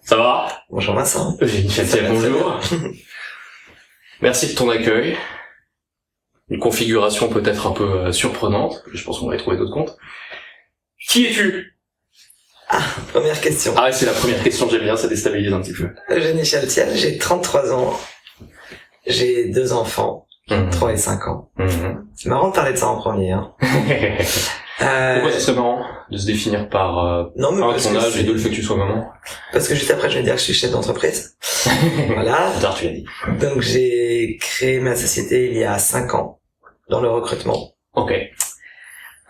Ça va? Bonjour Vincent. Michel, bonjour. Merci de ton accueil. Une configuration peut-être un peu surprenante, je pense qu'on va y trouver d'autres comptes. Qui es-tu? Première question. Ah ouais, c'est la première question, j'aime bien, ça déstabilise un petit peu. Eugénie Chaltiel, j'ai 33 ans. J'ai 2 enfants, 3 et 5 ans. C'est marrant de parler de ça en premier. Hein. Pourquoi ce serait marrant de se définir par non, mais ton âge et le fait que tu sois maman? Parce que juste après, je vais dire que je suis chef d'entreprise. Voilà. Tard, tu l'as dit. Donc j'ai créé ma société il y a 5 ans dans le recrutement. Ok.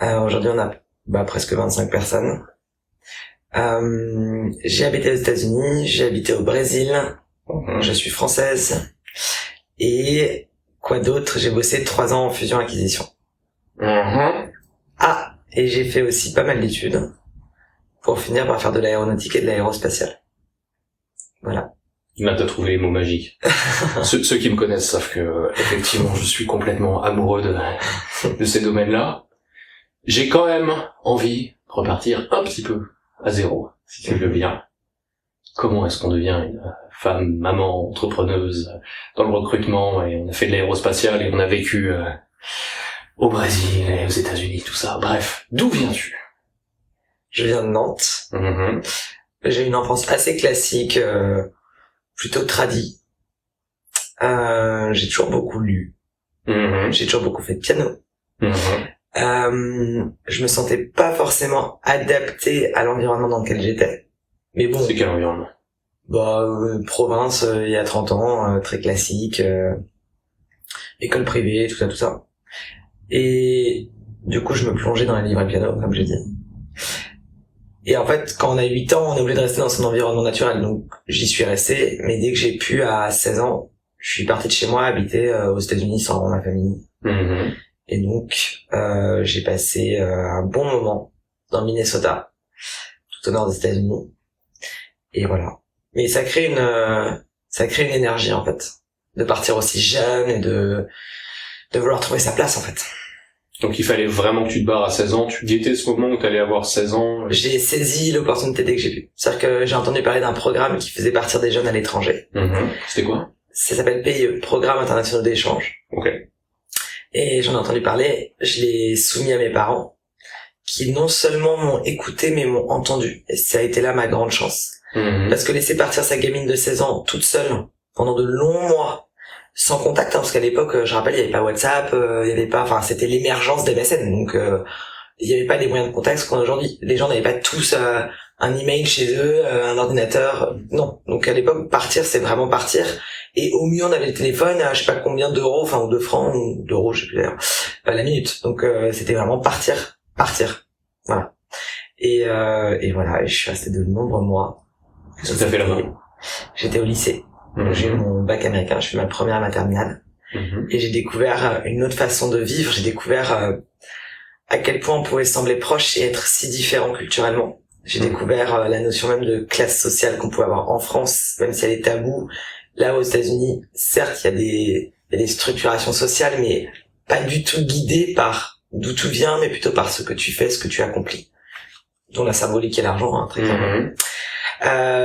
Aujourd'hui, on a presque 25 personnes. J'ai habité aux États-Unis, j'ai habité au Brésil. Je suis française. Et quoi d'autre? J'ai bossé 3 ans en fusion-acquisition. Et j'ai fait aussi pas mal d'études pour finir par faire de l'aéronautique et de l'aérospatiale. Voilà. Là, t'as trouvé les mots magiques. ceux qui me connaissent savent que, effectivement, je suis complètement amoureux de ces domaines-là. J'ai quand même envie de repartir un petit peu à zéro, si tu le veux bien. Comment est-ce qu'on devient une femme, maman, entrepreneuse dans le recrutement, et on a fait de l'aérospatiale et on a vécu au Brésil et aux États-Unis, tout ça. Bref, d'où viens-tu? Je viens de Nantes. J'ai une enfance assez classique, plutôt tradie. J'ai toujours beaucoup lu. J'ai toujours beaucoup fait de piano. Je me sentais pas forcément adapté à l'environnement dans lequel j'étais. Mais bon. C'est quel environnement? Province, il y a 30 ans, très classique, école privée, tout ça. Et du coup, je me plongeais dans les livres de piano, comme j'ai dit. Et en fait, quand on a 8 ans, on est obligé de rester dans son environnement naturel. Donc, j'y suis resté. Mais dès que j'ai pu, à 16 ans, je suis parti de chez moi, habiter aux États-Unis sans ma famille. Et donc, j'ai passé un bon moment dans le Minnesota, tout au nord des États-Unis. Et voilà. Mais ça crée une énergie, en fait, de partir aussi jeune et de vouloir trouver sa place, en fait. Donc il fallait vraiment que tu te barres à 16 ans, tu guettais ce moment où t'allais avoir 16 ans. J'ai saisi l'opportunité dès que j'ai pu. C'est-à-dire que j'ai entendu parler d'un programme qui faisait partir des jeunes à l'étranger. C'était quoi? Ça s'appelle PIE, Programme International d'Échange. Ok. Et j'en ai entendu parler, je l'ai soumis à mes parents, qui non seulement m'ont écouté, mais m'ont entendu. Et ça a été là ma grande chance. Parce que laisser partir sa gamine de 16 ans toute seule, pendant de longs mois, sans contact, hein, parce qu'à l'époque, je rappelle, il y avait pas WhatsApp, il y avait pas, enfin, c'était l'émergence des MSN, donc il y avait pas des moyens de contact qu'on a aujourd'hui. Les gens n'avaient pas tous un email chez eux, un ordinateur, non. Donc à l'époque, partir, c'est vraiment partir. Et au mieux, on avait le téléphone à je sais pas combien d'euros, enfin ou de francs ou d'euros, je sais plus d'ailleurs, la minute. Donc c'était vraiment partir. Voilà. Et voilà, et je suis resté de nombreux mois. Qu'est-ce que t'as fait là-bas? J'étais au lycée. J'ai eu mon bac américain, je fais ma première maternelle. Et j'ai découvert une autre façon de vivre, j'ai découvert à quel point on pouvait sembler proche et être si différent culturellement. J'ai découvert la notion même de classe sociale qu'on pouvait avoir en France, même si elle est taboue. Là, aux États-Unis, certes, il y a des structurations sociales, mais pas du tout guidées par d'où tu viens, mais plutôt par ce que tu fais, ce que tu accomplis. Dont la symbolique et l'argent, hein, très clairement.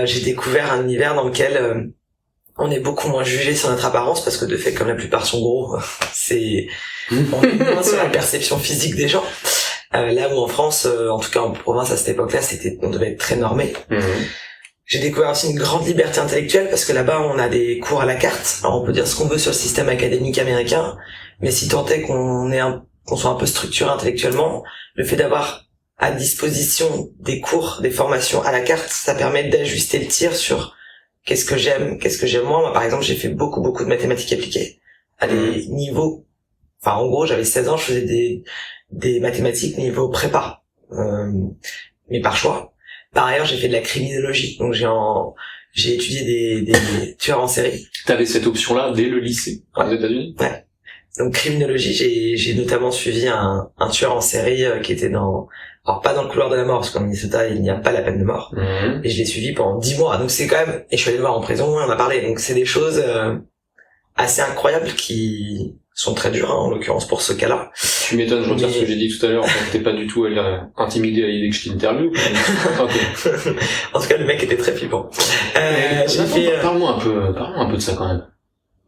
J'ai découvert un univers dans lequel on est beaucoup moins jugé sur notre apparence, parce que de fait, comme la plupart sont gros, on est moins sur la perception physique des gens. Là où en France, en tout cas en province à cette époque-là, on devait être très normé. J'ai découvert aussi une grande liberté intellectuelle, parce que là-bas, on a des cours à la carte. Alors, on peut dire ce qu'on veut sur le système académique américain, mais si tant est qu'on soit un peu structuré intellectuellement, le fait d'avoir à disposition des cours, des formations à la carte, ça permet d'ajuster le tir sur qu'est-ce que j'aime moins. Moi, par exemple, j'ai fait beaucoup de mathématiques appliquées à des niveaux. Enfin, en gros, j'avais 16 ans, je faisais des mathématiques niveau prépa, mais par choix. Par ailleurs, j'ai fait de la criminologie, donc j'ai étudié des tueurs en série. T'avais cette option-là dès le lycée aux États-Unis? Ouais. Donc criminologie, j'ai notamment suivi un tueur en série qui était alors pas dans le couloir de la mort, parce qu'en Minnesota il n'y a pas la peine de mort, et je l'ai suivi pendant 10 mois, donc c'est quand même, et je suis allé le voir en prison, on a parlé, donc c'est des choses assez incroyables qui sont très durs, hein, en l'occurrence pour ce cas-là. Tu m'étonnes, je retire ce que j'ai dit tout à l'heure, en fait, t'es pas du tout intimidé à l'idée que je t'interviewe. Okay. En tout cas, le mec était très flippant. Parle-moi un peu de ça quand même.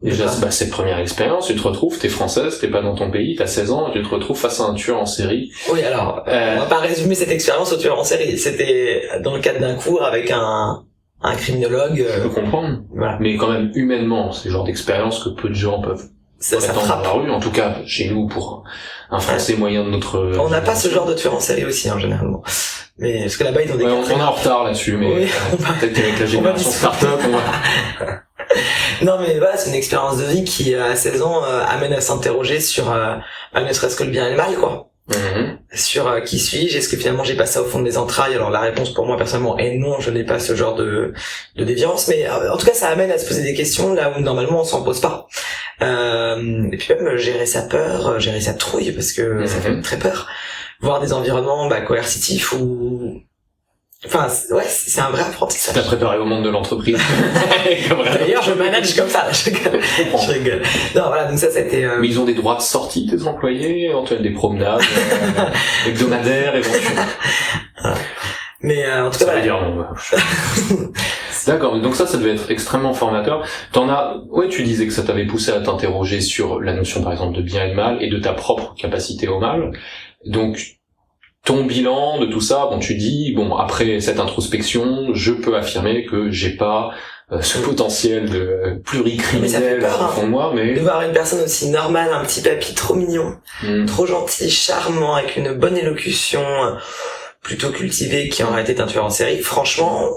Déjà, cette première expérience, tu te retrouves, t'es française, t'es pas dans ton pays, t'as 16 ans, et tu te retrouves face à un tueur en série. Oui, alors, on va pas résumer cette expérience au tueur en série. C'était dans le cadre d'un cours avec un criminologue. Je peux comprendre. Voilà. Mais quand même, humainement, c'est le genre d'expérience que peu de gens peuvent ça frappe. Dans la rue, en tout cas, chez nous, pour un Français moyen de notre... On n'a pas ce genre de tueur en série aussi, hein, généralement. Mais, parce que là-bas, ils ont des... on est en retard là-dessus, mais oui, peut-être qu'avec la génération start-up, on va... Non, mais voilà, c'est une expérience de vie qui, à 16 ans, amène à s'interroger sur, ne serait-ce que le bien et le mal, quoi. Sur qui suis-je, est-ce que finalement j'ai pas ça au fond de mes entrailles? Alors la réponse pour moi personnellement est non, je n'ai pas ce genre de déviance, mais en tout cas ça amène à se poser des questions là où normalement on s'en pose pas. Et puis même gérer sa peur, gérer sa trouille, parce que ça fait très peur. Voir des environnements coercitifs ou... Enfin, ouais, c'est un vrai apprentissage. T'as préparé au monde de l'entreprise. D'ailleurs, je manage comme ça. Je rigole. Non, voilà, donc ça c'était... Mais ils ont des droits de sortie, tes employés, éventuellement des promenades hebdomadaires, éventuellement. Mais en tout cas, ça veut dire non. D'accord, donc ça devait être extrêmement formateur. Tu disais que ça t'avait poussé à t'interroger sur la notion, par exemple, de bien et de mal, et de ta propre capacité au mal. Donc, ton bilan de tout ça, tu dis, après cette introspection, je peux affirmer que j'ai pas ce potentiel de pluricriminel au fond de moi, mais... De voir une personne aussi normale, un petit papy trop mignon, trop gentil, charmant, avec une bonne élocution, plutôt cultivé, qui en réalité est un tueur en série. Franchement,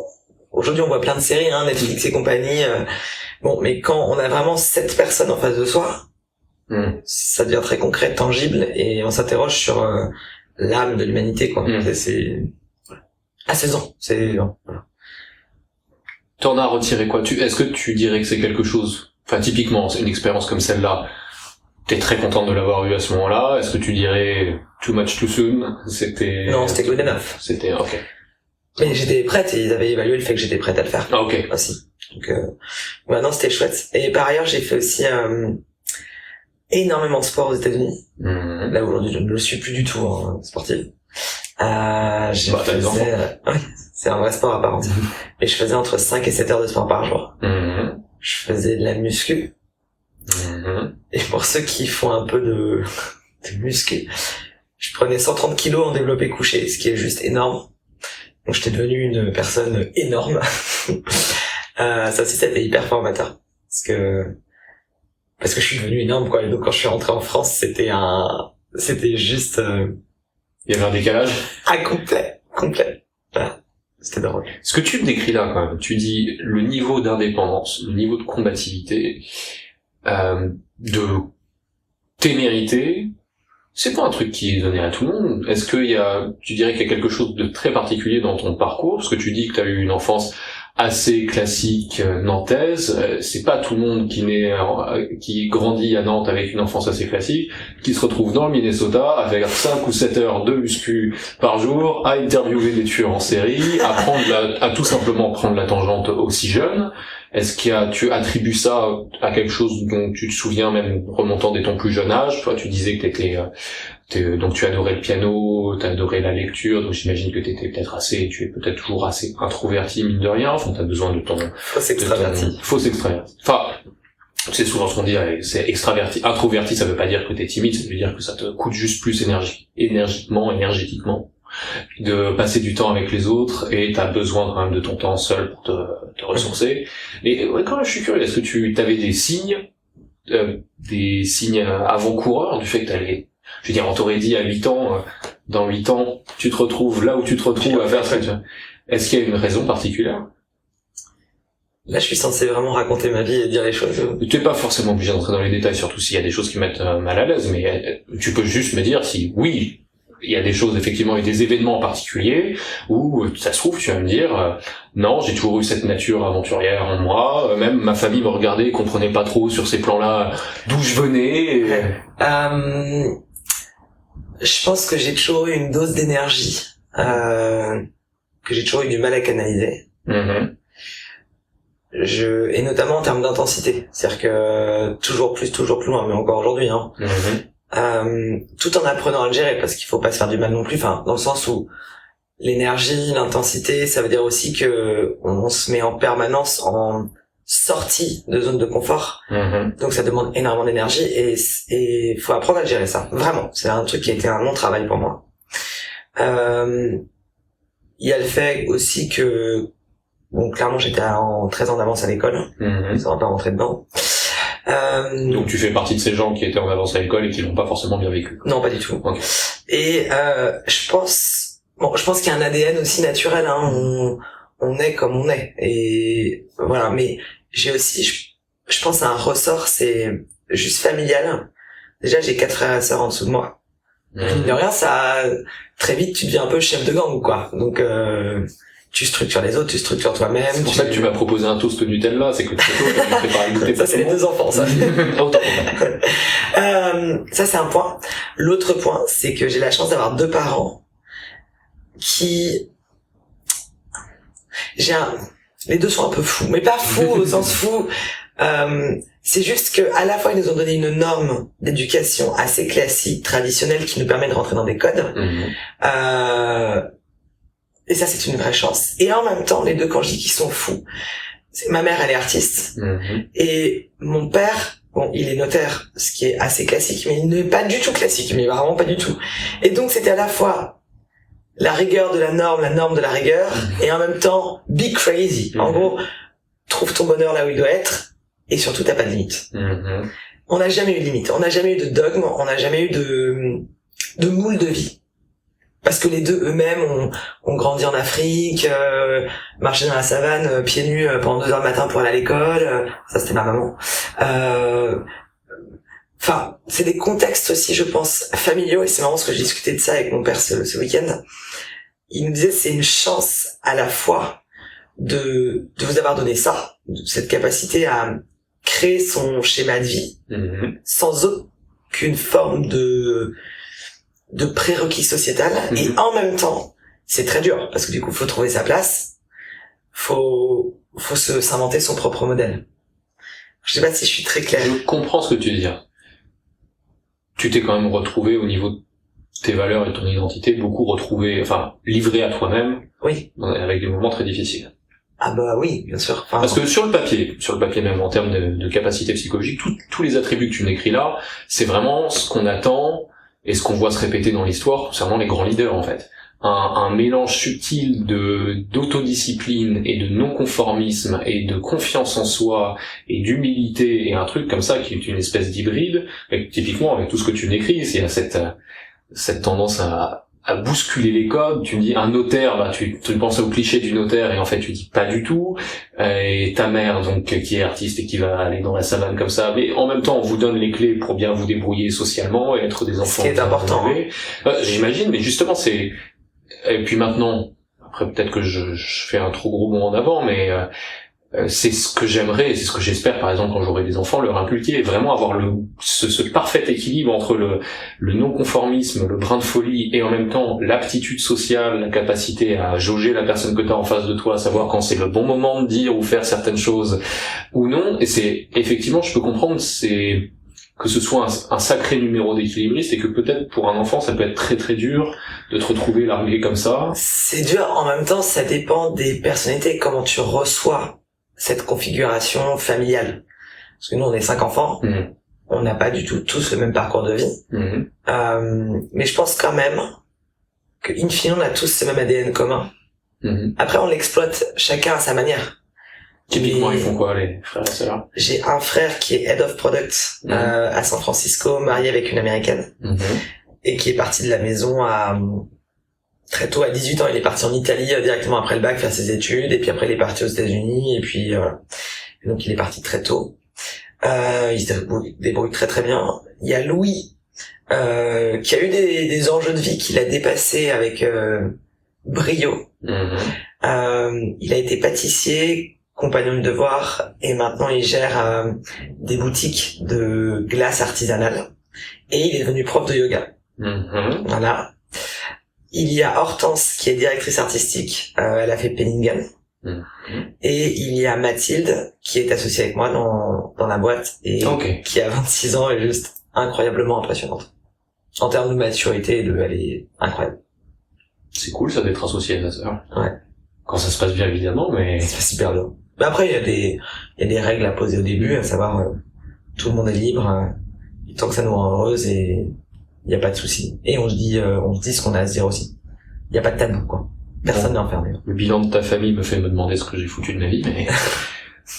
aujourd'hui on voit plein de séries, Netflix et compagnie, mais quand on a vraiment cette personne en face de soi, ça devient très concret, tangible, et on s'interroge sur... l'âme de l'humanité, quoi. C'est à 16 ans, voilà. T'en as retiré quoi? Est-ce que tu dirais que c'est quelque chose, typiquement, c'est une expérience comme celle-là, t'es très contente de l'avoir eu à ce moment-là? Est-ce que tu dirais too much too soon? Non, c'était good enough. C'était ok. Mais j'étais prête, et ils avaient évalué le fait que j'étais prête à le faire. Ah, ok. Aussi. Donc non, c'était chouette. Et par ailleurs, j'ai fait aussi énormément de sport aux États-Unis. Là aujourd'hui je ne le suis plus du tout, sportif. C'est un vrai sport à part entière. Et je faisais entre 5 et 7 heures de sport par jour. Je faisais de la muscu. Et pour ceux qui font un peu de muscu, je prenais 130 kilos en développé couché, ce qui est juste énorme. Donc j'étais devenu une personne énorme. Ça aussi, c'était hyper formateur. Parce que je suis devenu énorme, quoi. Et donc quand je suis rentré en France, c'était juste... Il y avait un décalage. Complet. Voilà. C'était drôle. Ce que tu me décris là, quand même, tu dis le niveau d'indépendance, le niveau de combativité, de témérité, c'est pas un truc qui est donné à tout le monde. Est-ce tu dirais qu'il y a quelque chose de très particulier dans ton parcours? Parce que tu dis que tu as eu une enfance assez classique nantaise, c'est pas tout le monde qui grandit à Nantes avec une enfance assez classique, qui se retrouve dans le Minnesota avec 5 ou 7 heures de muscu par jour, à interviewer des tueurs en série, à tout simplement prendre la tangente aussi jeune. Est-ce tu attribues ça à quelque chose dont tu te souviens même remontant dès ton plus jeune âge? Toi, tu disais que donc tu adorais le piano, tu adorais la lecture, donc j'imagine que tu es peut-être toujours assez introverti, mine de rien, t'as besoin de ton... Fausse extraverti. Enfin, c'est souvent ce qu'on dit, c'est extraverti. Introverti, ça veut pas dire que t'es timide, ça veut dire que ça te coûte juste plus énergétiquement, de passer du temps avec les autres, et t'as besoin quand même de ton temps seul pour te ressourcer. Et quand même, je suis curieux, est-ce que tu avais des signes avant-coureurs du fait que t'allais... Je veux dire, on t'aurait dit à 8 ans, dans 8 ans, tu te retrouves là où tu te retrouves à faire ça. Est-ce qu'il y a une raison particulière? Là, je suis censé vraiment raconter ma vie et dire les choses. Tu n'es pas forcément obligé d'entrer dans les détails, surtout s'il y a des choses qui mettent mal à l'aise, mais tu peux juste me dire si, oui, il y a des choses, effectivement, et des événements particuliers où, ça se trouve, tu vas me dire, non, j'ai toujours eu cette nature aventurière en moi, même ma famille me regardait et comprenait pas trop sur ces plans-là d'où je venais. Je pense que j'ai toujours eu une dose d'énergie, que j'ai toujours eu du mal à canaliser. et notamment en termes d'intensité. C'est-à-dire que toujours plus loin, mais encore aujourd'hui, hein. Tout en apprenant à le gérer, parce qu'il faut pas se faire du mal non plus, enfin, dans le sens où l'énergie, l'intensité, ça veut dire aussi que on se met en permanence en sortie de zone de confort. Donc ça demande énormément d'énergie et faut apprendre à gérer ça. Vraiment. C'est un truc qui a été un long travail pour moi. Il y a le fait aussi que, bon, clairement, j'étais très en avance à l'école. Ça va pas rentrer dedans. Donc tu fais partie de ces gens qui étaient en avance à l'école et qui l'ont pas forcément bien vécu. Non, pas du tout. Okay. Et je pense qu'il y a un ADN aussi naturel, hein. On est comme on est. Et voilà, mais j'ai aussi, je pense à un ressort, c'est juste familial. Déjà, j'ai 4 frères et sœurs en dessous de moi. Mine de rien, ça, très vite, tu deviens un peu chef de gang, quoi. Donc, tu structures les autres, tu structures toi-même. C'est pour ça que tu m'as proposé un toast Nutella, c'est que très tôt, tu m'as préparé goûter. Ça, c'est les 2 enfants, ça. Ça, c'est un point. L'autre point, c'est que j'ai la chance d'avoir 2 parents qui, les 2 sont un peu fous, mais pas fous au sens fou. C'est juste que à la fois ils nous ont donné une norme d'éducation assez classique, traditionnelle, qui nous permet de rentrer dans des codes. Et ça, c'est une vraie chance. Et en même temps, les 2, quand je dis qu'ils sont fous, ma mère, elle est artiste. Et mon père, bon, il est notaire, ce qui est assez classique, mais il n'est pas du tout classique, mais vraiment pas du tout. Et donc, c'était à la fois la rigueur de la norme de la rigueur, et en même temps, be crazy. En gros, trouve ton bonheur là où il doit être, et surtout, t'as pas de limite. On n'a jamais eu de limite, on n'a jamais eu de dogme, on n'a jamais eu de moule de vie. Parce que les 2 eux-mêmes ont grandi en Afrique, marché dans la savane, pieds nus pendant 2 heures le matin pour aller à l'école. Ça, c'était ma maman. Enfin, c'est des contextes aussi, je pense, familiaux. Et c'est marrant parce que j'ai discuté de ça avec mon père ce week-end. Il nous disait, c'est une chance à la fois de vous avoir donné ça, cette capacité à créer son schéma de vie sans aucune forme de prérequis sociétal. Et en même temps, c'est très dur, parce que du coup, faut trouver sa place, faut s'inventer son propre modèle. Je sais pas si je suis très clair. Je comprends ce que tu veux dire. Tu t'es quand même retrouvé au niveau de tes valeurs et de ton identité, beaucoup retrouvé, enfin, livré à toi-même. Oui. Avec des moments très difficiles. Ah bah oui, bien sûr. Enfin, parce que sur le papier même, en termes de capacité psychologique, tous les attributs que tu m'écris là, c'est vraiment ce qu'on attend et ce qu'on voit se répéter dans l'histoire concernant les grands leaders, en fait. Un mélange subtil d'autodiscipline et de non-conformisme et de confiance en soi et d'humilité et un truc comme ça qui est une espèce d'hybride. Et typiquement, avec tout ce que tu décris, il y a cette tendance à bousculer les codes. Tu me dis un notaire, bah tu penses au cliché du notaire et en fait tu dis pas du tout. Et ta mère donc qui est artiste et qui va aller dans la savane comme ça, mais en même temps on vous donne les clés pour bien vous débrouiller socialement et être des enfants. Ce qui est important. J'imagine, mais justement c'est. Et puis maintenant, après peut-être que je fais un trop gros bond en avant, mais c'est ce que j'aimerais, c'est ce que j'espère par exemple quand j'aurai des enfants, leur inculquer, vraiment avoir ce parfait équilibre entre le non-conformisme, le brin de folie et en même temps l'aptitude sociale, la capacité à jauger la personne que tu as en face de toi, savoir quand c'est le bon moment de dire ou faire certaines choses ou non. Et c'est effectivement, je peux comprendre, c'est que ce soit un sacré numéro d'équilibriste et que peut-être pour un enfant ça peut être très très dur de te retrouver largué comme ça. C'est dur, en même temps ça dépend des personnalités, comment tu reçois cette configuration familiale. Parce que nous on est 5 enfants, on n'a pas du tout tous le même parcours de vie, mais je pense quand même que in fine on a tous ce même ADN commun. Après on l'exploite chacun à sa manière. Typiquement, ils font quoi, les frères et sœurs? J'ai un frère qui est Head of Product à San Francisco, marié avec une Américaine, et qui est parti de la maison très tôt, à 18 ans. Il est parti en Italie directement après le bac faire ses études, et puis après il est parti aux États-Unis, et puis voilà. Et donc il est parti très tôt. Il se débrouille très très bien. Il y a Louis, qui a eu des enjeux de vie qu'il a dépassés avec brio. Il a été pâtissier, compagnon de devoir, et maintenant il gère des boutiques de glace artisanale, et il est devenu prof de yoga. Voilà. Il y a Hortense qui est directrice artistique, elle a fait Penningham, Et il y a Mathilde, qui est associée avec moi dans la boîte, et qui a 26 ans, et juste incroyablement impressionnante. En termes de maturité, elle est incroyable. C'est cool, ça, d'être associé à ta sœur. Ouais. Quand ça se passe bien, évidemment, mais... Ça se passe super bien. Mais après, il y a des règles à poser au début, à savoir, tout le monde est libre, tant que ça nous rend heureuse, et il y a pas de souci. Et on se dit ce qu'on a à se dire aussi. Il y a pas de tabou, quoi. Personne n'est enfermé. Le bilan de ta famille me fait me demander ce que j'ai foutu de ma vie, mais...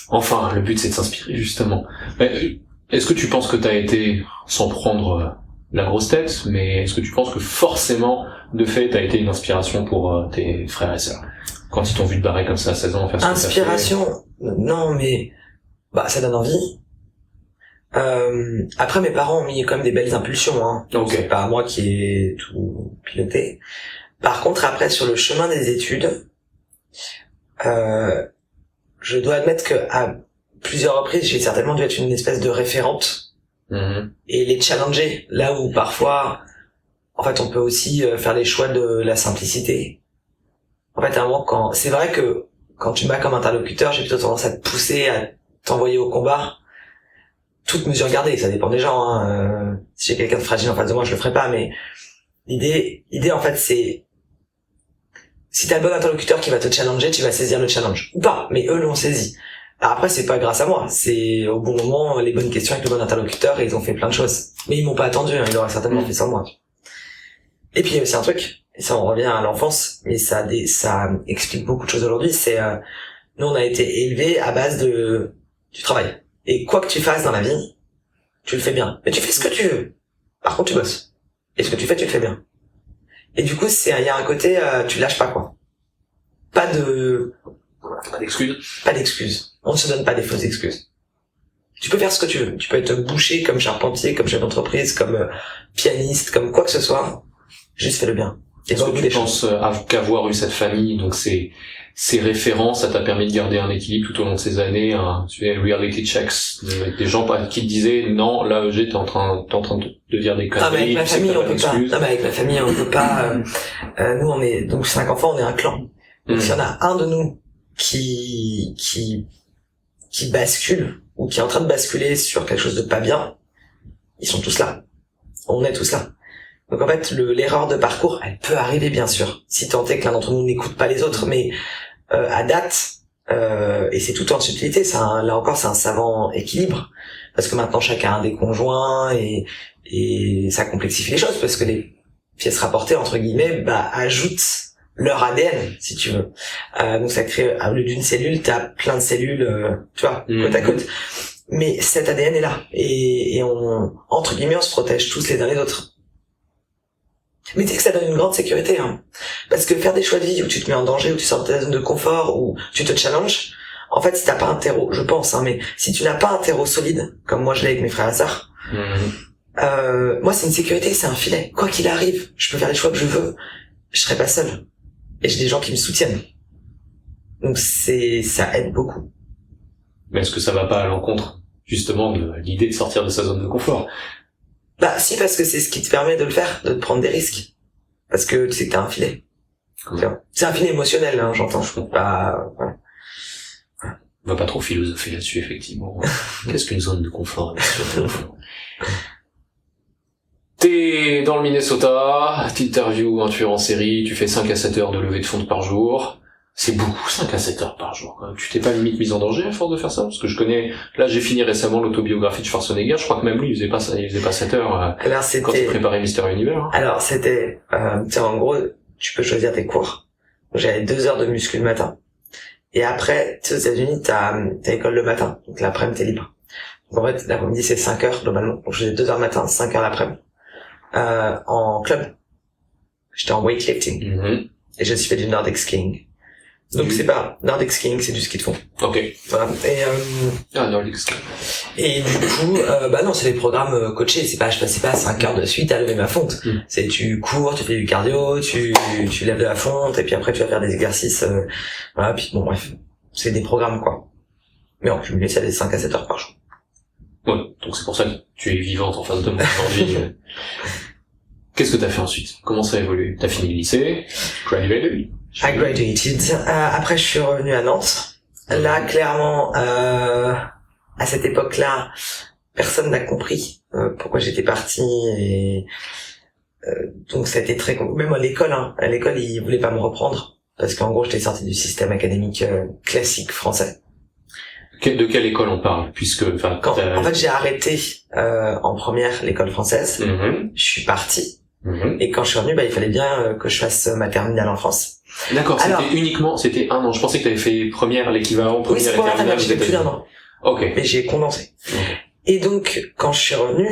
Enfin, le but, c'est de s'inspirer, justement. Mais, est-ce que tu penses que t'as été, sans prendre la grosse tête, mais est-ce que tu penses que forcément, de fait, t'as été une inspiration pour tes frères et sœurs? Quand ils t'ont vu te barrer comme ça à 16 ans, faire ce que inspiration? Non, mais... ça donne envie. Après, mes parents ont mis quand même des belles impulsions, hein. C'est pas moi qui ai tout piloté. Par contre, après, sur le chemin des études, je dois admettre que à plusieurs reprises, j'ai certainement dû être une espèce de référente et les challenger. Là où parfois, en fait, on peut aussi faire les choix de la simplicité. En fait, à un moment, c'est vrai que quand tu m'as comme interlocuteur, j'ai plutôt tendance à te pousser, à t'envoyer au combat. Toute mesure gardée, ça dépend des gens. Hein. Si j'ai quelqu'un de fragile en face de moi, je le ferai pas. Mais l'idée, en fait, c'est si t'as un bon interlocuteur qui va te challenger, tu vas saisir le challenge. Ou pas, mais eux l'ont saisi. Alors après, c'est pas grâce à moi. C'est au bon moment, les bonnes questions avec le bon interlocuteur, et ils ont fait plein de choses. Mais ils m'ont pas attendu, hein, ils auraient certainement fait sans moi. Et puis, c'est un truc, et ça on revient à l'enfance, mais ça explique beaucoup de choses aujourd'hui, c'est, nous on a été élevés à base du travail. Et quoi que tu fasses dans la vie, tu le fais bien. Mais tu fais ce que tu veux. Par contre, tu bosses. Et ce que tu fais, tu le fais bien. Et du coup, il y a un côté, tu lâches pas, quoi. Pas d'excuses. Pas d'excuses. On ne se donne pas des fausses excuses. Tu peux faire ce que tu veux. Tu peux être boucher, comme charpentier, comme chef d'entreprise, comme pianiste, comme quoi que ce soit. Juste fais-le bien. Est-ce que tu penses qu'avoir eu cette famille, donc ces références, ça t'a permis de garder un équilibre tout au long de ces années, reality checks, des gens qui te disaient non, là t'es en train de dire des conneries. Ah, mais avec ma famille on peut pas. Non, mais avec ma famille on peut pas. Nous on est donc 5 enfants, on est un clan. Donc s'il y en a un de nous qui bascule ou qui est en train de basculer sur quelque chose de pas bien, ils sont tous là. On est tous là. Donc en fait, l'erreur de parcours, elle peut arriver bien sûr, si tant est que l'un d'entre nous n'écoute pas les autres, mais à date, et c'est tout en subtilité, là encore c'est un savant équilibre, parce que maintenant chacun a des conjoints et ça complexifie les choses, parce que les pièces rapportées entre guillemets ajoutent leur ADN, si tu veux. Donc ça crée, au lieu d'une cellule, t'as plein de cellules, tu vois, côte à côte. Mais cet ADN est là, et on, entre guillemets, on se protège tous les uns les autres. Mais tu sais que ça donne une grande sécurité, hein. Parce que faire des choix de vie où tu te mets en danger, où tu sors de ta zone de confort, où tu te challenges, en fait, si t'as pas un terreau, je pense, hein, mais si tu n'as pas un terreau solide, comme moi je l'ai avec mes frères et sœurs, moi c'est une sécurité, c'est un filet. Quoi qu'il arrive, je peux faire les choix que je veux, je serai pas seul. Et j'ai des gens qui me soutiennent. Donc ça aide beaucoup. Mais est-ce que ça va pas à l'encontre, justement, de l'idée de sortir de sa zone de confort? Si, parce que c'est ce qui te permet de le faire, de prendre des risques. Parce que tu sais que t'as un filet. C'est un filet émotionnel, hein, j'entends. Je compte pas, voilà. On va pas trop philosopher là-dessus, effectivement. Qu'est-ce qu'une zone de confort? T'es dans le Minnesota, t'interviews un tueur en série, tu fais 5 à 7 heures de levée de fonds par jour. C'est beaucoup, 5 à 7 heures par jour. Tu t'es pas limite mise en danger à force de faire ça? Parce que je connais, là j'ai fini récemment l'autobiographie de Schwarzenegger, je crois que même lui il faisait pas 7 heures alors, quand il préparait Mister Univers. Hein. Alors c'était, en gros, tu peux choisir tes cours. J'avais 2 heures de muscu le matin. Et après, aux États-Unis, t'as école le matin. Donc l'après-midi t'es libre. Donc en fait, l'après-midi c'est 5 heures globalement. Donc je faisais 2 heures le matin, 5 heures l'après-midi. En club. J'étais en weightlifting. Et j'ai aussi fait du Nordic skiing. Donc c'est pas Nordic skiing, c'est du ski de fond. Ok. Voilà. Nordic skiing. Et du coup, non, c'est des programmes coachés. Je passais pas 5 heures de suite à lever ma fonte. C'est tu cours, tu fais du cardio, tu lèves de la fonte, et puis après tu vas faire des exercices. Voilà. Puis bon bref, c'est des programmes quoi. Mais en cumulé, ça fait 5 à 7 heures par jour. Ouais. Donc c'est pour ça que tu es vivante en face de moi aujourd'hui. Qu'est-ce que t'as fait ensuite? Comment ça a évolué? T'as fini le lycée? Graduated? I graduated. Après, je suis revenu à Nantes. Là, clairement, à cette époque-là, personne n'a compris pourquoi j'étais parti. Et donc, ça a été très... Même à l'école, ils voulaient pas me reprendre. Parce qu'en gros, j'étais sorti du système académique classique français. De quelle école on parle? Puisque, en fait, j'ai arrêté en première l'école française. Je suis parti. Et quand je suis revenu, il fallait bien que je fasse ma terminale en France. D'accord, c'était un an. Je pensais que tu avais fait première, l'équivalent première et terminale. J'ai plus d'un an. Ok. Mais j'ai condensé. Et donc, quand je suis revenu,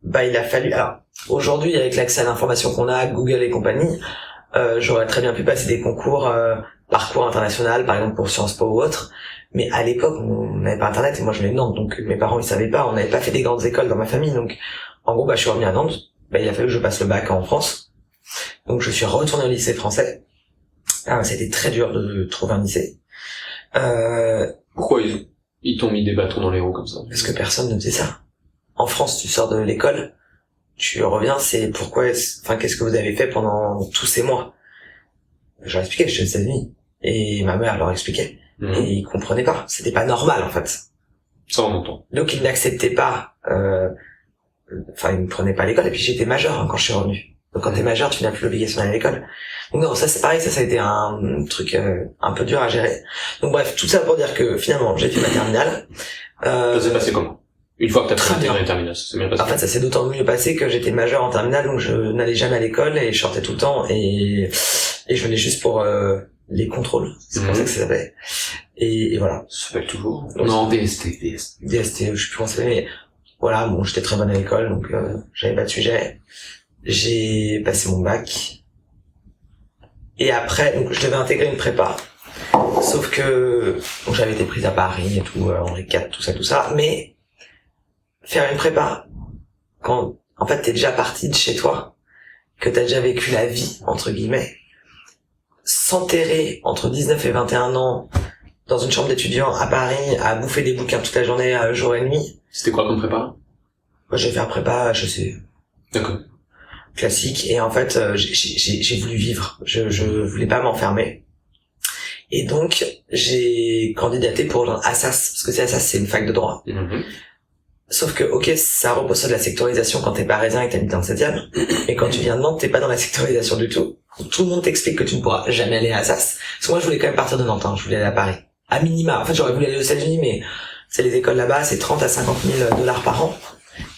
il a fallu... Alors, aujourd'hui, avec l'accès à l'information qu'on a, Google et compagnie, j'aurais très bien pu passer des concours parcours international, par exemple pour Sciences Po ou autre. Mais à l'époque, on n'avait pas Internet et moi je venais de Nantes, donc mes parents ils savaient pas, on n'avait pas fait des grandes écoles dans ma famille. Donc, en gros, je suis revenu à Nantes. Il a fallu que je passe le bac en France. Donc, je suis retourné au lycée français. C'était très dur de trouver un lycée. Pourquoi ils t'ont mis des bâtons dans les roues comme ça? Parce que personne ne faisait ça. En France, tu sors de l'école, tu reviens, c'est qu'est-ce que vous avez fait pendant tous ces mois? Je leur expliquais, je suis aux États-Unis. Et ma mère leur expliquait. Et ils comprenaient pas. C'était pas normal, en fait. Ça, on entend. Donc, ils n'acceptaient pas, ils me prenaient pas à l'école. Et puis, j'étais majeur, quand je suis revenu. Donc, quand t'es majeur, tu n'as plus l'obligation d'aller à l'école. Donc, non, ça, c'est pareil. Ça a été un truc, un peu dur à gérer. Donc, bref, tout ça pour dire que, finalement, j'ai fait ma terminale. Ça s'est passé comment? Une fois que t'as fait la terminale, ça s'est bien passé. En fait, ça s'est d'autant mieux passé que j'étais majeur en terminale, donc je n'allais jamais à l'école et je sortais tout le temps et je venais juste pour les contrôles. C'est pour ça que ça s'appelait. Et voilà. Ça s'appelle toujours. Non, DST, je sais plus comment ça s'appelle, mais voilà, j'étais très bonne à l'école, donc j'avais pas de sujet. J'ai passé mon bac. Et après, donc je devais intégrer une prépa. Sauf que j'avais été prise à Paris et tout, Henri IV, tout ça, mais faire une prépa, quand, en fait, t'es déjà parti de chez toi, que t'as déjà vécu la vie, entre guillemets, s'enterrer entre 19 et 21 ans, dans une chambre d'étudiant à Paris, à bouffer des bouquins toute la journée, jour et nuit. C'était quoi comme prépa? Moi, j'ai fait un prépa, je sais. D'accord. Classique. Et en fait, j'ai voulu vivre. Je voulais pas m'enfermer. Et donc, j'ai candidaté pour Assas, parce que Assas, c'est une fac de droit. Sauf que, ça repose sur de la sectorisation quand t'es parisien et que t'habites dans le 7e. Et quand tu viens de Nantes, t'es pas dans la sectorisation du tout. Tout le monde t'explique que tu ne pourras jamais aller à Assas. Parce que moi, je voulais quand même partir de Nantes, je voulais aller à Paris. À minima. En fait, j'aurais voulu aller aux États-Unis, mais c'est les écoles là-bas, c'est 30 à 50 000 $ par an.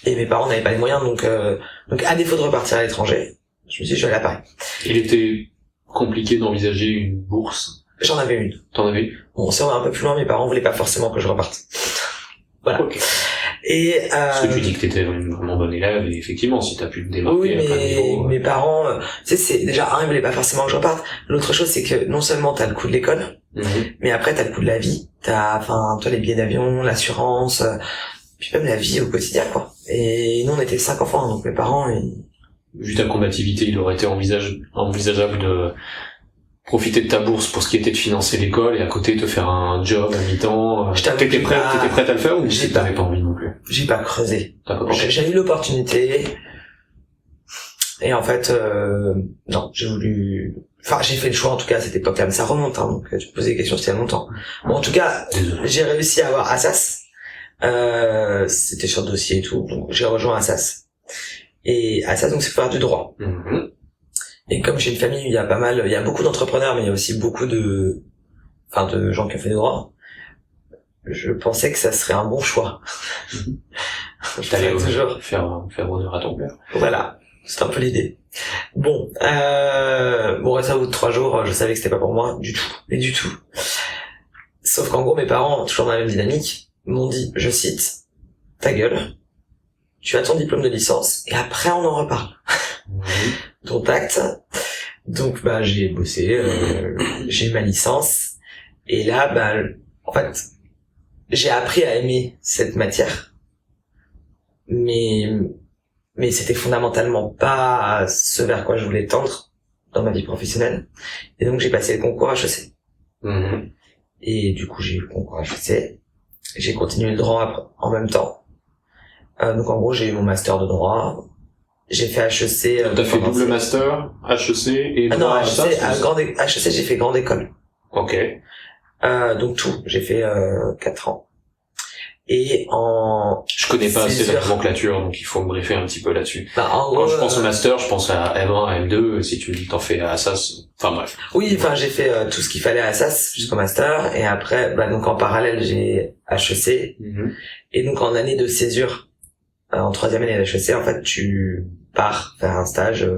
Et mes parents n'avaient pas les moyens, donc à défaut de repartir à l'étranger, je me suis dit, je vais aller à Paris. Il était compliqué d'envisager une bourse? J'en avais une. T'en avais une? Bon, si on va un peu plus loin, mes parents voulaient pas forcément que je reparte. Voilà. Okay. Et parce que tu dis que t'étais une vraiment bonne élève, et effectivement, si t'as pu te démarquer à plein de niveaux... mes parents, c'est déjà, ils voulaient pas forcément que je reparte. L'autre chose, c'est que non seulement t'as le coût de l'école, mais après t'as le coût de la vie. Toi, les billets d'avion, l'assurance, puis même la vie au quotidien, quoi. Et nous, on était 5 enfants, donc mes parents, Vu ta combativité, il aurait été envisageable de profiter de ta bourse pour ce qui était de financer l'école et à côté te faire un job à mi-temps. T'étais prête à le faire ou t'avais pas envie non plus? J'ai pas creusé. J'ai eu l'opportunité. Et en fait, non, j'ai fait le choix en tout cas à cette époque-là, mais ça remonte, donc tu me posais des questions, c'était il y a longtemps. Bon, en tout cas, j'ai réussi à avoir Assas. C'était sur le dossier et tout, donc j'ai rejoint Assas. Et Assas, donc c'est pour faire du droit. Et comme j'ai une famille où il y a beaucoup d'entrepreneurs, mais il y a aussi beaucoup de gens qui ont fait du droit, je pensais que ça serait un bon choix. T'allais toujours faire honneur à ton père. Voilà. C'est un peu l'idée. Bon, ça au bout de 3 jours, je savais que c'était pas pour moi, du tout. Mais du tout. Sauf qu'en gros, mes parents, toujours dans la même dynamique, m'ont dit, je cite, ta gueule, tu as ton diplôme de licence, et après on en reparle. Ton acte. Donc, j'ai bossé, j'ai ma licence, et là, en fait, j'ai appris à aimer cette matière, mais c'était fondamentalement pas ce vers quoi je voulais tendre dans ma vie professionnelle. Et donc, j'ai passé le concours HEC. Et du coup, j'ai eu le concours HEC. J'ai continué le droit en même temps. Donc, en gros, j'ai eu mon master de droit. J'ai fait HEC. T'as fait double master, HEC et droit HEC, j'ai fait grande école. Ok. Donc tout, j'ai fait 4 ans. Et je connais pas assez la nomenclature, donc il faut me briefer un petit peu là-dessus. En Quand je pense au master, je pense à M1, à M2, si tu t'en fais à Assas, enfin bref. Oui, j'ai fait tout ce qu'il fallait à Assas jusqu'au master, et après, donc en parallèle, j'ai HEC, et donc en année de césure, en 3e année d'HEC, en fait, tu pars faire un stage,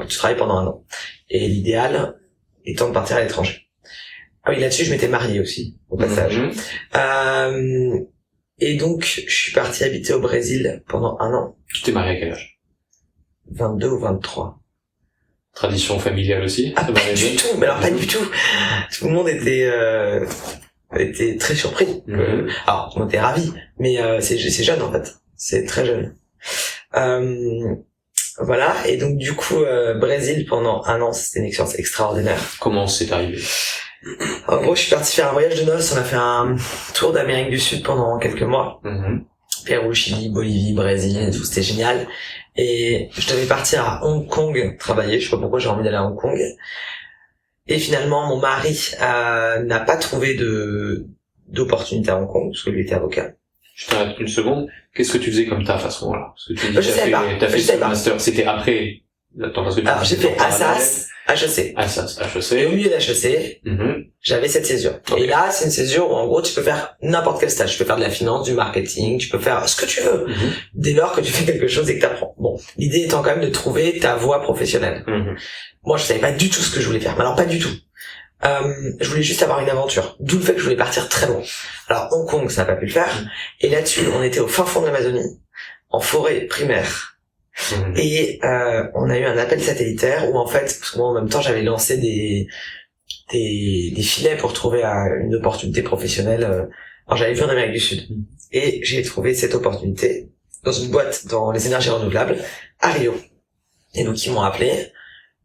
tu travailles pendant 1 an. Et l'idéal étant de partir à l'étranger. Ah oui, là-dessus, je m'étais marié aussi, au passage. Et donc, je suis parti habiter au Brésil pendant 1 an. Tu t'es marié à quel âge? 22 ou 23. Tradition familiale aussi? Ah, pas du tout, mais alors pas du tout. Tout le monde était très surpris. Alors, on était ravis, mais c'est jeune en fait. C'est très jeune. Voilà, et donc du coup, Brésil pendant 1 an, c'était une expérience extraordinaire. Comment c'est arrivé? En gros, je suis parti faire un voyage de noces, on a fait un tour d'Amérique du Sud pendant quelques mois. Pérou, Chili, Bolivie, Brésil, et tout, c'était génial. Et je devais partir à Hong Kong travailler, je sais pas pourquoi j'ai envie d'aller à Hong Kong. Et finalement, mon mari n'a pas trouvé d'opportunité à Hong Kong, parce que lui était avocat. Je t'arrête une seconde. Qu'est-ce que tu faisais comme taf à ce moment-là? Parce que tu dis t'as fait ce master, c'était après. Attends, parce que alors j'ai fait Assas, HEC. Assas, HEC. Et au milieu d'HEC, j'avais cette césure. Okay. Et là, c'est une césure où en gros tu peux faire n'importe quel stage. Tu peux faire de la finance, du marketing, tu peux faire ce que tu veux. Dès lors que tu fais quelque chose et que t'apprends. Bon, l'idée étant quand même de trouver ta voie professionnelle. Moi, je savais pas du tout ce que je voulais faire. Mais alors pas du tout. Je voulais juste avoir une aventure. D'où le fait que je voulais partir très loin. Alors Hong Kong, ça n'a pas pu le faire. Et là-dessus, on était au fin fond de l'Amazonie, en forêt primaire. Et on a eu un appel satellitaire où en fait, parce que moi en même temps j'avais lancé des filets pour trouver une opportunité professionnelle. Alors j'avais vu en Amérique du Sud et j'ai trouvé cette opportunité dans une boîte dans les énergies renouvelables à Rio. Et donc ils m'ont appelé.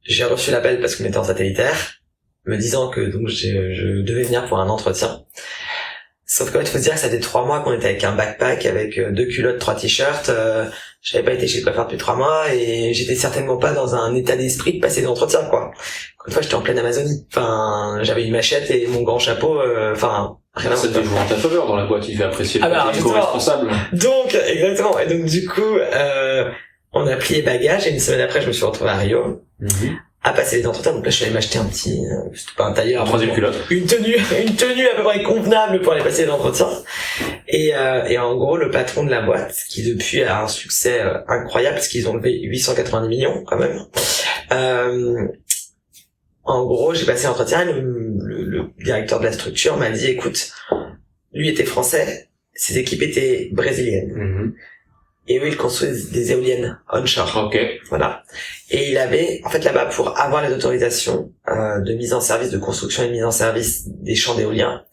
J'ai reçu l'appel parce qu'on était en satellitaire, me disant que donc je devais venir pour un entretien. Sauf qu'en fait, faut se dire que ça fait 3 mois qu'on était avec un backpack, avec 2 culottes, 3 t-shirts. J'avais pas été chez le coiffeur depuis 3 mois et j'étais certainement pas dans un état d'esprit de passer des entretiens, quoi. Une fois, j'étais en pleine Amazonie. Enfin, j'avais une machette et mon grand chapeau. Rien à voir. Ça te joue en ta faveur dans la boîte. Il fait apprécier le co-responsable. Donc, exactement. Et donc, du coup, on a plié bagages et une semaine après, je me suis retrouvé à Rio. À passer les entretiens. Donc là, je suis allé m'acheter un petit, c'était pas un tailleur. 3e culotte. Une tenue à peu près convenable pour aller passer les entretiens. Et en gros, le patron de la boîte, qui depuis a un succès incroyable, parce qu'ils ont levé 890 millions, quand même. En gros, j'ai passé l'entretien, le directeur de la structure m'a dit, écoute, lui était français, ses équipes étaient brésiliennes. Et eux, ils construisent des éoliennes onshore. Okay. Voilà. Et il avait, en fait, là-bas, pour avoir les autorisations de mise en service, de construction et de mise en service des champs d'éolien,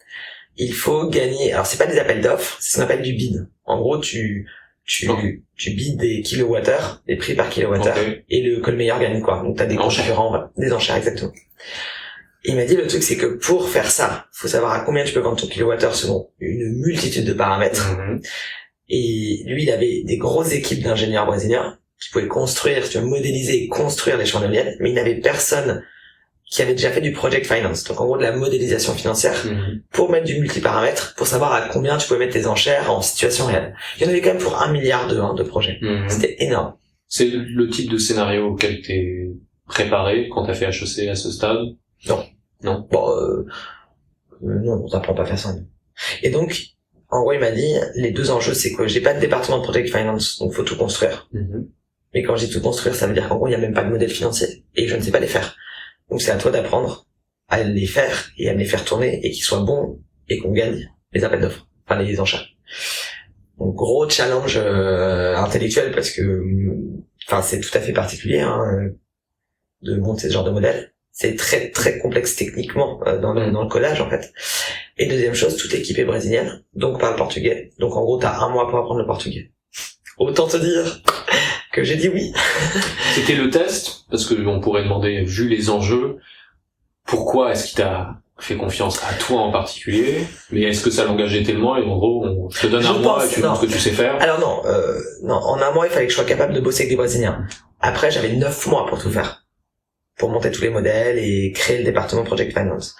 il faut gagner. Alors, c'est pas des appels d'offres, c'est ce qu'on appelle du bid. En gros, tu bides des kilowattheures, des prix par kilowattheure, et que le meilleur gagne, quoi. Donc, t'as des concurrents, des enchères, exactement. Et il m'a dit, le truc, c'est que pour faire ça, faut savoir à combien tu peux vendre ton kilowattheure selon une multitude de paramètres. Et lui, il avait des grosses équipes d'ingénieurs brésiliens qui pouvaient modéliser et construire les champs d'éoliennes, mais il n'avait personne qui avait déjà fait du project finance, donc en gros de la modélisation financière, pour mettre du multiparamètre, pour savoir à combien tu pouvais mettre tes enchères en situation réelle. Il y en avait quand même pour 1 milliard de projets. C'était énorme. C'est le type de scénario auquel t'es préparé quand t'as fait HEC à ce stade? Non. Bon, non, on t'apprend pas à faire ça. Et donc, en gros, il m'a dit, les 2 enjeux, c'est que j'ai pas de département de project finance, donc faut tout construire. Mais quand je dis tout construire, ça veut dire qu'en gros, il y a même pas de modèle financier, et je ne sais pas les faire. Donc c'est à toi d'apprendre à les faire, et à me les faire tourner, et qu'ils soient bons, et qu'on gagne les appels d'offres, enfin les enchères. Donc gros challenge intellectuel, parce que c'est tout à fait particulier de monter ce genre de modèle. C'est très très complexe techniquement dans le codage en fait. Et deuxième chose, toute l'équipe est brésilienne, donc parle portugais. Donc en gros, t'as 1 mois pour apprendre le portugais. Autant te dire que j'ai dit oui. C'était le test, parce que on pourrait demander, vu les enjeux, pourquoi est-ce qu'il t'a fait confiance à toi en particulier, mais est-ce que ça l'engageait tellement, et en gros, je te donne 1 mois et tu montres ce que tu sais faire? Alors non, en 1 mois, il fallait que je sois capable de bosser avec des Brésiliens. Après, j'avais 9 mois pour tout faire. Pour monter tous les modèles et créer le département Project Finance.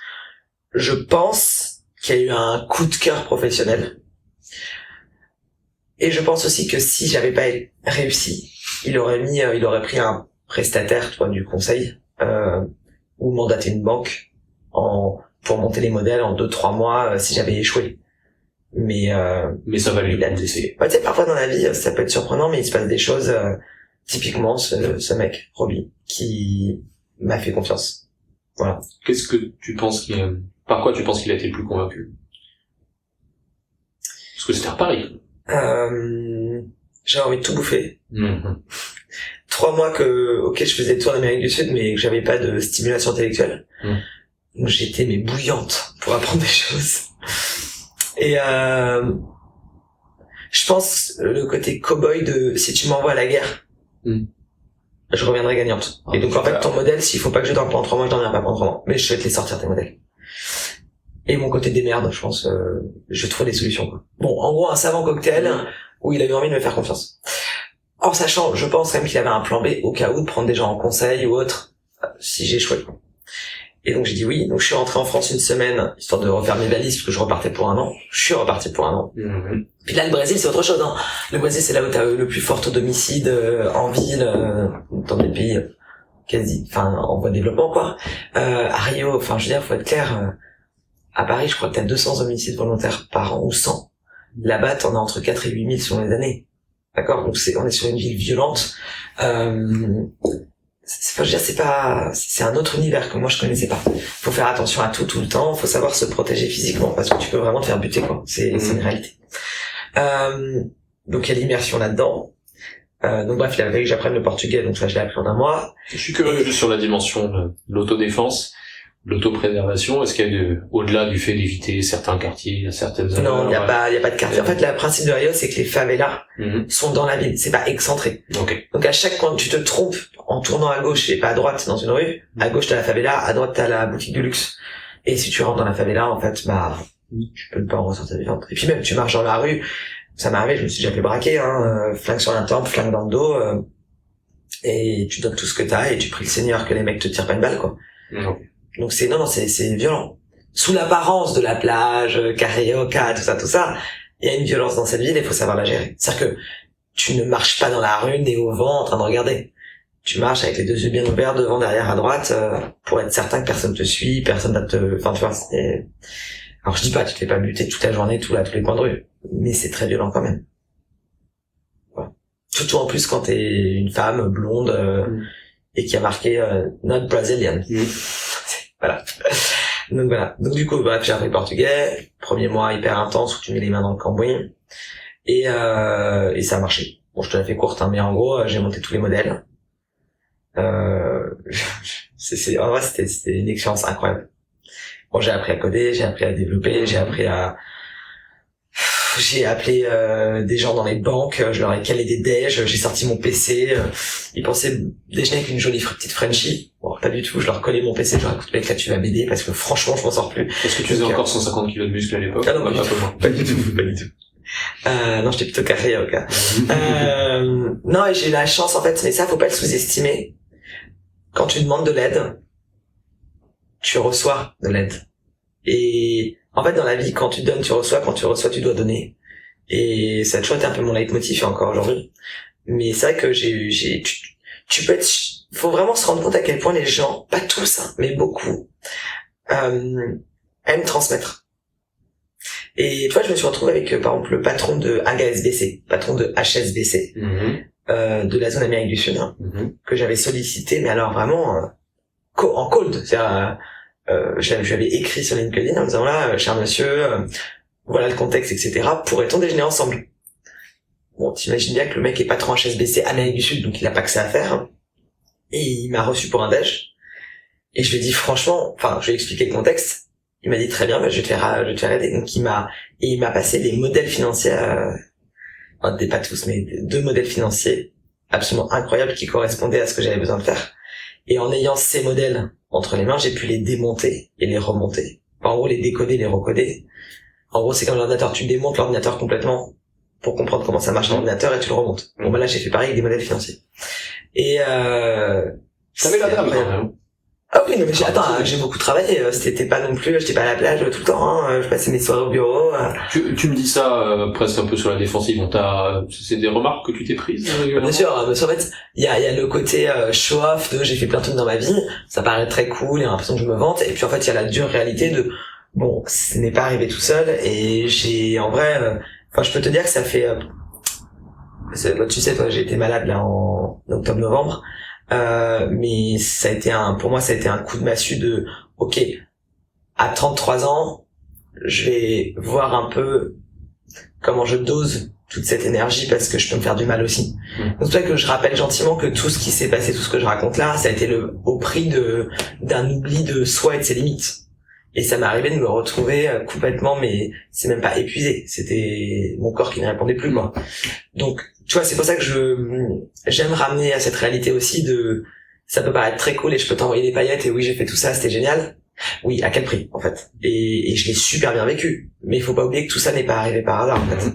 Je pense qu'il y a eu un coup de cœur professionnel. Et je pense aussi que si j'avais pas réussi, il aurait pris un prestataire, tu vois, du conseil, ou mandaté une banque pour monter les modèles en 2-3 mois si j'avais échoué. Mais ça valait le coup d'essayer. Tu sais, parfois dans la vie, ça peut être surprenant, mais il se passe des choses, typiquement ce mec, Roby, qui m'a fait confiance. Voilà. Qu'est-ce que tu penses par quoi tu penses qu'il a été le plus convaincu? Parce que c'était un pari. J'avais envie de tout bouffer. 3 mois je faisais le tour d'Amérique du Sud, mais que j'avais pas de stimulation intellectuelle. Donc j'étais bouillante pour apprendre des choses. Et je pense le côté cow-boy de si tu m'envoies à la guerre, je reviendrai gagnante. Et donc en fait ton modèle, s'il faut pas que je dorme pendant 3 mois, je dormirai pas pendant 3 mois. Mais je vais te les sortir tes modèles. Et mon côté démerde, je pense, je trouve des solutions, quoi. Bon, en gros, un savant cocktail où il avait envie de me faire confiance. En sachant, je pense même qu'il avait un plan B au cas où de prendre des gens en conseil ou autre, si j'échouais, quoi. Et donc j'ai dit oui. Donc je suis rentré en France une semaine, histoire de refaire mes valises, parce que je repartais pour 1 an. Je suis reparti pour 1 an. Puis là, le Brésil, c'est autre chose, hein. Le Brésil, c'est là où t'as le plus fort taux d'homicide en ville, dans des pays en voie de développement, quoi. À Rio, je veux dire, faut être clair, à Paris, je crois que t'as 200 homicides volontaires par an, ou 100. Là-bas, t'en as entre 4 et 8 000 selon les années. D'accord? Donc on est sur une ville violente. C'est un autre univers que moi je connaissais pas. Faut faire attention à tout le temps. Faut savoir se protéger physiquement parce que tu peux vraiment te faire buter, quoi. C'est une réalité. Donc il y a l'immersion là-dedans. Donc bref, il avait fallu que j'apprenne le portugais, donc ça je l'ai appris en 1 mois. Je suis curieux juste sur la dimension de l'autodéfense. L'autopréservation, est-ce qu'il y a au-delà du fait d'éviter certains quartiers, certaines zones? Non, il y a pas de quartier. En fait, le principe de Rio, c'est que les favelas sont dans la ville. C'est pas excentré. Okay. Donc à chaque coin, tu te trompes en tournant à gauche et pas à droite dans une rue. À gauche, t'as la favela, à droite, t'as la boutique du luxe. Et si tu rentres dans la favela, en fait, tu peux pas en ressortir vivante. Et puis même, tu marches dans la rue. Ça m'est arrivé, je me suis déjà fait braquer, flingue sur la tempe, flingue dans le dos, et tu donnes tout ce que t'as et tu pries le Seigneur que les mecs te tirent pas une balle, quoi. Okay. Donc c'est violent. Sous l'apparence de la plage, carioca, tout ça, il y a une violence dans cette ville et il faut savoir la gérer. C'est-à-dire que tu ne marches pas dans la rue, nez au vent, en train de regarder. Tu marches avec les 2 yeux bien ouverts, devant, derrière, à droite, pour être certain que personne te suit, personne va tu vois, alors je dis pas, tu te fais pas buter toute la journée, tous les coins de rue. Mais c'est très violent quand même. Voilà. Surtout en plus quand t'es une femme blonde, et qui a marqué, not Brazilian. Voilà. Donc voilà. Donc du coup, j'ai appris le portugais. 1er mois hyper intense où tu mets les mains dans le cambouis. Et ça a marché. Bon, je te la fais courte, mais en gros, j'ai monté tous les modèles. En vrai, c'était une expérience incroyable. Bon, j'ai appris à coder, j'ai appris à développer, j'ai appris j'ai appelé des gens dans les banques, je leur ai calé des déj, j'ai sorti mon PC, ils pensaient déjeuner avec une jolie petite Frenchie. Bon, pas du tout, je leur collais mon PC, je leur ai dit écoute mec là tu vas m'aider parce que franchement je m'en sors plus. Est-ce que tu faisais encore 150 kilos de muscle à l'époque? Ah non, pas du tout. Non, j'étais plutôt carré au cas. Non, et j'ai eu la chance en fait, mais ça faut pas le sous-estimer. Quand tu demandes de l'aide, tu reçois de l'aide. Et en fait, dans la vie, quand tu donnes, tu reçois. Quand tu reçois, tu dois donner. Et ça a toujours été un peu mon leitmotiv et encore aujourd'hui. Mais c'est vrai que tu peux être, faut vraiment se rendre compte à quel point les gens, pas tous, mais beaucoup, aiment transmettre. Et tu vois, je me suis retrouvé avec, par exemple, le patron de HSBC, patron de HSBC, de la zone Amérique du Sud, que j'avais sollicité, mais alors vraiment, en cold. C'est-à-dire, je lui avais écrit sur LinkedIn en disant là, cher monsieur, voilà le contexte, etc. Pourrait-on déjeuner ensemble? Bon, t'imagines bien que le mec est patron HSBC Amérique du Sud, donc il a pas que ça à faire. Et il m'a reçu pour un déj. Et je lui ai dit franchement, je lui ai expliqué le contexte. Il m'a dit très bien, je vais te faire aider. Donc il m'a passé des modèles financiers, pas tous, mais 2 modèles financiers absolument incroyables qui correspondaient à ce que j'avais besoin de faire. Et en ayant ces modèles entre les mains, j'ai pu les démonter et les remonter. En gros, les décoder, les recoder. En gros, c'est comme l'ordinateur. Tu démontes l'ordinateur complètement pour comprendre comment ça marche l'ordinateur et tu le remontes. Bon, là, j'ai fait pareil avec des modèles financiers. Et T'avais la dame, quand même. Ah oui, non, mais j'ai beaucoup travaillé. J'étais pas à la plage tout le temps. Hein. Je passais mes soirées au bureau. Tu me dis ça presque un peu sur la défensive. C'est des remarques que tu t'es prises Bien sûr, en fait, il y a le côté show-off de j'ai fait plein de trucs dans ma vie. Ça paraît très cool, il y a l'impression que je me vante. Et puis en fait, il y a la dure réalité de bon, ce n'est pas arrivé tout seul. Et j'ai en vrai, je peux te dire que ça fait. Tu sais, toi, j'ai été malade là en octobre-novembre. Mais pour moi ça a été un coup de massue de ok, à 33 ans je vais voir un peu comment je dose toute cette énergie parce que je peux me faire du mal aussi. Donc c'est pour ça que je rappelle gentiment que tout ce qui s'est passé, tout ce que je raconte là, ça a été au prix d'un oubli de soi et de ses limites. Et ça m'est arrivé de me retrouver complètement, mais c'est même pas épuisé, c'était mon corps qui ne répondait plus, quoi. Donc, tu vois, c'est pour ça que j'aime ramener à cette réalité aussi ça peut paraître très cool et je peux t'envoyer des paillettes et oui, j'ai fait tout ça, c'était génial. Oui, à quel prix, en fait. Et je l'ai super bien vécu. Mais il faut pas oublier que tout ça n'est pas arrivé par hasard, en fait.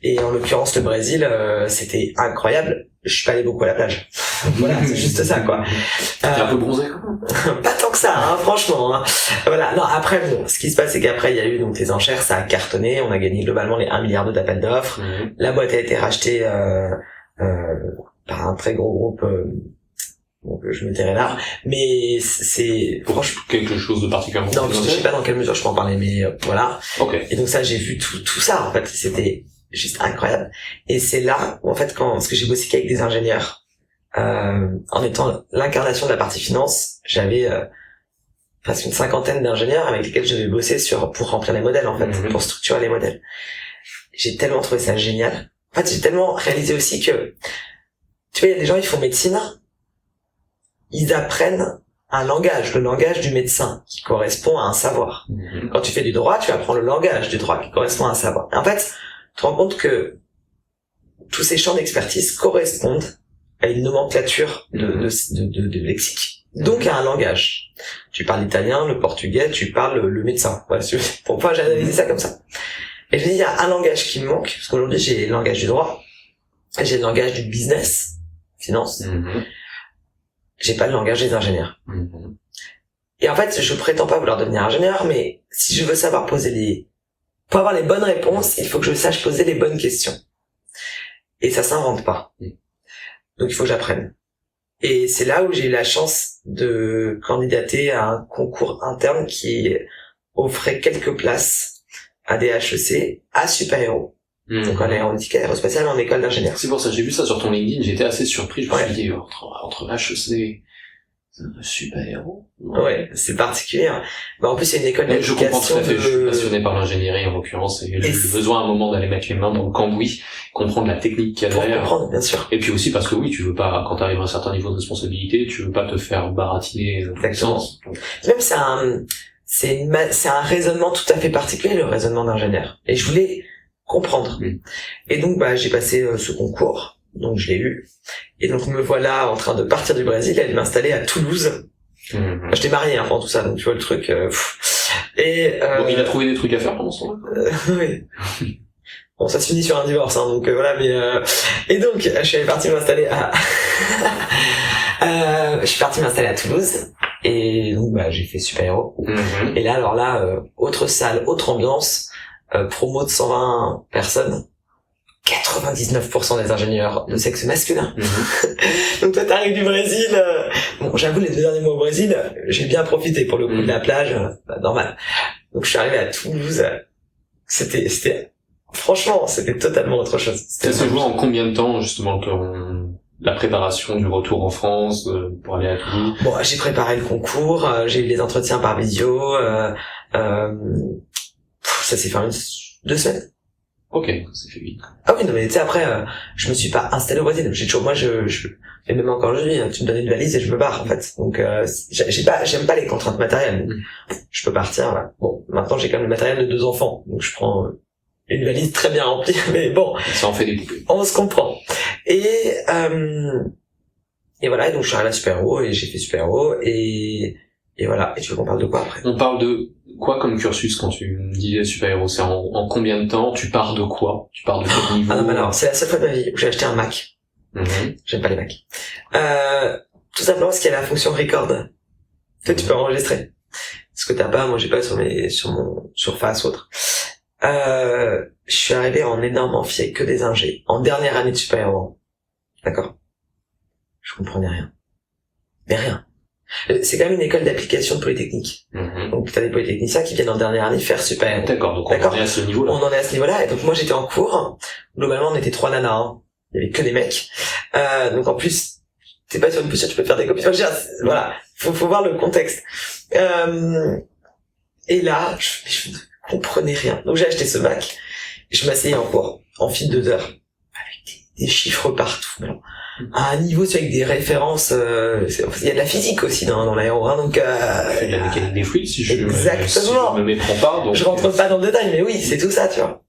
Et en l'occurrence, le Brésil, c'était incroyable. Je suis pas allé beaucoup à la plage. Voilà, c'est juste ça, quoi. T'es un peu bronzé, quoi. Pas tant que ça, hein, franchement. Hein. Voilà. Non, après, bon, ce qui se passe, c'est qu'après, il y a eu donc les enchères, ça a cartonné. On a gagné globalement les 1 milliard d'appels d'offres. La boîte a été rachetée par un très gros groupe. Donc je me tairai là, mais c'est franchement quelque chose de particulièrement. Non, je sais pas dans quelle mesure je peux en parler, mais voilà. Okay. Et donc ça, j'ai vu tout ça. En fait, c'était juste incroyable. Et c'est là où en fait, parce que j'ai bossé qu'avec des ingénieurs, en étant l'incarnation de la partie finance, j'avais presque une 50aine d'ingénieurs avec lesquels je devais bosser pour remplir les modèles en fait, pour structurer les modèles. J'ai tellement trouvé ça génial. En fait, j'ai tellement réalisé aussi que tu vois, il y a des gens ils font médecine. Ils apprennent un langage, le langage du médecin, qui correspond à un savoir. Quand tu fais du droit, tu apprends le langage du droit, qui correspond à un savoir. Et en fait, tu te rends compte que tous ces champs d'expertise correspondent à une nomenclature de lexique. Donc à un langage. Tu parles italien, le portugais, tu parles le médecin. Voilà, pourquoi j'ai analysé ça comme ça. Et je dis, il y a un langage qui me manque, parce qu'aujourd'hui j'ai le langage du droit, j'ai le langage du business, finance, j'ai pas le langage des ingénieurs. Et en fait, je prétends pas vouloir devenir ingénieur, mais si je veux savoir pour avoir les bonnes réponses, il faut que je sache poser les bonnes questions. Et ça s'invente pas. Donc il faut que j'apprenne. Et c'est là où j'ai eu la chance de candidater à un concours interne qui offrait quelques places à des HEC, à super-héros. Donc en aéronautique aérospatiale, en école d'ingénieur. C'est pour ça, j'ai vu ça sur ton LinkedIn, j'étais assez surpris, je me suis dit, entre HEC, super-héros. Ouais, c'est particulier. Hein. Bah, en plus, c'est une école d'éducation. Je comprends tout à fait, je suis passionné par l'ingénierie en l'occurrence, et j'ai besoin à un moment d'aller mettre les mains dans le cambouis, comprendre la technique qu'il y a derrière. Comprendre, bien sûr. Et puis aussi parce que oui, tu veux pas, quand t'arrives à un certain niveau de responsabilité, tu veux pas te faire baratiner dans le sens. Même c'est un raisonnement tout à fait particulier, le raisonnement d'ingénieur. Et je voulais comprendre. Et donc, j'ai passé ce concours. Donc, je l'ai eu. Et donc, me voilà en train de partir du Brésil et de m'installer à Toulouse. J'étais marié, pendant tout ça. Donc, tu vois, le truc, Et, donc, il a trouvé des trucs à faire pendant ce temps-là. Oui. Bon, ça se finit sur un divorce, hein, donc voilà, mais et donc je suis parti m'installer à Toulouse et donc j'ai fait super-héros. Et là alors là autre salle, autre ambiance, promo de 120 personnes, 99% des ingénieurs de sexe masculin. Donc toi t'arrives du Brésil, bon j'avoue les 2 derniers mois au Brésil, j'ai bien profité pour le coup de la plage, normal. Donc je suis arrivé à Toulouse, franchement, c'était totalement autre chose. Ça se joue en combien de temps, justement, la préparation du retour en France, pour aller à Toulouse? Bon, j'ai préparé le concours, j'ai eu les entretiens par visio, ça s'est fait en 2 semaines. Ok, ça s'est fait vite. Ah oui, non, mais tu sais, après, je me suis pas installé au Brésil. J'ai toujours, moi, et même encore aujourd'hui, tu me donnes une valise et je me barre, en fait. Donc, j'aime pas les contraintes matérielles. Je peux partir, là. Bon, maintenant, j'ai quand même le matériel de 2 enfants. Donc, je prends une valise très bien remplie, mais bon. Ça en fait des poupées. On se comprend. Et voilà, et donc je suis arrivé à super-héros et j'ai fait super-héros et voilà. Et tu veux qu'on parle de quoi après? On parle de quoi comme cursus quand tu me disais super-héros? C'est en combien de temps? Tu pars de quoi? Tu pars de quel niveau? Ah non, mais alors, c'est la seule fois de ma vie où j'ai acheté un Mac. J'aime pas les Mac. Tout simplement parce qu'il y a la fonction record. Toi, tu peux enregistrer. Ce que t'as pas, moi j'ai pas sur mon Surface ou autre. Je suis arrivé en énorme amphi avec que des ingés, en dernière année de super-héros. D'accord? Je comprenais rien. Mais rien. C'est quand même une école d'application de Polytechnique. Donc t'as des polytechniciens qui viennent en dernière année faire super-héros. D'accord, donc on en est à ce niveau-là. On en est à ce niveau-là, et donc moi j'étais en cours. Globalement on était 3 nanas, hein. Il y avait que des mecs. Donc en plus, t'es pas sur une posture, tu peux te faire des copies. Voilà. Faut voir le contexte. Et là, je ne comprenais rien. Donc j'ai acheté ce Mac, et je m'asseyais en cours, en fil de 2 heures, avec des chiffres partout. Alors, à un niveau, avec des références, il y a de la physique aussi dans l'aéro, hein, donc, de la mécanique des fluides, si je me méprends pas. Donc, je rentre pas dans le détail, mais oui, c'est tout ça, tu vois.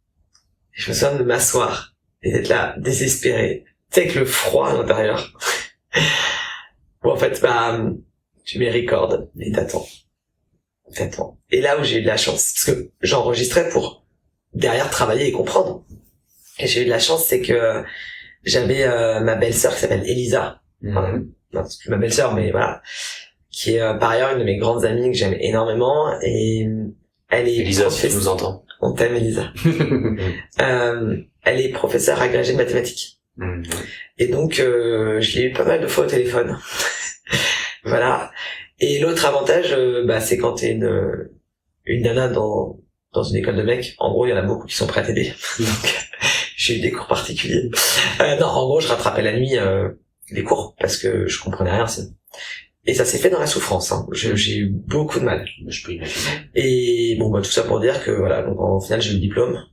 Et je me souviens de m'asseoir, et d'être là, désespéré. Tu sais, avec le froid à l'intérieur. Bon, en fait, tu mets record, et t'attends. Et là où j'ai eu de la chance, parce que j'enregistrais pour derrière travailler et comprendre. Et j'ai eu de la chance, c'est que j'avais ma belle-sœur qui s'appelle Elisa. Enfin, non, c'est plus ma belle-sœur, mais voilà. Qui est par ailleurs une de mes grandes amies que j'aime énormément. Et elle est Elisa, si tu nous entends. On t'aime, Elisa. Elle est professeure agrégée de mathématiques. Et donc, je l'ai eu pas mal de fois au téléphone. Voilà. Et l'autre avantage, c'est quand t'es une nana dans une école de mecs. En gros, il y en a beaucoup qui sont prêts à t'aider. Donc, j'ai eu des cours particuliers. Non, en gros, je rattrapais la nuit les cours parce que je comprenais rien. Et ça s'est fait dans la souffrance. Hein. J'ai eu beaucoup de mal. Je peux imaginer. Et bon, tout ça pour dire que voilà. Donc, en final, j'ai eu le diplôme.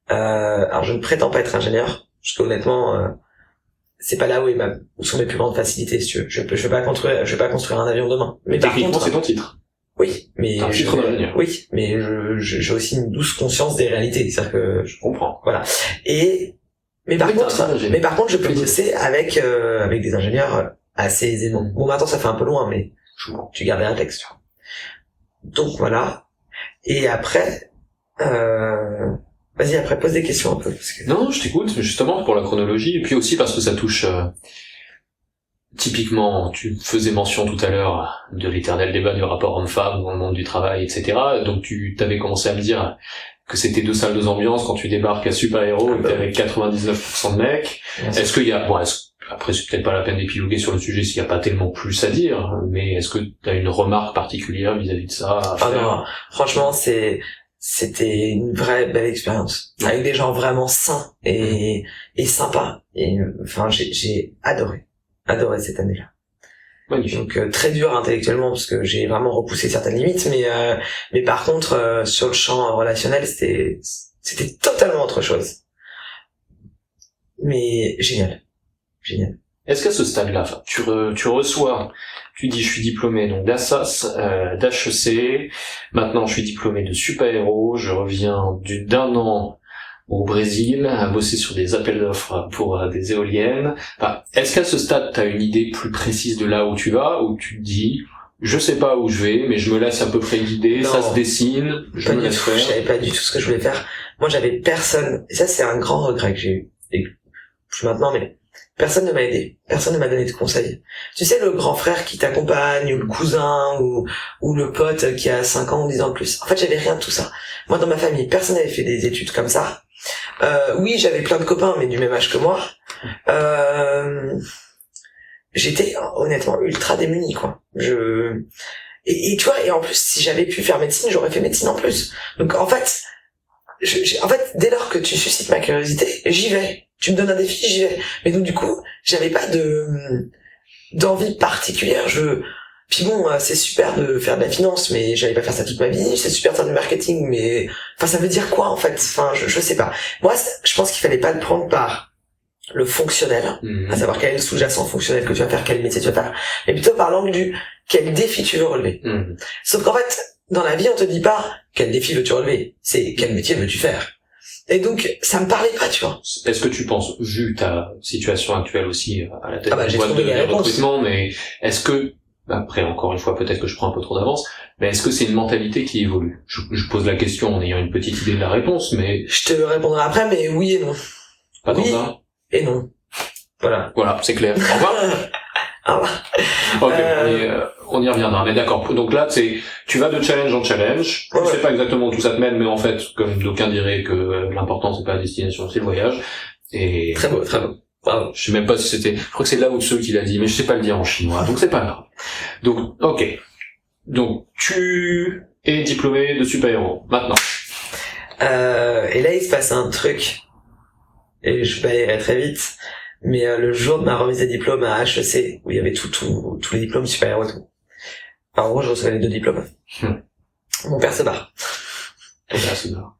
Alors, je ne prétends pas être ingénieur, parce qu'honnêtement, c'est pas là où sont mes plus grandes facilités, si tu veux. Je vais pas construire un avion demain. Mais techniquement, c'est ton titre. Oui, mais un titre d'ingénieur. Oui, mais j'ai aussi une douce conscience des réalités, c'est-à-dire que je comprends. Voilà. Mais par contre, je peux bosser avec des ingénieurs assez aisément. Bon, maintenant ça fait un peu loin, mais tu gardes un texte. Tu vois. Donc voilà. Et après, vas-y, après pose des questions un peu. Parce que... Non, je t'écoute, justement pour la chronologie, et puis aussi parce que ça touche. Typiquement, tu faisais mention tout à l'heure de l'éternel débat du rapport homme-femme dans le monde du travail, etc. Donc tu t'avais commencé à me dire que c'était 2 salles, 2 ambiances quand tu débarques à Super Héros et que t'es avec 99% de mecs. Est-ce qu'il y a... après c'est peut-être pas la peine d'épiloguer sur le sujet s'il y a pas tellement plus à dire, mais est-ce que t'as une remarque particulière vis-à-vis de ça à faire? Non, franchement c'était une vraie belle expérience. Avec des gens vraiment sains et sympas. Et enfin j'ai adoré cette année-là. Magnifique. Donc très dur intellectuellement parce que j'ai vraiment repoussé certaines limites, mais par contre sur le champ relationnel c'était totalement autre chose. Mais génial. Est-ce qu'à ce stade-là, tu reçois, tu dis je suis diplômé donc d'Assas, d'HEC, maintenant je suis diplômé de Super Héros, je reviens d'un an au Brésil, à bosser sur des appels d'offres pour des éoliennes. Enfin, est-ce qu'à ce stade, t'as une idée plus précise de là où tu vas, où tu te dis, je sais pas où je vais, mais je me laisse à peu près guider, ça se dessine, je me laisse faire. Je savais pas du tout ce que je voulais faire. Moi, j'avais personne, et ça, c'est un grand regret que j'ai eu. Et maintenant, mais personne ne m'a aidé. Personne ne m'a donné de conseils. Tu sais, le grand frère qui t'accompagne, ou le cousin, ou le pote qui a 5 ans ou 10 ans de plus. En fait, j'avais rien de tout ça. Moi, dans ma famille, personne n'avait fait des études comme ça. Oui, j'avais plein de copains, mais du même âge que moi. J'étais honnêtement ultra démuni, quoi. Et tu vois, et en plus, si j'avais pu faire médecine, j'aurais fait médecine en plus. Donc en fait, dès lors que tu suscites ma curiosité, j'y vais. Tu me donnes un défi, j'y vais. Mais donc du coup, j'avais pas d'envie particulière. Puis bon, c'est super de faire de la finance, mais j'allais pas faire ça toute ma vie. C'est super de faire du marketing, mais enfin, ça veut dire quoi en fait? Enfin, je sais pas. Moi, je pense qu'il fallait pas le prendre par le fonctionnel, à savoir quel est le sous-jacent fonctionnel que tu vas faire, quel métier tu vas faire, mais plutôt par l'angle du quel défi tu veux relever. Sauf qu'en fait, dans la vie, on te dit pas quel défi veux-tu relever, c'est quel métier veux-tu faire. Et donc, ça me parlait pas, tu vois. Est-ce que tu penses, vu ta situation actuelle aussi à la tête de boîte de recrutement, mais est-ce que après, encore une fois, peut-être que je prends un peu trop d'avance, mais est-ce que c'est une mentalité qui évolue? Je pose la question en ayant une petite idée de la réponse, mais... Je te répondrai après, mais oui et non. Pas oui dans ça et non. Voilà. Voilà, c'est clair. Au revoir. Au revoir. Ok, on y reviendra. Mais d'accord. Donc là, tu vas de challenge en challenge. Je sais pas exactement où tout ça te mène, mais en fait, comme d'aucuns diraient que l'important c'est pas la destination, c'est le voyage. Et Très beau, très beau. Bravo. je sais même pas si c'était, je crois que c'est là où ceux qui l'a dit, mais je sais pas le dire en chinois, donc c'est pas grave. Donc, ok. Donc, tu es diplômé de super-héros. Maintenant. Et là, il se passe un truc, et je vais très vite, mais le jour de ma remise des diplômes à HEC, où il y avait tous les diplômes super-héros et tout. Enfin, en gros, je recevais les 2 diplômes. Mon père se barre. Ton père se barre.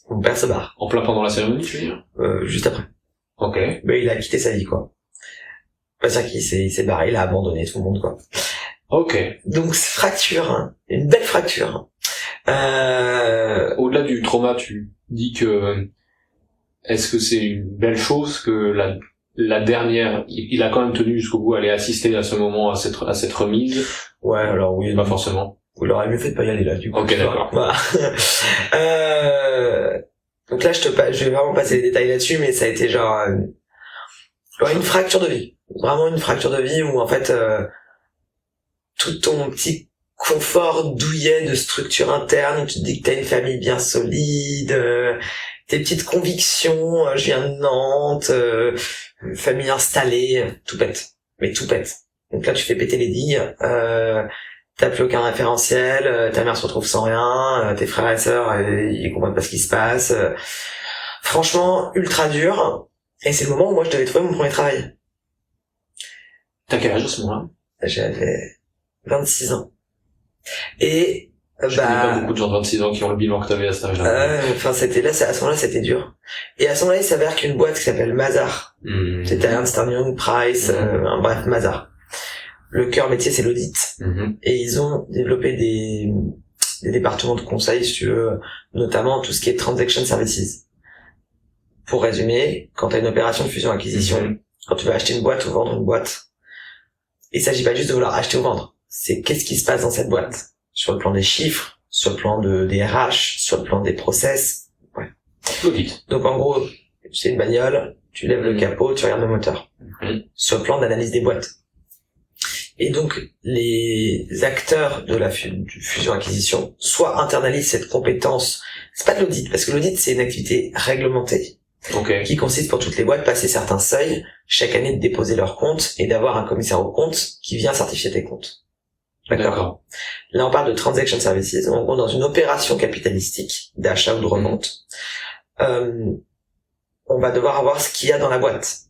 Mon père se barre. En plein pendant la cérémonie, tu veux dire? Juste après. Ok. Mais il a quitté sa vie, quoi. C'est-à-dire qu'il s'est barré, il a abandonné tout le monde, quoi. Ok. Donc, fracture, hein. Une belle fracture. Au-delà du trauma, tu dis que est-ce que c'est une belle chose que la dernière, il a quand même tenu jusqu'au bout à aller assister à ce moment, à cette remise? Ouais, alors oui. Pas forcément. Il aurait mieux fait de pas y aller là, du coup. Ok, d'accord. Voilà. Donc là, je vais vraiment passer les détails là-dessus, mais ça a été genre une fracture de vie. Vraiment une fracture de vie où en fait tout ton petit confort douillet de structure interne, où tu te dis que t'as une famille bien solide, tes petites convictions, je viens de Nantes, famille installée, tout pète. Mais tout pète. Donc là, tu fais péter les digues, t'as plus aucun référentiel, ta mère se retrouve sans rien, tes frères et sœurs, ils comprennent pas ce qui se passe. Franchement, ultra dur. Et c'est le moment où moi je devais trouver mon premier travail. T'as quel âge à ce moment-là? J'avais 26 ans. Et je connais pas beaucoup de gens de 26 ans qui ont le bilan que t'avais à cet âge-là. Enfin, à ce moment-là, c'était dur. Et à ce moment-là, il s'avère qu'une boîte qui s'appelle Mazars, c'était Ernst & Young, Price, bref, Mazars. Le cœur métier, c'est l'audit. Et ils ont développé des départements de conseil sur, notamment tout ce qui est transaction services. Pour résumer, quand tu as une opération de fusion-acquisition, quand tu vas acheter une boîte ou vendre une boîte, il s'agit pas juste de vouloir acheter ou vendre. C'est qu'est-ce qui se passe dans cette boîte. Sur le plan des chiffres, sur le plan des RH, sur le plan des process. Ouais. L'audit. Donc en gros, c'est une bagnole, tu lèves le capot, tu regardes le moteur. Sur le plan d'analyse des boîtes. Et donc, les acteurs de la fusion-acquisition, soit internalisent cette compétence, c'est pas de l'audit, parce que l'audit, c'est une activité réglementée, qui consiste pour toutes les boîtes, passer certains seuils, chaque année de déposer leurs comptes, et d'avoir un commissaire aux comptes qui vient certifier tes comptes. D'accord. Là, on parle de transaction services, en gros, dans une opération capitalistique, d'achat ou de revente, on va devoir avoir ce qu'il y a dans la boîte.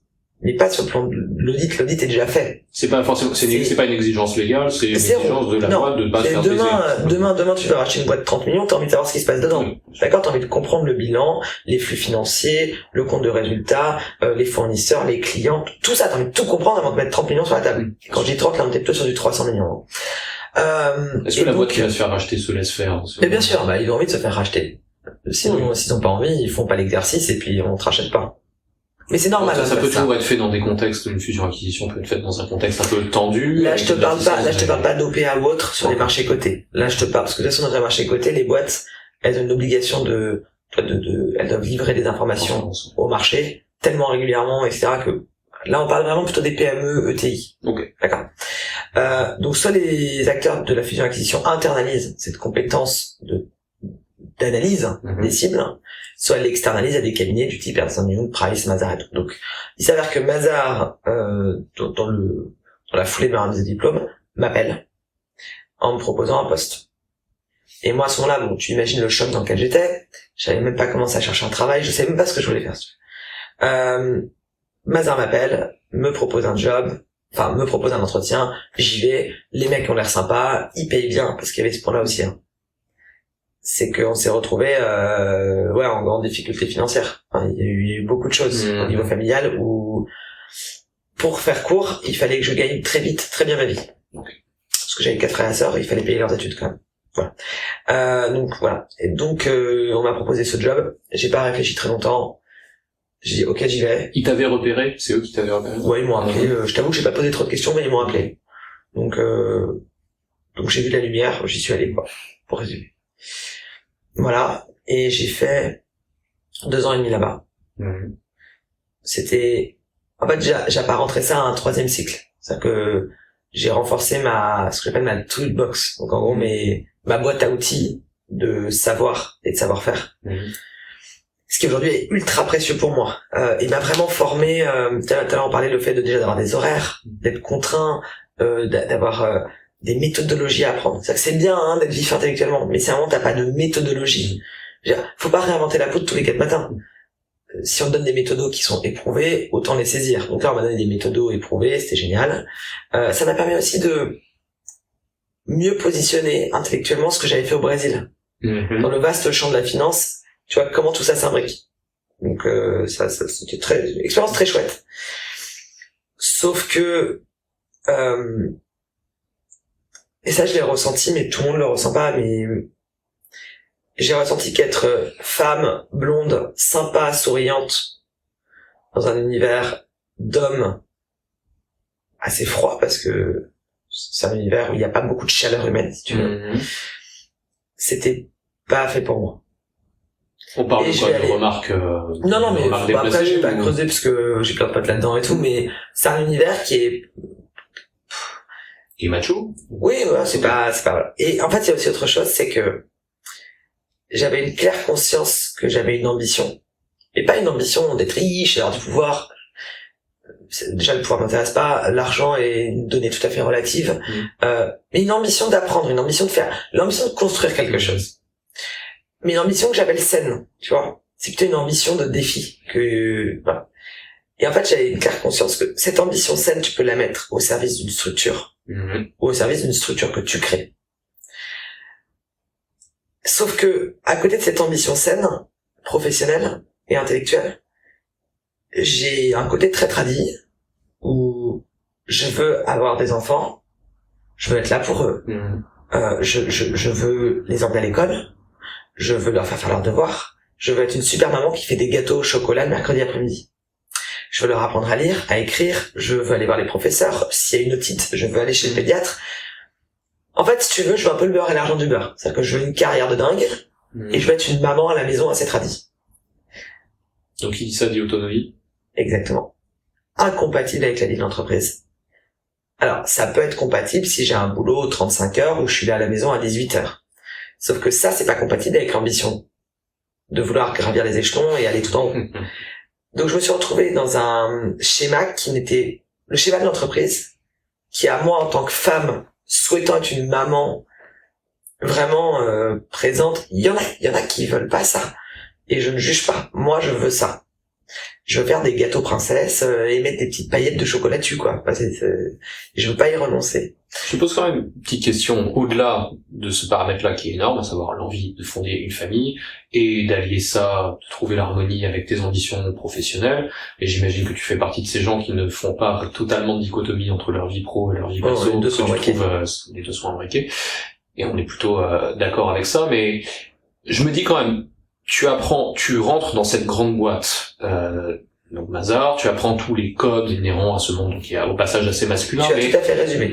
Mais pas sur le plan de l'audit est déjà fait. C'est pas forcément, c'est pas une exigence légale, c'est une exigence de la boîte de pas faire demain, tu vas racheter une boîte de 30 millions, t'as envie de savoir ce qui se passe dedans. D'accord? T'as envie de comprendre le bilan, les flux financiers, le compte de résultat, les fournisseurs, les clients, tout ça, t'as envie de tout comprendre avant de mettre 30 millions sur la table. Quand je dis 30, là, on est plutôt sur du 300 millions. Est-ce que la boîte qui va se faire racheter se laisse faire? Mais bien sûr, ils ont envie de se faire racheter. Sinon, s'ils ont pas envie, ils font pas l'exercice et puis on te rachète pas. Mais c'est normal. Ça peut toujours être fait dans des contextes, une fusion-acquisition peut être faite dans un contexte un peu tendu. Là, je te parle pas d'OPA ou autre sur les marchés cotés. Là, je te parle, parce que de toute façon, dans les marchés cotés, les boîtes, elles ont une obligation elles doivent livrer des informations au marché, tellement régulièrement, etc., que là, on parle vraiment plutôt des PME, ETI. D'accord. Donc, soit les acteurs de la fusion-acquisition internalisent cette compétence d'analyse des cibles, soit l'externalise à des cabinets du type Ernst & Young, Price, Mazars et tout. Donc, il s'avère que Mazars, dans la foulée de ma remise de diplôme, m'appelle en me proposant un poste. Et moi, à ce moment-là, tu imagines le choc dans lequel j'étais. J'avais même pas commencé à chercher un travail, je savais même pas ce que je voulais faire. Mazars m'appelle, me propose un job, me propose un entretien, j'y vais, les mecs ont l'air sympas, ils payent bien, parce qu'il y avait ce point-là aussi, c'est qu'on s'est retrouvé en grande difficulté financière. Il y a eu beaucoup de choses au niveau familial où, pour faire court, il fallait que je gagne très vite, très bien ma vie. Parce que j'avais 4 frères et sœurs, il fallait payer leurs études quand même. Voilà. Donc voilà. Et donc on m'a proposé ce job. J'ai pas réfléchi très longtemps. J'ai dit ok, j'y vais. Ils t'avaient repéré? C'est eux qui t'avaient repéré? Ouais, ils m'ont appelé. Je t'avoue que j'ai pas posé trop de questions, mais ils m'ont appelé. Donc j'ai vu la lumière, j'y suis allé, pour résumer. Voilà, et j'ai fait 2 ans et demi là-bas. C'était En fait, j'apparenterais ça à un 3e cycle. C'est-à-dire que j'ai renforcé ce que j'appelle ma toolbox. Donc, en gros, ma boîte à outils de savoir et de savoir-faire. Ce qui aujourd'hui est ultra précieux pour moi. Il m'a vraiment formé, tout à l'heure on parlait le fait déjà d'avoir des horaires, d'être contraint, d'avoir des méthodologies à apprendre. C'est-à-dire que c'est bien d'être vif intellectuellement, mais si à un moment t'as pas de méthodologie, faut pas réinventer la poudre tous les 4 matins. Si on te donne des méthodos qui sont éprouvés, autant les saisir. Donc là on m'a donné des méthodos éprouvés, c'était génial. Ça m'a permis aussi de mieux positionner intellectuellement ce que j'avais fait au Brésil. Dans le vaste champ de la finance, tu vois comment tout ça s'imbrique. Donc ça c'était expérience très chouette. Sauf que et ça je l'ai ressenti, mais tout le monde le ressent pas, mais j'ai ressenti qu'être femme, blonde, sympa, souriante dans un univers d'hommes assez froid, parce que c'est un univers où il n'y a pas beaucoup de chaleur humaine, si tu veux. C'était pas fait pour moi. On parle de quoi, de remarques non, mais après, je vais pas creuser parce que j'ai plein de potes là-dedans et tout, mais c'est un univers qui est macho? Oui, voilà, c'est pas, voilà. Et en fait, il y a aussi autre chose, c'est que j'avais une claire conscience que j'avais une ambition. Et pas une ambition d'être riche, d'avoir du pouvoir. Déjà, le pouvoir m'intéresse pas, l'argent est une donnée tout à fait relative. Mais une ambition d'apprendre, une ambition de faire, l'ambition de construire quelque chose. Mais une ambition que j'appelle saine, tu vois. C'est plutôt une ambition de défi voilà. Et en fait, j'avais une claire conscience que cette ambition saine, tu peux la mettre au service d'une structure, ou au service d'une structure que tu crées. Sauf que, à côté de cette ambition saine, professionnelle et intellectuelle, j'ai un côté très tradit, où je veux avoir des enfants, je veux être là pour eux, je veux les emmener à l'école, je veux leur faire leurs devoirs, je veux être une super maman qui fait des gâteaux au chocolat le mercredi après-midi. Je veux leur apprendre à lire, à écrire, je veux aller voir les professeurs, s'il y a une otite, je veux aller chez le pédiatre. En fait, si tu veux, je veux un peu le beurre et l'argent du beurre. C'est-à-dire que je veux une carrière de dingue, et je veux être une maman à la maison assez tradie. Donc qui dit ça dit autonomie. Exactement. Incompatible avec la vie de l'entreprise. Alors, ça peut être compatible si j'ai un boulot 35 heures où je suis là à la maison à 18 heures. Sauf que ça, c'est pas compatible avec l'ambition de vouloir gravir les échelons et aller tout en haut. Donc je me suis retrouvé dans un schéma qui n'était le schéma de l'entreprise, qui à moi en tant que femme souhaitant être une maman vraiment présente, il y en a qui veulent pas ça, et je ne juge pas. Moi je veux ça. Je veux faire des gâteaux princesses et mettre des petites paillettes de chocolat dessus, quoi. Enfin, je veux pas y renoncer. Je pose quand même une petite question au-delà de ce paramètre-là qui est énorme, à savoir l'envie de fonder une famille et d'allier ça, de trouver l'harmonie avec tes ambitions professionnelles. Et j'imagine que tu fais partie de ces gens qui ne font pas totalement de dichotomie entre leur vie pro et leur vie perso. Les deux sont imbriqués. Les deux sont imbriqués. Et on est plutôt d'accord avec ça, mais je me dis quand même, tu rentres dans cette grande boîte, donc Mazars, tu apprends tous les codes inhérents à ce monde qui est au passage assez masculin. Tu as tout à fait résumé.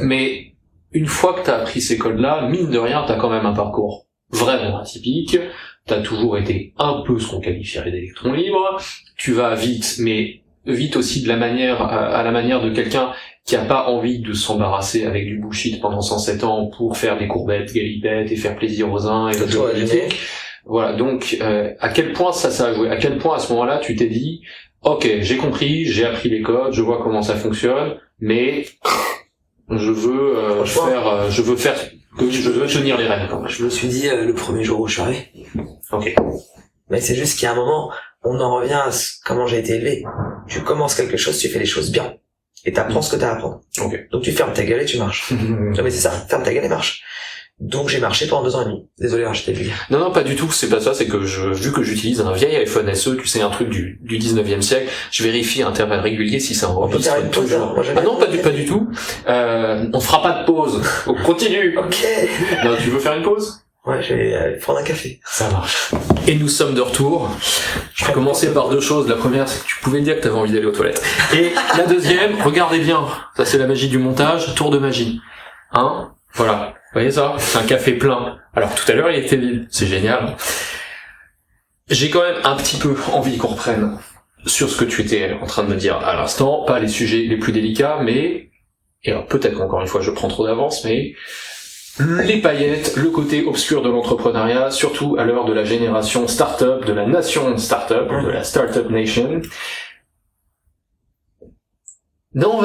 Mais une fois que tu as appris ces codes-là, mine de rien, tu as quand même un parcours vraiment atypique. Tu as toujours été un peu ce qu'on qualifierait d'électron libre. Tu vas vite, mais vite aussi de la manière à la manière de quelqu'un qui a pas envie de s'embarrasser avec du bullshit pendant 107 ans pour faire des courbettes, galipettes et faire plaisir aux uns et aux autres. Voilà, donc à quel point ça a joué, à quel point à ce moment-là tu t'es dit ok, j'ai appris les codes, je vois comment ça fonctionne, mais je veux tenir les rênes quand même. Je me suis dit le premier jour où je suis arrivé. Ok. Mais c'est juste qu'il y a un moment, on en revient à comment j'ai été élevé. Tu commences quelque chose, tu fais les choses bien. Et t'apprends ce que t'as à apprendre. Okay. Donc tu fermes ta gueule et tu marches. Non mais c'est ça, ferme ta gueule et marche. Donc j'ai marché pendant 2 ans et demi. Désolé, je t'ai vu. Non, pas du tout, c'est pas ça, c'est que vu que j'utilise un vieil iPhone SE, tu sais, un truc du 19e siècle, je vérifie à intervalles réguliers si ça enregistre. On peut faire une pause, hein. Ah non, pas du tout. On fera pas de pause. On continue. Ok. Non, tu veux faire une pause? Ouais, je vais prendre un café. Ça marche. Et nous sommes de retour. Je vais commencer par 2 choses. La première, c'est que tu pouvais dire que t'avais envie d'aller aux toilettes. Et la deuxième, regardez bien. Ça, c'est la magie du montage. Tour de magie. Hein? Voilà. Vous voyez ça? C'est un café plein. Alors tout à l'heure, il était vide. C'est génial. J'ai quand même un petit peu envie qu'on reprenne sur ce que tu étais en train de me dire à l'instant, pas les sujets les plus délicats, mais, et alors peut-être qu'encore une fois je prends trop d'avance, mais les paillettes, le côté obscur de l'entrepreneuriat, surtout à l'heure de la génération start-up, de la nation start-up, de la start-up nation. Non,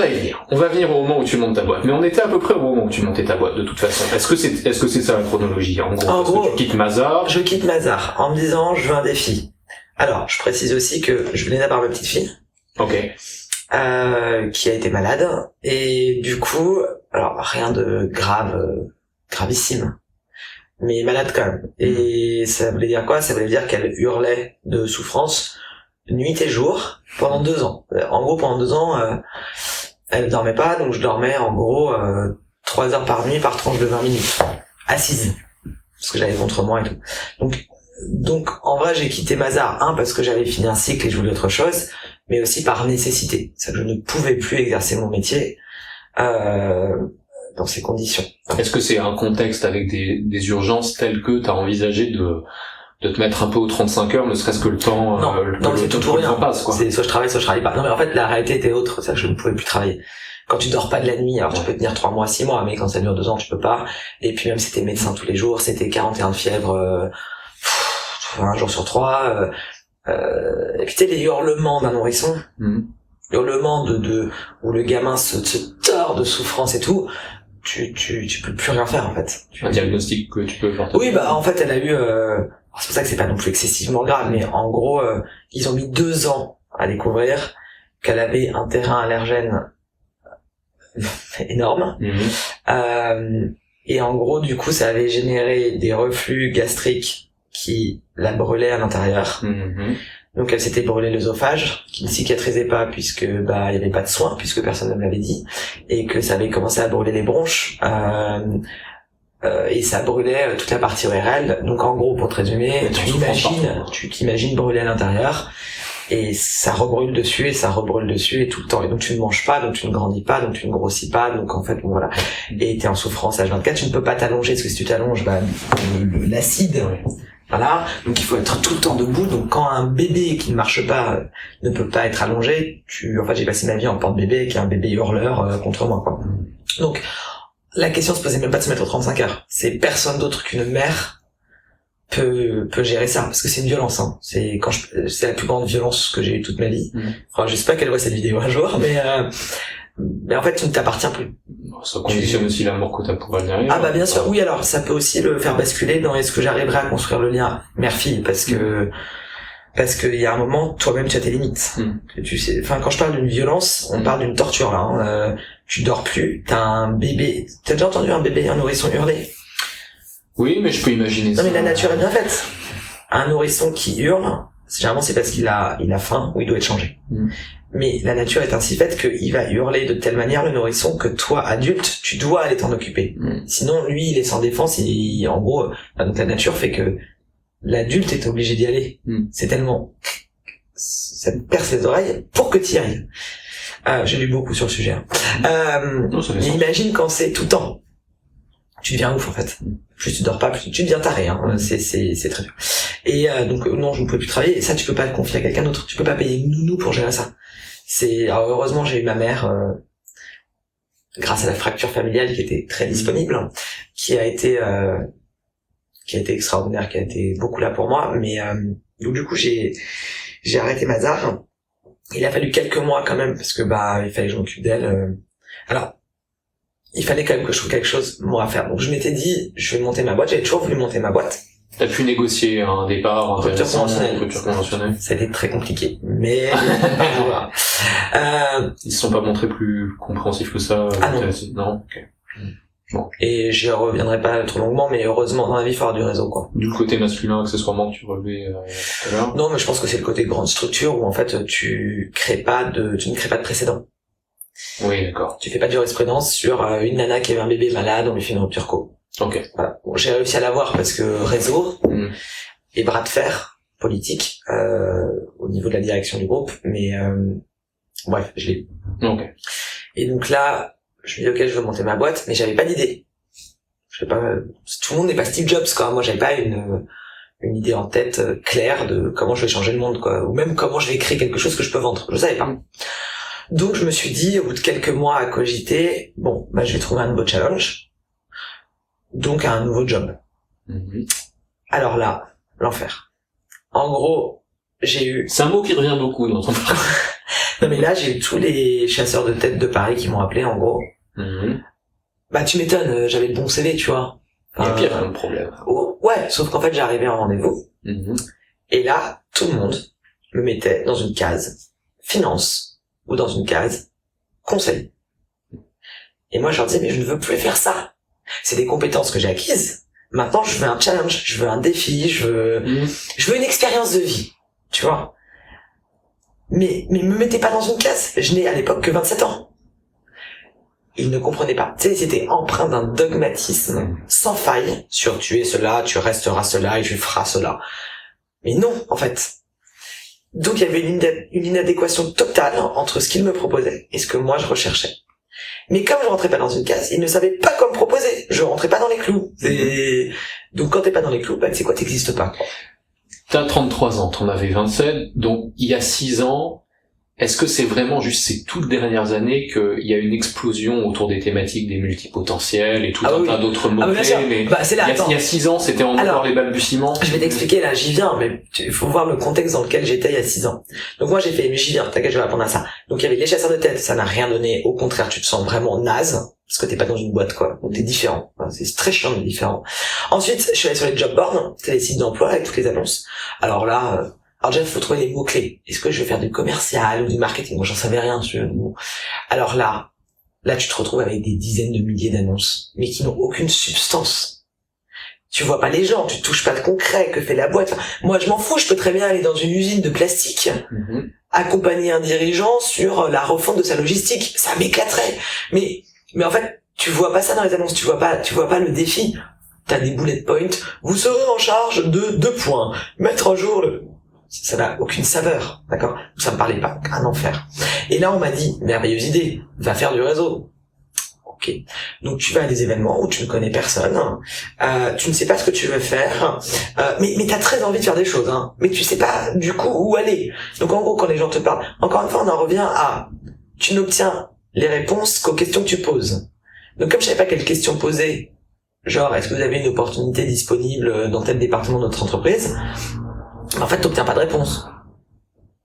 on va venir au moment où tu montes ta boîte. Mais on était à peu près au moment où tu montais ta boîte, de toute façon. Est-ce que c'est ça la chronologie? En gros, tu quittes Mazars. Je quitte Mazars en me disant, je veux un défi. Alors, je précise aussi que je venais d'avoir ma petite fille. Ok. Qui a été malade. Et du coup, alors, rien de grave, gravissime. Mais malade quand même. Et ça voulait dire quoi? Ça voulait dire qu'elle hurlait de souffrance nuit et jour pendant 2 ans. En gros, pendant 2 ans, elle dormait pas, donc je dormais en gros 3 heures par nuit par tranche de 20 minutes, assise, parce que j'avais contre moi et tout. Donc en vrai, j'ai quitté Mazars, parce que j'avais fini un cycle et je voulais autre chose, mais aussi par nécessité. C'est que je ne pouvais plus exercer mon métier dans ces conditions. Est-ce que c'est un contexte avec des urgences telles que tu as envisagé de te mettre un peu aux 35 heures, ne serait-ce que le temps, non, c'est tout ou rien. Passe, quoi. C'est soit je travaille pas. Non, mais en fait, la réalité était autre, c'est que je ne pouvais plus travailler. Quand tu dors pas de la nuit, alors tu peux tenir 3 mois, 6 mois, mais quand ça dure 2 ans, tu peux pas. Et puis même, c'était médecin tous les jours, c'était 41 de fièvre, 1 jour sur 3, et puis tu sais, les hurlements d'un nourrisson, hurlements où le gamin se tord de souffrance et tout, tu peux plus rien faire, en fait. Un diagnostic que tu peux porter. Oui, en fait, elle a eu, c'est pour ça que c'est pas non plus excessivement grave, mais en gros, ils ont mis 2 ans à découvrir qu'elle avait un terrain allergène énorme. Et en gros, du coup, ça avait généré des reflux gastriques qui la brûlaient à l'intérieur. Donc elle s'était brûlé l'œsophage, qui ne cicatrisait pas puisque il y avait pas de soins, puisque personne ne me l'avait dit, et que ça avait commencé à brûler les bronches. Et ça brûlait toute la partie ORL. Donc en gros, pour te résumer, tu t'imagines brûler à l'intérieur, et ça rebrûle dessus, et tout le temps. Et donc tu ne manges pas, donc tu ne grandis pas, donc tu ne grossis pas, donc en fait, bon, voilà. Et t'es en souffrance H24, tu ne peux pas t'allonger, parce que si tu t'allonges, l'acide, voilà. Donc il faut être tout le temps debout. Donc quand un bébé qui ne marche pas ne peut pas être allongé, j'ai passé ma vie en porte-bébé, qui est un bébé hurleur contre moi, quoi. Donc la question se posait même pas de se mettre aux 35 heures. C'est personne d'autre qu'une mère peut gérer ça, parce que c'est une violence, hein. C'est la plus grande violence que j'ai eue toute ma vie. Enfin, j'espère qu'elle voit cette vidéo un jour, mais en fait, tu ne t'appartiens plus. Ça conditionne aussi l'amour que t'as pour elle derrière. Bien sûr, oui, alors, ça peut aussi le faire basculer dans est-ce que j'arriverai à construire le lien mère-fille, parce que il y a un moment, toi-même, tu as tes limites. Tu sais, enfin, quand je parle d'une violence, on parle d'une torture, là, hein. Tu dors plus, t'as un bébé. T'as déjà entendu un nourrisson hurler? Oui, mais je peux imaginer ça. Non, mais la nature est bien faite. Un nourrisson qui hurle, généralement c'est parce qu'il a faim ou il doit être changé. Mais la nature est ainsi faite qu'il va hurler de telle manière, le nourrisson, que toi, adulte, tu dois aller t'en occuper. Sinon, lui, il est sans défense, en gros, donc la nature fait que l'adulte est obligé d'y aller. C'est tellement, ça te perce les oreilles pour que tu y ailles. J'ai lu beaucoup sur le sujet. Mais imagine quand c'est tout le temps. Tu deviens ouf, en fait. Plus tu dors pas, plus tu deviens taré, hein. C'est très dur. Et donc non, je ne pouvais plus travailler, et ça tu peux pas le confier à quelqu'un d'autre. Tu peux pas payer une nounou pour gérer ça. Alors heureusement, j'ai eu ma mère grâce à la fracture familiale qui était très disponible, qui a été extraordinaire, qui a été beaucoup là pour moi, mais donc du coup j'ai arrêté Mazars. Il a fallu quelques mois quand même, parce que il fallait que je m'occupe d'elle. Alors il fallait quand même que je trouve quelque chose moi à faire. Donc je m'étais dit, je vais monter ma boîte. J'avais toujours voulu monter ma boîte. T'as pu négocier un départ intéressant, rupture conventionnelle. Ça a été très compliqué, mais ils se sont pas montrés plus compréhensifs que ça. Non. Okay. Bon. Et j'y reviendrai pas trop longuement, mais heureusement dans la vie il faut avoir du réseau, quoi. Du côté masculin accessoirement que tu relevais tout à l'heure. Non, mais je pense que c'est le côté grande structure où en fait tu ne crées pas de précédent. Oui, d'accord. Tu fais pas de jurisprudence sur une nana qui avait un bébé malade, on lui fait une rupture co. Ok. Voilà. Bon, j'ai réussi à l'avoir parce que réseau et bras de fer politique au niveau de la direction du groupe, mais bref, je l'ai eu. Ok. Et donc là, je me dis ok, je veux monter ma boîte, mais j'avais pas d'idée. Tout le monde n'est pas Steve Jobs, quoi. Moi, j'avais pas une idée en tête claire de comment je vais changer le monde, quoi, ou même comment je vais créer quelque chose que je peux vendre. Je savais pas. Donc je me suis dit, au bout de quelques mois à cogiter, bon, bah je vais trouver un nouveau challenge, donc un nouveau job. Alors là, l'enfer. En gros, j'ai eu... C'est un mot qui revient beaucoup dans ton parcours. Non mais là, j'ai eu tous les chasseurs de tête de Paris qui m'ont appelé, en gros. Bah tu m'étonnes, j'avais le bon CV, tu vois. Et puis il y a un problème. Ouais, sauf qu'en fait j'arrivais à un rendez-vous, et là, tout le monde me mettait dans une case finance, ou dans une case conseil. Et moi je leur disais, mais je ne veux plus faire ça. C'est des compétences que j'ai acquises. Maintenant je veux un challenge, je veux un défi, je veux une expérience de vie, tu vois. Mais me mettez pas dans une case, je n'ai à l'époque que 27 ans. Ils ne comprenaient pas. Tu sais, c'était empreint d'un dogmatisme sans faille sur tu es cela, tu resteras cela et tu feras cela. Mais non, en fait. Donc il y avait une inadéquation totale entre ce qu'ils me proposaient et ce que moi je recherchais. Mais comme je rentrais pas dans une case, ils ne savaient pas quoi me proposer. Je rentrais pas dans les clous. Donc quand t'es pas dans les clous, bah c'est quoi, t'existes pas. T'as 33 ans, t'en avais 27, donc il y a 6 ans, est-ce que c'est vraiment juste ces toutes dernières années qu'il y a une explosion autour des thématiques des multipotentiels et tout un tas d'autres mots-clés, mais bah, c'est là, il y a 6 ans, c'était encore les balbutiements. Je vais t'expliquer là, j'y viens, mais il faut voir le contexte dans lequel j'étais il y a 6 ans. Donc moi j'ai fait, mais j'y viens, t'inquiète, je vais répondre à ça. Donc il y avait les chasseurs de tête, ça n'a rien donné, au contraire tu te sens vraiment naze, parce que t'es pas dans une boîte quoi, donc t'es différent, c'est très chiant mais différent. Ensuite je suis allé sur les job boards, c'est les sites d'emploi avec toutes les annonces. Alors là... Alors déjà, il faut trouver les mots-clés. Est-ce que je vais faire du commercial ou du marketing? Moi, j'en savais rien. Alors là, tu te retrouves avec des dizaines de milliers d'annonces, mais qui n'ont aucune substance. Tu vois pas les gens, tu touches pas le concret, que fait la boîte. Enfin, moi, je m'en fous, je peux très bien aller dans une usine de plastique, accompagner un dirigeant sur la refonte de sa logistique. Ça m'éclaterait. Mais en fait, tu vois pas ça dans les annonces, tu vois pas le défi. T'as des bullet points. Vous serez en charge de 2 points. Mettre à jour le... Ça n'a aucune saveur, d'accord? Ça me parlait pas, un enfer. Et là, on m'a dit, merveilleuse idée, va faire du réseau. Ok. Donc, tu vas à des événements où tu ne connais personne, tu ne sais pas ce que tu veux faire, mais t'as très envie de faire des choses, hein. Mais tu sais pas, du coup, où aller. Donc, en gros, quand les gens te parlent, encore une fois, on en revient à, tu n'obtiens les réponses qu'aux questions que tu poses. Donc, comme je savais pas quelles questions poser, genre, est-ce que vous avez une opportunité disponible dans tel département de notre entreprise? En fait, t'obtiens pas de réponse.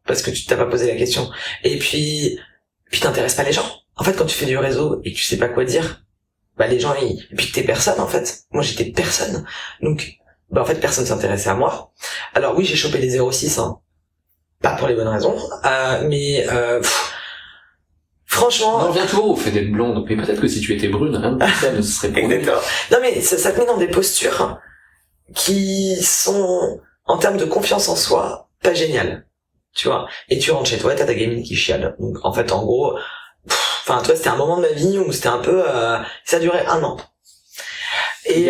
Parce que tu t'as pas posé la question. Et puis t'intéresses pas les gens. En fait, quand tu fais du réseau et que tu sais pas quoi dire, bah, les gens, et puis que t'es personne, en fait. Moi, j'étais personne. Donc, bah, en fait, personne s'intéressait à moi. Alors oui, j'ai chopé les 06, hein. Pas pour les bonnes raisons. Franchement... On revient toujours au fait d'être blonde. Mais peut-être que si tu étais brune, rien de ça ne serait pas. Non, mais ça te met dans des postures qui sont... en termes de confiance en soi, pas génial, tu vois. Et tu rentres chez toi, t'as ta gamine qui chiale. Donc en fait, en gros, toi, c'était un moment de ma vie où c'était un peu, ça a duré 1 an. Et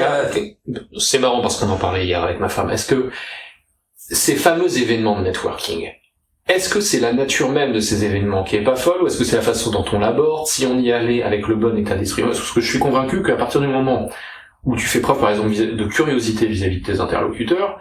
c'est marrant parce qu'on en parlait hier avec ma femme. Est-ce que ces fameux événements de networking, est-ce que c'est la nature même de ces événements qui est pas folle, ou est-ce que c'est la façon dont on l'aborde, si on y allait avec le bon état d'esprit? Parce que je suis convaincu qu'à partir du moment où tu fais preuve, par exemple, de curiosité vis-à-vis de tes interlocuteurs,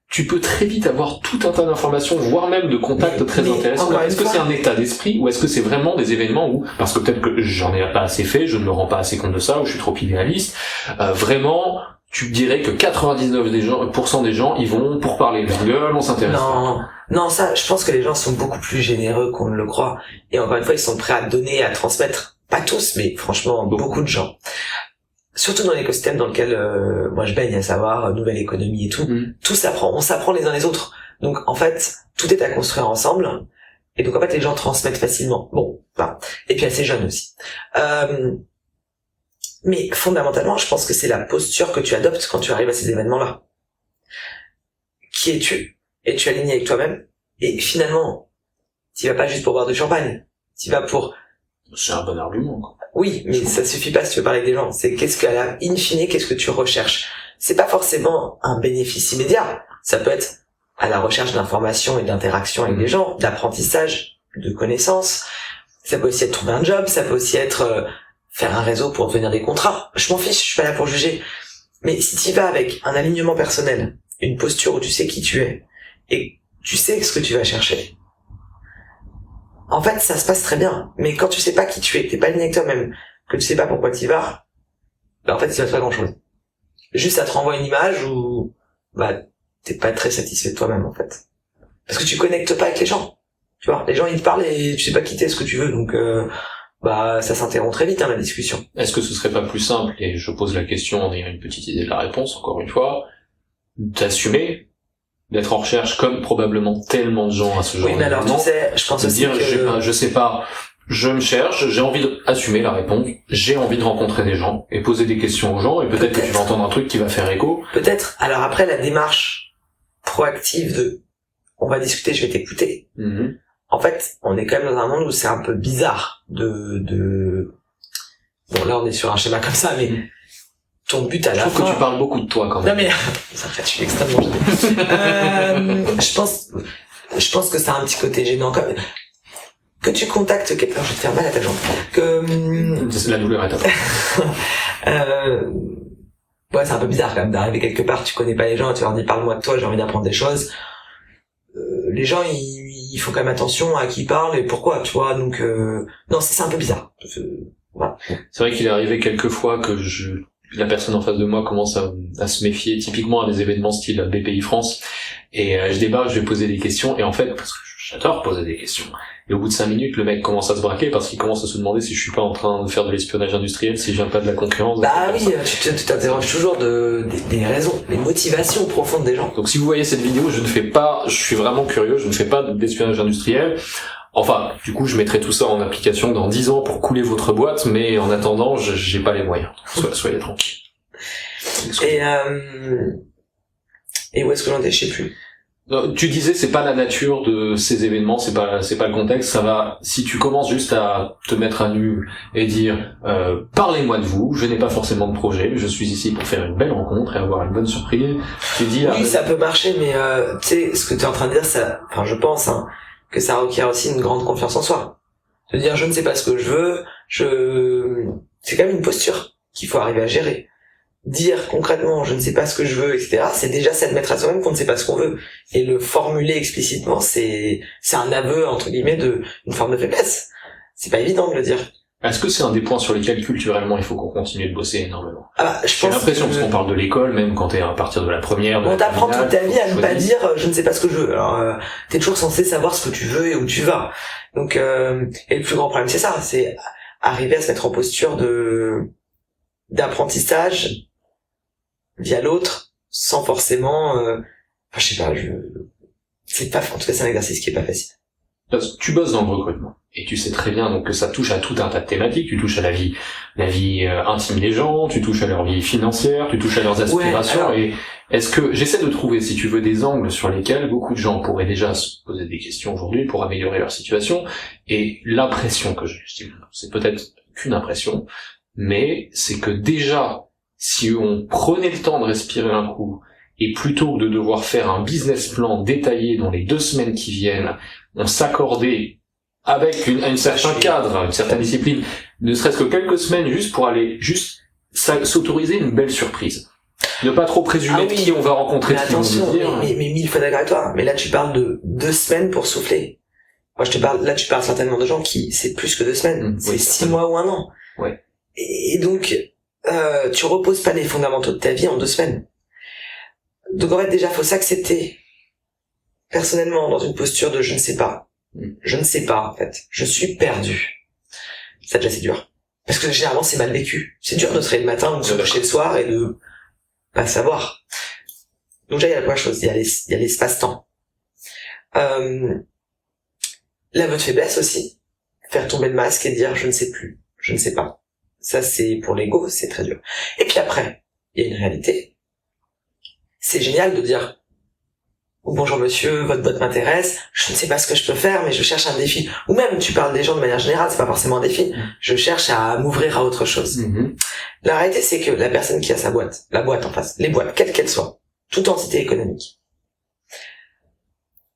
tu peux très vite avoir tout un tas d'informations, voire même de contacts très intéressants. Est-ce que c'est un état d'esprit, ou est-ce que c'est vraiment des événements où, parce que peut-être que j'en ai pas assez fait, je ne me rends pas assez compte de ça, ou je suis trop idéaliste, vraiment, tu dirais que 99% des gens, ils vont pour parler de leur gueule, on s'intéresse pas. Non, ça, je pense que les gens sont beaucoup plus généreux qu'on ne le croit. Et encore une fois, ils sont prêts à donner, à transmettre. Pas tous, mais franchement, beaucoup de gens. Surtout dans l'écosystème dans lequel moi je baigne, à savoir nouvelle économie et tout, tout s'apprend, on s'apprend les uns les autres. Donc en fait, tout est à construire ensemble, et donc en fait les gens transmettent facilement. Bon, voilà. Et puis assez jeunes aussi. Mais fondamentalement, je pense que c'est la posture que tu adoptes quand tu arrives à ces événements-là. Qui es-tu? Es-tu aligné avec toi-même? Et finalement, t'y vas pas juste pour boire du champagne, t'y vas pour... C'est un bon argument, quoi. Oui, mais ça suffit pas si tu veux parler avec des gens. C'est in fine, qu'est-ce que tu recherches? C'est pas forcément un bénéfice immédiat. Ça peut être à la recherche d'informations et d'interactions avec des gens, d'apprentissage, de connaissances. Ça peut aussi être trouver un job, ça peut aussi être faire un réseau pour obtenir des contrats. Je m'en fiche, je suis pas là pour juger. Mais si tu y vas avec un alignement personnel, une posture où tu sais qui tu es et tu sais ce que tu vas chercher, en fait, ça se passe très bien. Mais quand tu sais pas qui tu es, que t'es pas aligné avec toi-même, que tu sais pas pourquoi t'y vas, en fait, il se passe pas grand-chose. Juste, ça te renvoie une image où, t'es pas très satisfait de toi-même, en fait. Parce que tu connectes pas avec les gens. Tu vois, les gens, ils te parlent et tu sais pas qui t'es, ce que tu veux, donc, ça s'interrompt très vite, la discussion. Est-ce que ce serait pas plus simple, et je pose la question en ayant une petite idée de la réponse, encore une fois, d'assumer, d'être en recherche, comme probablement tellement de gens à ce genre oui, mais alors, tu sais, je pense aussi que... je sais pas, je me cherche, j'ai envie d'assumer la réponse, j'ai envie de rencontrer des gens, et poser des questions aux gens, et peut-être que tu vas entendre un truc qui va faire écho. Peut-être. Alors après, la démarche proactive de, on va discuter, je vais t'écouter. Mm-hmm. En fait, on est quand même dans un monde où c'est un peu bizarre bon, là, on est sur un schéma comme ça, mais ton but à la fin... Je trouve que tu parles beaucoup de toi, quand même. Non, mais, ça fait, je suis extrêmement gêné. Je pense que ça a un petit côté gênant, comme, que tu contactes quelqu'un, je vais te faire mal à ta jambe, La douleur est à toi. Ouais, c'est un peu bizarre quand même d'arriver quelque part, tu connais pas les gens, tu leur dis parle-moi de toi, j'ai envie d'apprendre des choses. Les gens, ils font quand même attention à qui ils parlent et pourquoi, tu vois, donc non, c'est un peu bizarre. Voilà. C'est vrai qu'il est arrivé quelques fois que la personne en face de moi commence à se méfier typiquement à des événements style BPI France, et je débarque, je vais poser des questions, et en fait, parce que j'adore poser des questions, et au bout de 5 minutes, le mec commence à se braquer parce qu'il commence à se demander si je suis pas en train de faire de l'espionnage industriel, si je viens pas de la concurrence. Bah oui, tu t'interroges toujours des raisons, les motivations profondes des gens. Donc si vous voyez cette vidéo, je suis vraiment curieux, je ne fais pas d'espionnage industriel. Enfin, du coup, je mettrai tout ça en application dans 10 ans pour couler votre boîte, mais en attendant, j'ai pas les moyens. Soyez tranquille. Et où est-ce que j'en ai, je sais plus. Tu disais, c'est pas la nature de ces événements, c'est pas le contexte, ça va, si tu commences juste à te mettre à nu et dire, parlez-moi de vous, je n'ai pas forcément de projet, je suis ici pour faire une belle rencontre et avoir une bonne surprise, tu dis, oui, ça peut marcher, mais, tu sais, ce que tu es en train de dire, je pense, que ça requiert aussi une grande confiance en soi. De dire, je ne sais pas ce que je veux, c'est quand même une posture qu'il faut arriver à gérer. Dire concrètement, je ne sais pas ce que je veux, etc., c'est déjà s'admettre à soi-même qu'on ne sait pas ce qu'on veut. Et le formuler explicitement, c'est un aveu, entre guillemets, une forme de faiblesse. C'est pas évident de le dire. Est-ce que c'est un des points sur lesquels culturellement il faut qu'on continue de bosser énormément? J'ai l'impression, parce qu'on parle de l'école, même quand t'es à partir de la première, on t'apprend toute ta vie à ne pas dire je ne sais pas ce que je veux. Alors t'es toujours censé savoir ce que tu veux et où tu vas. Donc et le plus grand problème c'est ça, c'est arriver à se mettre en posture d'apprentissage via l'autre sans forcément je sais pas, c'est pas, en tout cas c'est un exercice qui est pas facile. Parce que tu bosses dans le recrutement et tu sais très bien donc que ça touche à tout un tas de thématiques. Tu touches à la vie intime des gens, tu touches à leur vie financière, tu touches à leurs aspirations. Ouais, et est-ce que j'essaie de trouver, si tu veux, des angles sur lesquels beaucoup de gens pourraient déjà se poser des questions aujourd'hui pour améliorer leur situation. Et l'impression que j'ai, c'est peut-être qu'une impression, mais c'est que déjà, si on prenait le temps de respirer un coup et plutôt que de devoir faire un business plan détaillé dans les 2 semaines qui viennent, on s'accordait avec un certain cadre, une certaine discipline, ne serait-ce que quelques semaines juste pour aller s'autoriser une belle surprise. Ne pas trop présumer qui on va rencontrer. Mais attention, mais 1000 fois d'accord avec toi. Mais là, tu parles de 2 semaines pour souffler. Moi, tu parles certainement de gens qui, c'est plus que 2 semaines. C'est 6 mois ou 1 an. Ouais. Et donc, tu reposes pas les fondamentaux de ta vie en 2 semaines. Donc en fait, déjà, faut s'accepter personnellement dans une posture de je ne sais pas. Je ne sais pas, en fait. Je suis perdu. Ça déjà, c'est dur. Parce que généralement, c'est mal vécu. C'est dur de se réveiller le matin ou de se coucher le soir et de pas savoir. Donc déjà, il y a la première chose, il y a l'espace-temps. L'aveu de faiblesse aussi. Faire tomber le masque et dire je ne sais plus. Je ne sais pas. Ça, c'est pour l'ego, c'est très dur. Et puis après, il y a une réalité. C'est génial de dire oh, bonjour monsieur, votre boîte m'intéresse, je ne sais pas ce que je peux faire, mais je cherche un défi. Ou même, tu parles des gens de manière générale, c'est pas forcément un défi. Je cherche à m'ouvrir à autre chose. La réalité, c'est que la personne qui a sa boîte, la boîte en face, les boîtes, quelles qu'elles soient, toute entité économique,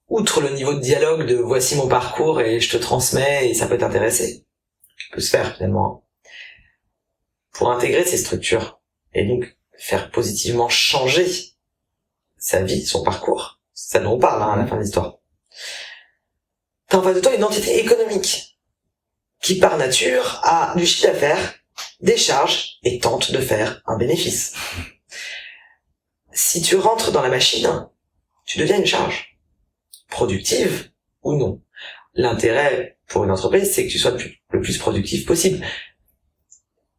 outre le niveau de dialogue de voici mon parcours et je te transmets et ça peut t'intéresser, peut se faire finalement, pour intégrer ces structures et donc faire positivement changer sa vie, son parcours, ça nous parle à la fin de l'histoire. T'as en face de toi une entité économique qui par nature a du chiffre d'affaires, des charges et tente de faire un bénéfice. Si tu rentres dans la machine, tu deviens une charge, productive ou non. L'intérêt pour une entreprise, c'est que tu sois le plus productif possible.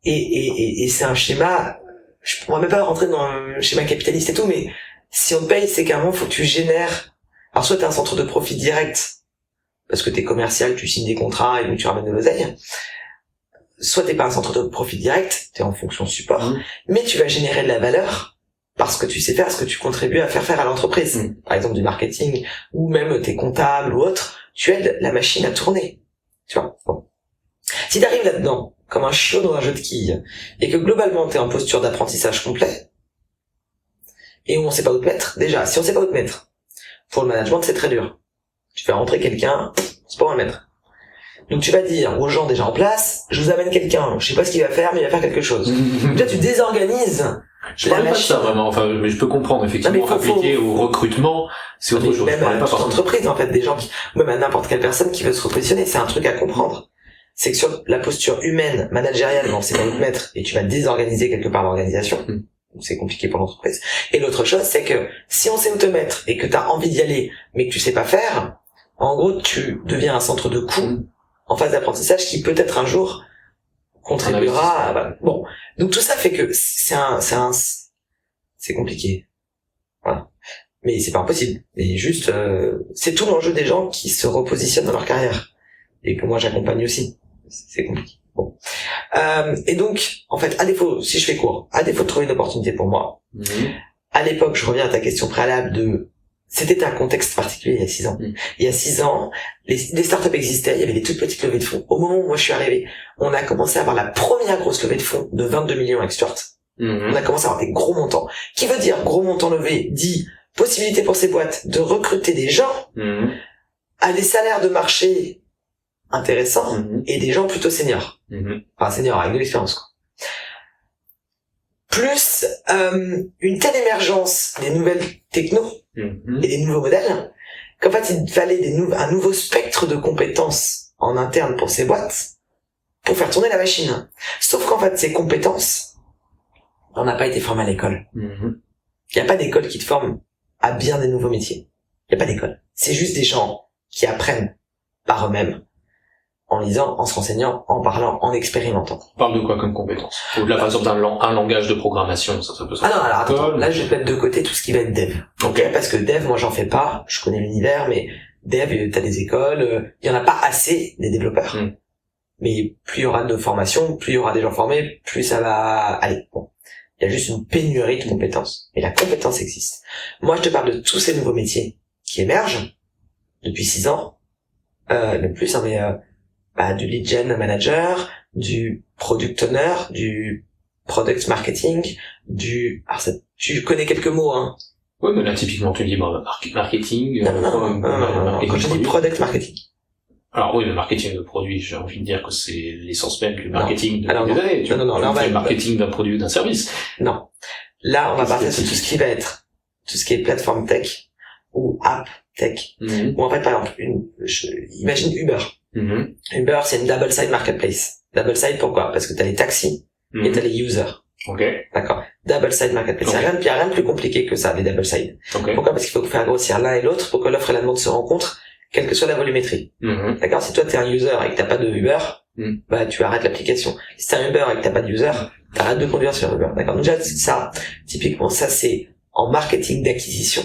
Et c'est un schéma, je pourrais même pas rentrer dans un schéma capitaliste et tout, mais si on te paye, c'est qu'à un moment, faut que tu génères. Alors soit t'es un centre de profit direct, parce que t'es commercial, tu signes des contrats et donc tu ramènes de l'oseille. Soit t'es pas un centre de profit direct, t'es en fonction support, mais tu vas générer de la valeur parce que tu sais faire ce que tu contribues à faire à l'entreprise. Par exemple du marketing, ou même t'es comptable ou autre, tu aides la machine à tourner. Tu vois. Bon. Si t'arrives là-dedans, comme un chiot dans un jeu de quilles, et que globalement t'es en posture d'apprentissage complet, et où on sait pas où te mettre, déjà, si on sait pas où te mettre, pour le management c'est très dur. Tu fais rentrer quelqu'un, c'est pas où le mettre. Donc tu vas dire aux gens déjà en place, je vous amène quelqu'un, je sais pas ce qu'il va faire, mais il va faire quelque chose. Là tu désorganises. Je parlais pas de ça vraiment, enfin, mais je peux comprendre effectivement. Appliquer au recrutement, c'est autre chose. Même à toute entreprise, en fait, des gens qui, même à n'importe quelle personne qui veut se repositionner, c'est un truc à comprendre. C'est que sur la posture humaine, managériale, on sait pas où te mettre, et tu vas désorganiser quelque part l'organisation. C'est compliqué pour l'entreprise. Et l'autre chose, c'est que si on sait où te mettre et que t'as envie d'y aller, mais que tu sais pas faire, en gros, tu deviens un centre de coût en phase d'apprentissage qui peut-être un jour contribuera à... Bon. Donc tout ça fait que c'est compliqué. Voilà. Mais c'est pas impossible. Mais juste, c'est tout l'enjeu des gens qui se repositionnent dans leur carrière. Et que moi j'accompagne aussi. C'est compliqué. Bon. Et donc, en fait, à défaut, si je fais court, à défaut de trouver une opportunité pour moi, à l'époque, je reviens à ta question préalable de, c'était un contexte particulier il y a 6 ans. Il y a 6 ans, les startups existaient, il y avait des toutes petites levées de fonds. Au moment où moi je suis arrivé, on a commencé à avoir la première grosse levée de fonds de 22 millions avec Stuart. On a commencé à avoir des gros montants. Qui veut dire gros montants levés, dit possibilité pour ces boîtes de recruter des gens à des salaires de marché intéressants et des gens plutôt seniors. Enfin seniors avec de l'expérience, quoi. Plus une telle émergence des nouvelles technos et des nouveaux modèles, qu'en fait il fallait un nouveau spectre de compétences en interne pour ces boîtes pour faire tourner la machine. Sauf qu'en fait ces compétences, on n'a pas été formé à l'école. Il n'y a pas d'école qui te forme à bien des nouveaux métiers. Il n'y a pas d'école. C'est juste des gens qui apprennent par eux-mêmes, en lisant, en se renseignant, en parlant, en expérimentant. On parle de quoi comme compétence? Au-delà, par exemple, un langage de programmation, ça peut sortir. Ah non, alors attends, là je vais te mettre de côté tout ce qui va être dev. Okay. Parce que dev, moi j'en fais pas, je connais l'univers, mais dev, t'as des écoles, il y en a pas assez des développeurs. Mais plus il y aura de formations, plus il y aura des gens formés, plus ça va aller. Bon. Il y a juste une pénurie de compétences. Mais la compétence existe. Moi je te parle de tous ces nouveaux métiers qui émergent depuis 6 ans, même plus, hein, mais du lead gen manager, du product owner, du product marketing, alors ça, tu connais quelques mots, hein. Oui, mais là, typiquement, tu dis, marketing, quand je dis product marketing. Alors oui, le marketing de produit, j'ai envie de dire que c'est l'essence même du marketing depuis des années. Tu fais le marketing d'un produit ou d'un service. Non. Là, on va partir sur tout ce qui va être, tout ce qui est plateforme tech, ou app tech. Ou en fait, par exemple, imagine Uber. Uber, c'est une double side marketplace. Double side, pourquoi? Parce que t'as les taxis et t'as les users. D'accord. Double side marketplace. Il y a rien de plus compliqué que ça, les double side. Pourquoi? Parce qu'il faut faire grossir l'un et l'autre pour que l'offre et la demande se rencontrent, quelle que soit la volumétrie. D'accord? Si toi t'es un user et que t'as pas de Uber, tu arrêtes l'application. Si t'es un Uber et que t'as pas de user, t'arrêtes de conduire sur Uber. D'accord? Donc déjà, ça, typiquement, ça c'est en marketing d'acquisition.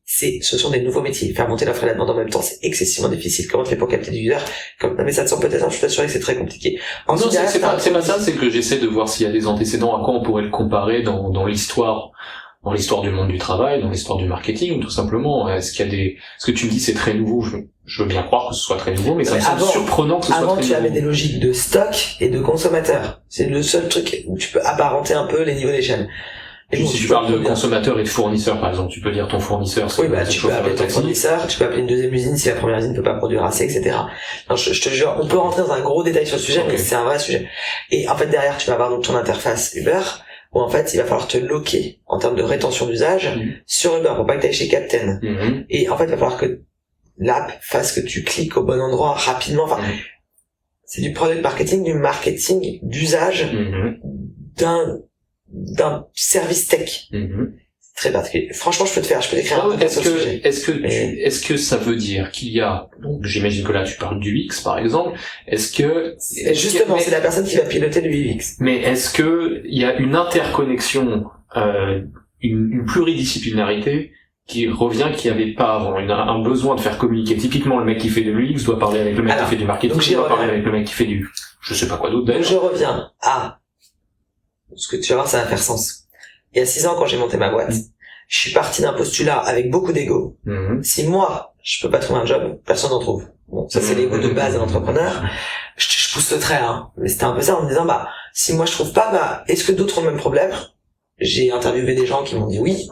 Ce sont des nouveaux métiers. Faire monter l'offre et la demande en même temps, c'est excessivement difficile. Comment tu fais pour capter du user? Non, mais ça te semble peut-être, je suis t'assurer que c'est très compliqué. Ensuite, non, c'est pas ça, c'est que j'essaie de voir s'il y a des antécédents, à quoi on pourrait le comparer dans l'histoire du monde du travail, dans l'histoire du marketing, tout simplement. Est-ce que tu me dis c'est très nouveau? Je veux bien croire que ce soit très nouveau, mais ça me semble surprenant que ce soit très nouveau. Avant, tu avais des logiques de stock et de consommateur. C'est le seul truc où tu peux apparenter un peu les niveaux d'échelle. Si tu parles de consommateur et de fournisseur, par exemple, tu peux dire ton fournisseur. Oui, tu peux appeler ton fournisseur, tu peux appeler une deuxième usine si la première usine ne peut pas produire assez, etc. Non, je te jure, on peut rentrer dans un gros détail sur le sujet, mais c'est un vrai sujet. Et en fait, derrière, tu vas avoir donc ton interface Uber, où en fait il va falloir te loquer en termes de rétention d'usage sur Uber pour pas que tu ailles chez Captain. Et en fait il va falloir que l'app fasse que tu cliques au bon endroit rapidement. Enfin, c'est du product marketing, du marketing d'usage d'un service tech. Très particulier. Franchement, je peux t'écrire un peu sur le sujet. Est-ce que ça veut dire qu'il y a, donc j'imagine que là tu parles du UX par exemple, justement, c'est la personne qui va piloter le UX. Mais est-ce que il y a une interconnexion, une pluridisciplinarité qui revient qu'il n'y avait pas avant, un besoin de faire communiquer. Typiquement, le mec qui fait de l'UX doit parler avec le mec qui fait du marketing, doit parler avec le mec qui fait du, je sais pas quoi d'autre d'ailleurs. Donc je reviens à ce que tu vas voir, ça va faire sens. Il y a 6 ans, quand j'ai monté ma boîte, je suis parti d'un postulat avec beaucoup d'ego. Si moi, je peux pas trouver un job, personne n'en trouve. Bon, ça c'est l'ego de base de l'entrepreneur. Je pousse le trait, hein. Mais c'était un peu ça en me disant, si moi je trouve pas, est-ce que d'autres ont le même problème? J'ai interviewé des gens qui m'ont dit oui.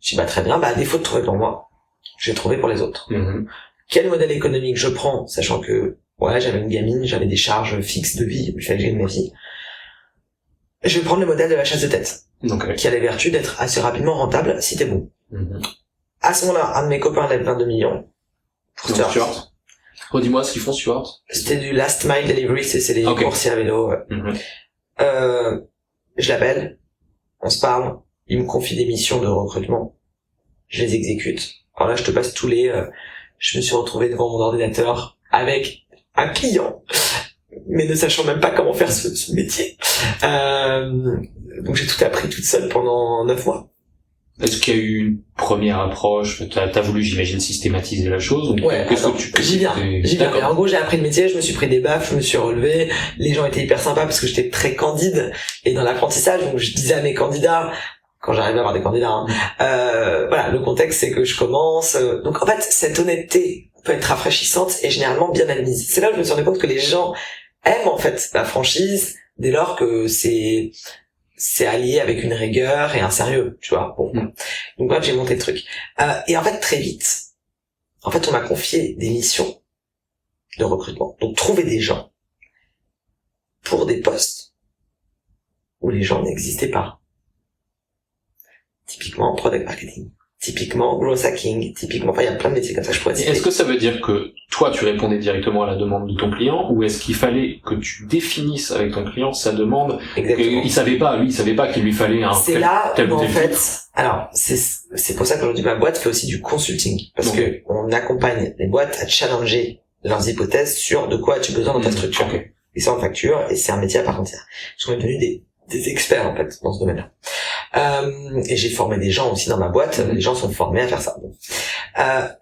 Je dis, très bien, à défaut de trouver pour moi, je vais trouver pour les autres. Quel modèle économique je prends, sachant que, j'avais une gamine, j'avais des charges fixes de vie, je fais de ma vie. Je vais prendre le modèle de la chasse de tête. Qui a les vertus d'être assez rapidement rentable si t'es bon. À ce moment-là, un de mes copains lève 22 millions. Pour Stuart. Redis-moi ce qu'ils font, Stuart. C'était du last mile delivery, c'est les coursiers à vélo. Je l'appelle, on se parle, il me confie des missions de recrutement, je les exécute. Alors là, je te passe je me suis retrouvé devant mon ordinateur avec un client, mais ne sachant même pas comment faire ce métier. Donc j'ai tout appris toute seule pendant 9 mois. Est-ce qu'il y a eu une première approche? T'as voulu, j'imagine, systématiser la chose? Qu'est-ce que tu peux... J'y viens. En gros, j'ai appris le métier, je me suis pris des baffes, je me suis relevé. Les gens étaient hyper sympas parce que j'étais très candide. Et dans l'apprentissage, donc je disais à mes candidats, quand j'arrivais à avoir des candidats, le contexte c'est que je commence. Donc en fait, cette honnêteté peut être rafraîchissante et généralement bien admise. C'est là où je me suis rendu compte que les gens aiment en fait la franchise dès lors que c'est allié avec une rigueur et un sérieux, tu vois. Bon. Donc bref, j'ai monté le truc. Et en fait, très vite, on m'a confié des missions de recrutement. Donc trouver des gens pour des postes où les gens n'existaient pas. Typiquement product marketing, typiquement growth hacking, typiquement, il y a plein de métiers comme ça, je pourrais citer. Est-ce que ça veut dire que toi tu répondais directement à la demande de ton client, ou est-ce qu'il fallait que tu définisses avec ton client sa demande? Exactement. Il savait pas qu'il lui fallait un c'est là où en fait, alors c'est pour ça qu'aujourd'hui ma boîte fait aussi du consulting, parce que on accompagne les boîtes à challenger leurs hypothèses sur de quoi as-tu besoin dans ta structure. Et ça on facture, et c'est un métier à part entière. Parce qu'on est devenu des experts en fait dans ce domaine-là. Et j'ai formé des gens aussi dans ma boîte, les gens sont formés à faire ça.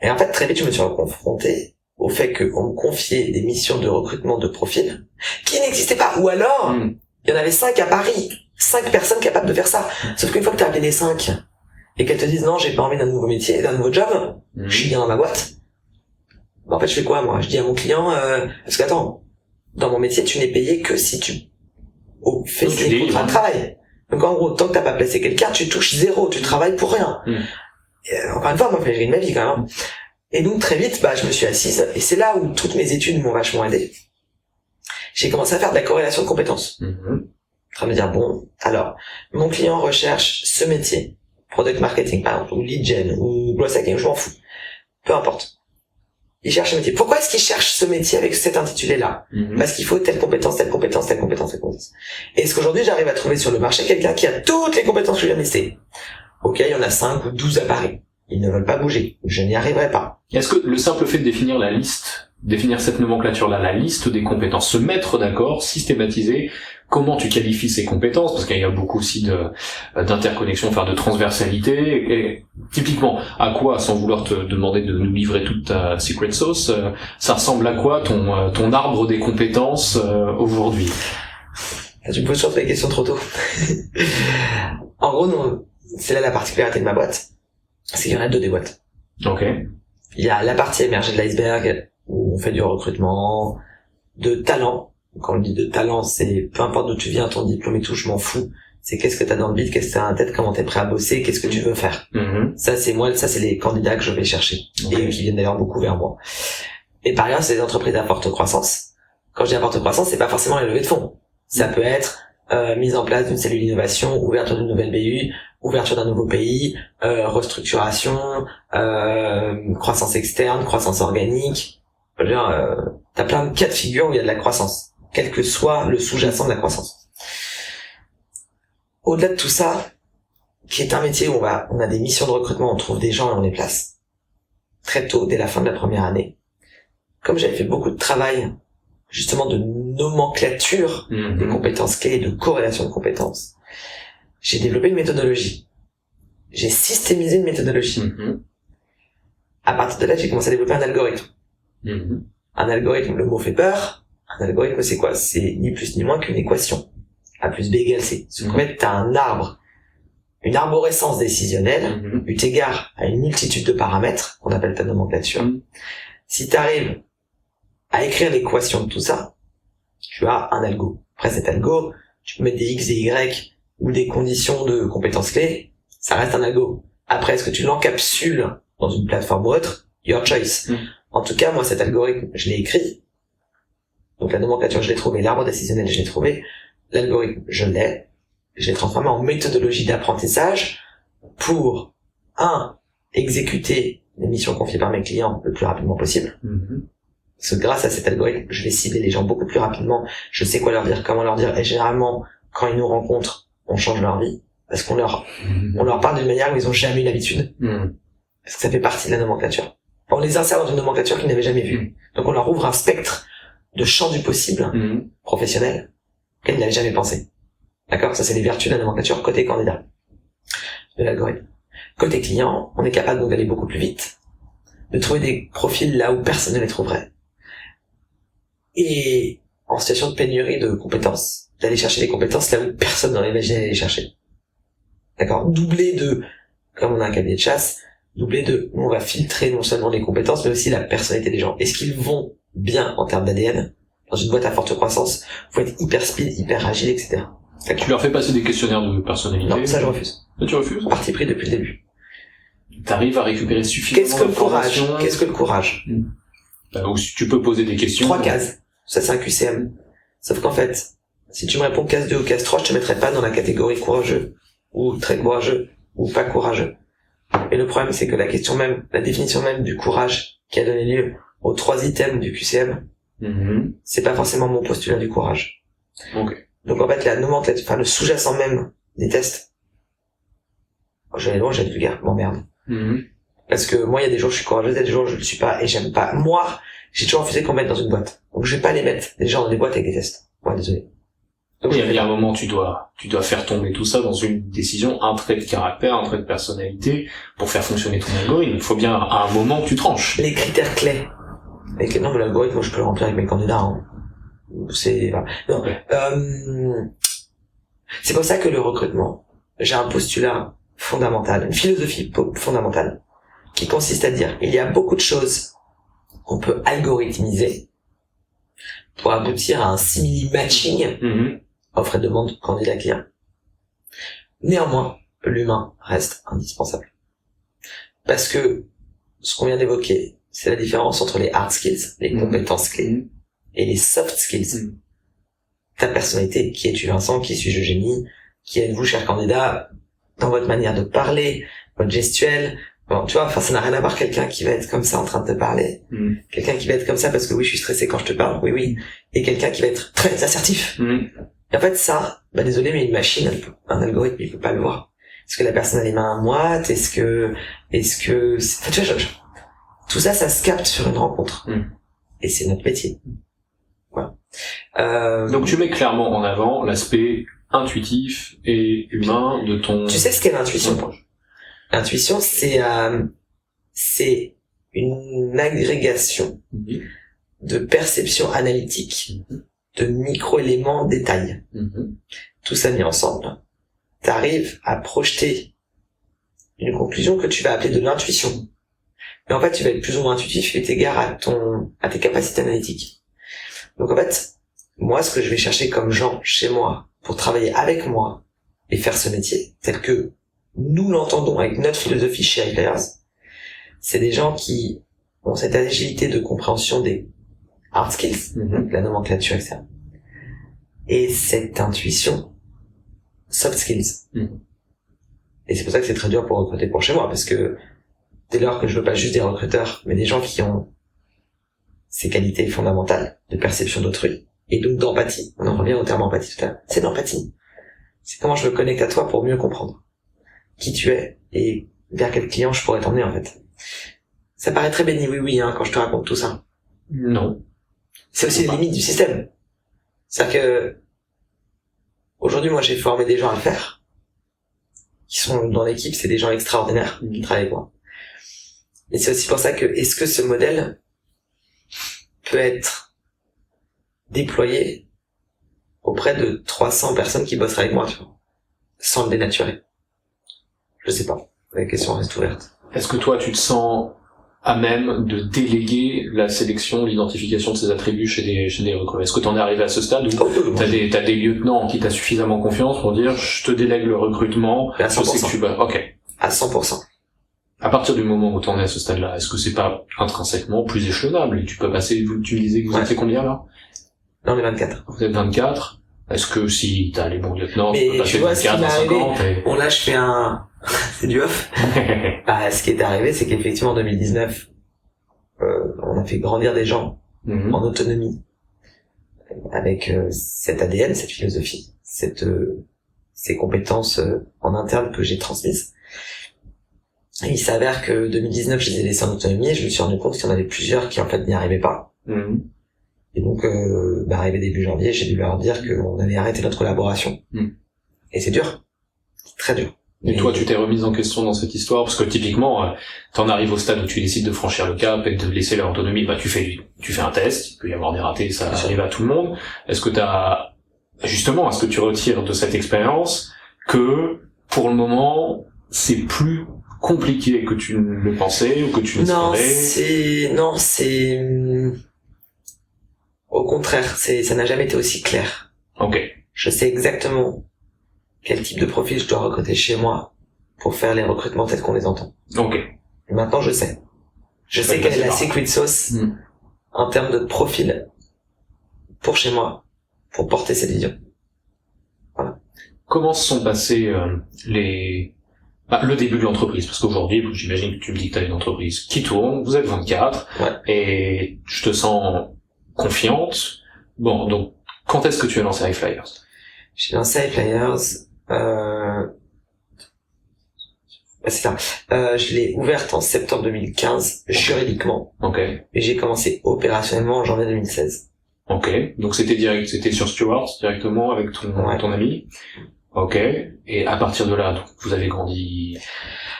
Et en fait très vite je me suis confronté au fait qu'on me confiait des missions de recrutement de profils qui n'existaient pas, ou alors il y en avait 5 à Paris, 5 personnes capables de faire ça. Sauf qu'une fois que t'as appelé les 5 et qu'elles te disent non, j'ai pas envie d'un nouveau métier, d'un nouveau job, je suis bien dans ma boîte, en fait je fais quoi moi? Je dis à mon client parce que attends, dans mon métier tu n'es payé que si tu fais des contrats de travail. Donc en gros, tant que t'as pas placé quelqu'un, tu touches 0, tu travailles pour rien. Et, encore une fois, moi j'ai ma vie quand même. Et donc très vite, je me suis assise, et c'est là où toutes mes études m'ont vachement aidé. J'ai commencé à faire de la corrélation de compétences. En train de me dire, bon, alors, mon client recherche ce métier, product marketing par exemple, ou lead gen, ou growth hacking, je m'en fous. Peu importe. Il cherche un métier. Pourquoi est-ce qu'il cherche ce métier avec cet intitulé-là? Parce qu'il faut telle compétence, telle compétence, telle compétence, telle compétence. Et est-ce qu'aujourd'hui, j'arrive à trouver sur le marché quelqu'un qui a toutes les compétences que je viens de lister? Ok, il y en a 5 ou 12 à Paris. Ils ne veulent pas bouger. Je n'y arriverai pas. Est-ce que le simple fait de définir cette nomenclature-là, la liste des compétences, se mettre d'accord, systématiser comment tu qualifies ces compétences, parce qu'il y a beaucoup aussi d'interconnexion, de transversalité, et typiquement, à quoi, sans vouloir te demander de nous livrer toute ta secret sauce, ça ressemble à quoi ton arbre des compétences aujourd'hui? Tu me poses toujours des questions trop tôt. En gros, non, c'est là la particularité de ma boîte, c'est qu'il y en a 2 des boîtes. Ok. Il y a la partie émergée de l'iceberg, où on fait du recrutement, de talent. Quand on dit de talent, c'est peu importe d'où tu viens, ton diplôme et tout, je m'en fous. C'est qu'est-ce que t'as dans le bide, qu'est-ce que t'as dans la tête, comment t'es prêt à bosser, qu'est-ce que tu veux faire. Ça c'est les candidats que je vais chercher. Et qui viennent d'ailleurs beaucoup vers moi. Et par ailleurs, c'est des entreprises à forte croissance. Quand je dis à forte croissance, c'est pas forcément les levées de fonds. Ça peut être mise en place d'une cellule d'innovation, ouverture d'une nouvelle BU, ouverture d'un nouveau pays, restructuration, croissance externe, croissance organique. Je veux dire, t'as plein de cas de figure où il y a de la croissance, quel que soit le sous-jacent de la croissance. Au-delà de tout ça, qui est un métier où on a des missions de recrutement, on trouve des gens et on les place très tôt, dès la fin de la première année. Comme j'avais fait beaucoup de travail, justement, de nomenclature des compétences clés et de corrélation de compétences, j'ai développé une méthodologie. J'ai systémisé une méthodologie. À partir de là, j'ai commencé à développer un algorithme. Un algorithme, le mot fait peur. Un algorithme, c'est quoi? C'est ni plus ni moins qu'une équation. A plus B égale C. Sauf qu'en fait, t'as un arbre, une arborescence décisionnelle, eu égard à une multitude de paramètres, qu'on appelle ta nomenclature. Si t'arrives à écrire l'équation de tout ça, tu as un algo. Après cet algo, tu peux mettre des X et Y ou des conditions de compétences clés, ça reste un algo. Après, est-ce que tu l'encapsules dans une plateforme ou autre? Your choice. En tout cas, moi, cet algorithme, je l'ai écrit. Donc la nomenclature, je l'ai trouvé, l'arbre décisionnel, je l'ai trouvé. L'algorithme, je l'ai transformé en méthodologie d'apprentissage pour, exécuter les missions confiées par mes clients le plus rapidement possible. Parce que grâce à cet algorithme, je vais cibler les gens beaucoup plus rapidement, je sais quoi leur dire, comment leur dire, et généralement, quand ils nous rencontrent, on change leur vie, parce qu'on leur parle d'une manière où ils ont jamais eu l'habitude. Parce que ça fait partie de la nomenclature. On les insère dans une nomenclature qu'ils n'avaient jamais vue. Donc on leur ouvre un spectre de champ du possible professionnel qu'elles n'avaient jamais pensé. D'accord? Ça, c'est les vertus de la nomenclature côté candidat de l'algorithme. Côté client, on est capable donc d'aller beaucoup plus vite, de trouver des profils là où personne ne les trouverait. Et en situation de pénurie de compétences, d'aller chercher des compétences là où personne n'aurait imaginé aller les chercher. D'accord? Doublé de, comme on a un cabinet de chasse, on va filtrer non seulement les compétences, mais aussi la personnalité des gens. Est-ce qu'ils vont bien en termes d'ADN? Dans une boîte à forte croissance, faut être hyper speed, hyper agile, etc. Tu leur fais passer des questionnaires de personnalité? Non, ça je refuse. Ça, tu refuses? Parti pris depuis le début. T'arrives à récupérer suffisamment d'informations. Qu'est-ce que le courage? Donc tu peux poser des questions. 3 cases. Ça c'est un QCM. Sauf qu'en fait, si tu me réponds case 2 ou case 3, je te mettrai pas dans la catégorie courageux, ou très courageux, ou pas courageux. Et le problème, c'est que la question même, la définition même du courage qui a donné lieu aux 3 items du QCM, c'est pas forcément mon postulat du courage. Okay. Donc en fait, la nomenclature, enfin le sous-jacent même des tests, j'allais loin, j'allais vulgaire, m'emmerde. Parce que moi, il y a des jours je suis courageux, il y a des jours je le suis pas, et j'aime pas. Moi, j'ai toujours refusé qu'on mette dans une boîte. Donc je vais pas les mettre, des gens dans des boîtes avec des tests. Ouais, désolé. Donc, il y a un moment, tu dois faire tomber tout ça dans une décision, un trait de caractère, un trait de personnalité, pour faire fonctionner ton algorithme. Il faut bien, à un moment, que tu tranches. Les critères clés. Non, mais l'algorithme, moi, je peux le remplir avec mes candidats, hein. Voilà. Non. Okay. C'est pour ça que le recrutement, j'ai un postulat fondamental, une philosophie fondamentale, qui consiste à dire, il y a beaucoup de choses qu'on peut algorithmiser pour aboutir à un simili-matching offre et demande candidat-client. Néanmoins, l'humain reste indispensable. Parce que ce qu'on vient d'évoquer, c'est la différence entre les hard skills, les compétences clés, et les soft skills. Ta personnalité, qui es-tu Vincent, qui suis-je Eugénie, qui êtes-vous cher candidat, dans votre manière de parler, votre gestuelle, bon, tu vois, enfin, ça n'a rien à voir quelqu'un qui va être comme ça en train de te parler, quelqu'un qui va être comme ça parce que oui, je suis stressé quand je te parle, oui, et quelqu'un qui va être très assertif. Et en fait, ça, désolé, mais une machine, un algorithme, il peut pas le voir. Est-ce que la personne a les mains moites? Est-ce que, enfin, tu vois, tout ça, ça se capte sur une rencontre. Et c'est notre métier. Voilà. Donc tu mets clairement en avant l'aspect intuitif et humain de ton... Tu sais ce qu'est l'intuition? L'intuition, c'est une agrégation de perception analytique de micro-éléments détails. Tout ça mis ensemble, t'arrives à projeter une conclusion que tu vas appeler de l'intuition. Mais en fait, tu vas être plus ou moins intuitif eu égard à tes capacités analytiques. Donc en fait, moi, ce que je vais chercher comme gens chez moi pour travailler avec moi et faire ce métier tel que nous l'entendons avec notre philosophie chez iPlayers, c'est des gens qui ont cette agilité de compréhension des hard skills, la nomenclature, etc. Et cette intuition soft skills. Et c'est pour ça que c'est très dur pour recruter pour chez moi, parce que dès lors que je veux pas juste des recruteurs, mais des gens qui ont ces qualités fondamentales de perception d'autrui, et donc d'empathie. On en revient au terme empathie tout à l'heure. C'est l'empathie. C'est comment je me connecte à toi pour mieux comprendre qui tu es et vers quel client je pourrais t'emmener, en fait. Ça paraît très béni, oui, hein, quand je te raconte tout ça. Non. C'est aussi les limites du système. C'est-à-dire que, aujourd'hui, moi, j'ai formé des gens à le faire, qui sont dans l'équipe, c'est des gens extraordinaires, qui travaillent avec moi. Et c'est aussi pour ça que, est-ce que ce modèle peut être déployé auprès de 300 personnes qui bosseraient avec moi, tu vois, sans le dénaturer? Je sais pas. La question reste ouverte. Est-ce que toi, tu te sens à même de déléguer la sélection, l'identification de ces attributs chez des recrues? Est-ce que t'en es arrivé à ce stade où t'as des lieutenants en qui t'as suffisamment confiance pour dire, je te délègue le recrutement, à 100%. je sais que tu vas, ok. À 100%. À partir du moment où t'en es à ce stade-là, est-ce que c'est pas intrinsèquement plus échelonnable et tu peux passer, tu me disais que vous étiez combien là? Là, on est 24. Vous êtes 24. Est-ce que si t'as les bons lieutenants, tu peux passer de 24 à 50 Bon, là, je fais c'est du off. Ce qui est arrivé, c'est qu'effectivement, en 2019, on a fait grandir des gens en autonomie, avec cet ADN, cette philosophie, ces compétences en interne que j'ai transmises. Et il s'avère que 2019, je les ai laissés en autonomie et je me suis rendu compte qu'il y en avait plusieurs qui en fait n'y arrivaient pas. Et donc, arrivé début janvier, j'ai dû leur dire qu'on avait arrêté notre collaboration. Et c'est dur. C'est très dur. Et toi, tu t'es remise en question dans cette histoire, parce que typiquement, t'en arrives au stade où tu décides de franchir le cap et de laisser leur autonomie, tu fais un test, il peut y avoir des ratés, ça arrive à tout le monde. Est-ce que est-ce que tu retires de cette expérience que, pour le moment, c'est plus compliqué que tu ne le pensais, ou que tu l'espérais? Non, c'est, au contraire, ça n'a jamais été aussi clair. Ok. Je sais exactement quel type de profil je dois recruter chez moi pour faire les recrutements tels qu'on les entend. Ok. Et maintenant, je sais. Je sais quelle est la secret sauce en termes de profil pour chez moi, pour porter cette vision. Voilà. Comment se sont passés le début de l'entreprise? Parce qu'aujourd'hui, j'imagine que tu me dis que tu as une entreprise qui tourne, vous êtes 24, et je te sens confiante. Bon, donc, quand est-ce que tu as lancé iFlyers? J'ai lancé iFlyers, c'est ça. Je l'ai ouverte en septembre 2015, juridiquement. Ok. Et j'ai commencé opérationnellement en janvier 2016. Ok. Donc c'était sur Stewart, directement, avec ton ami. Ok. Et à partir de là, donc, vous avez grandi.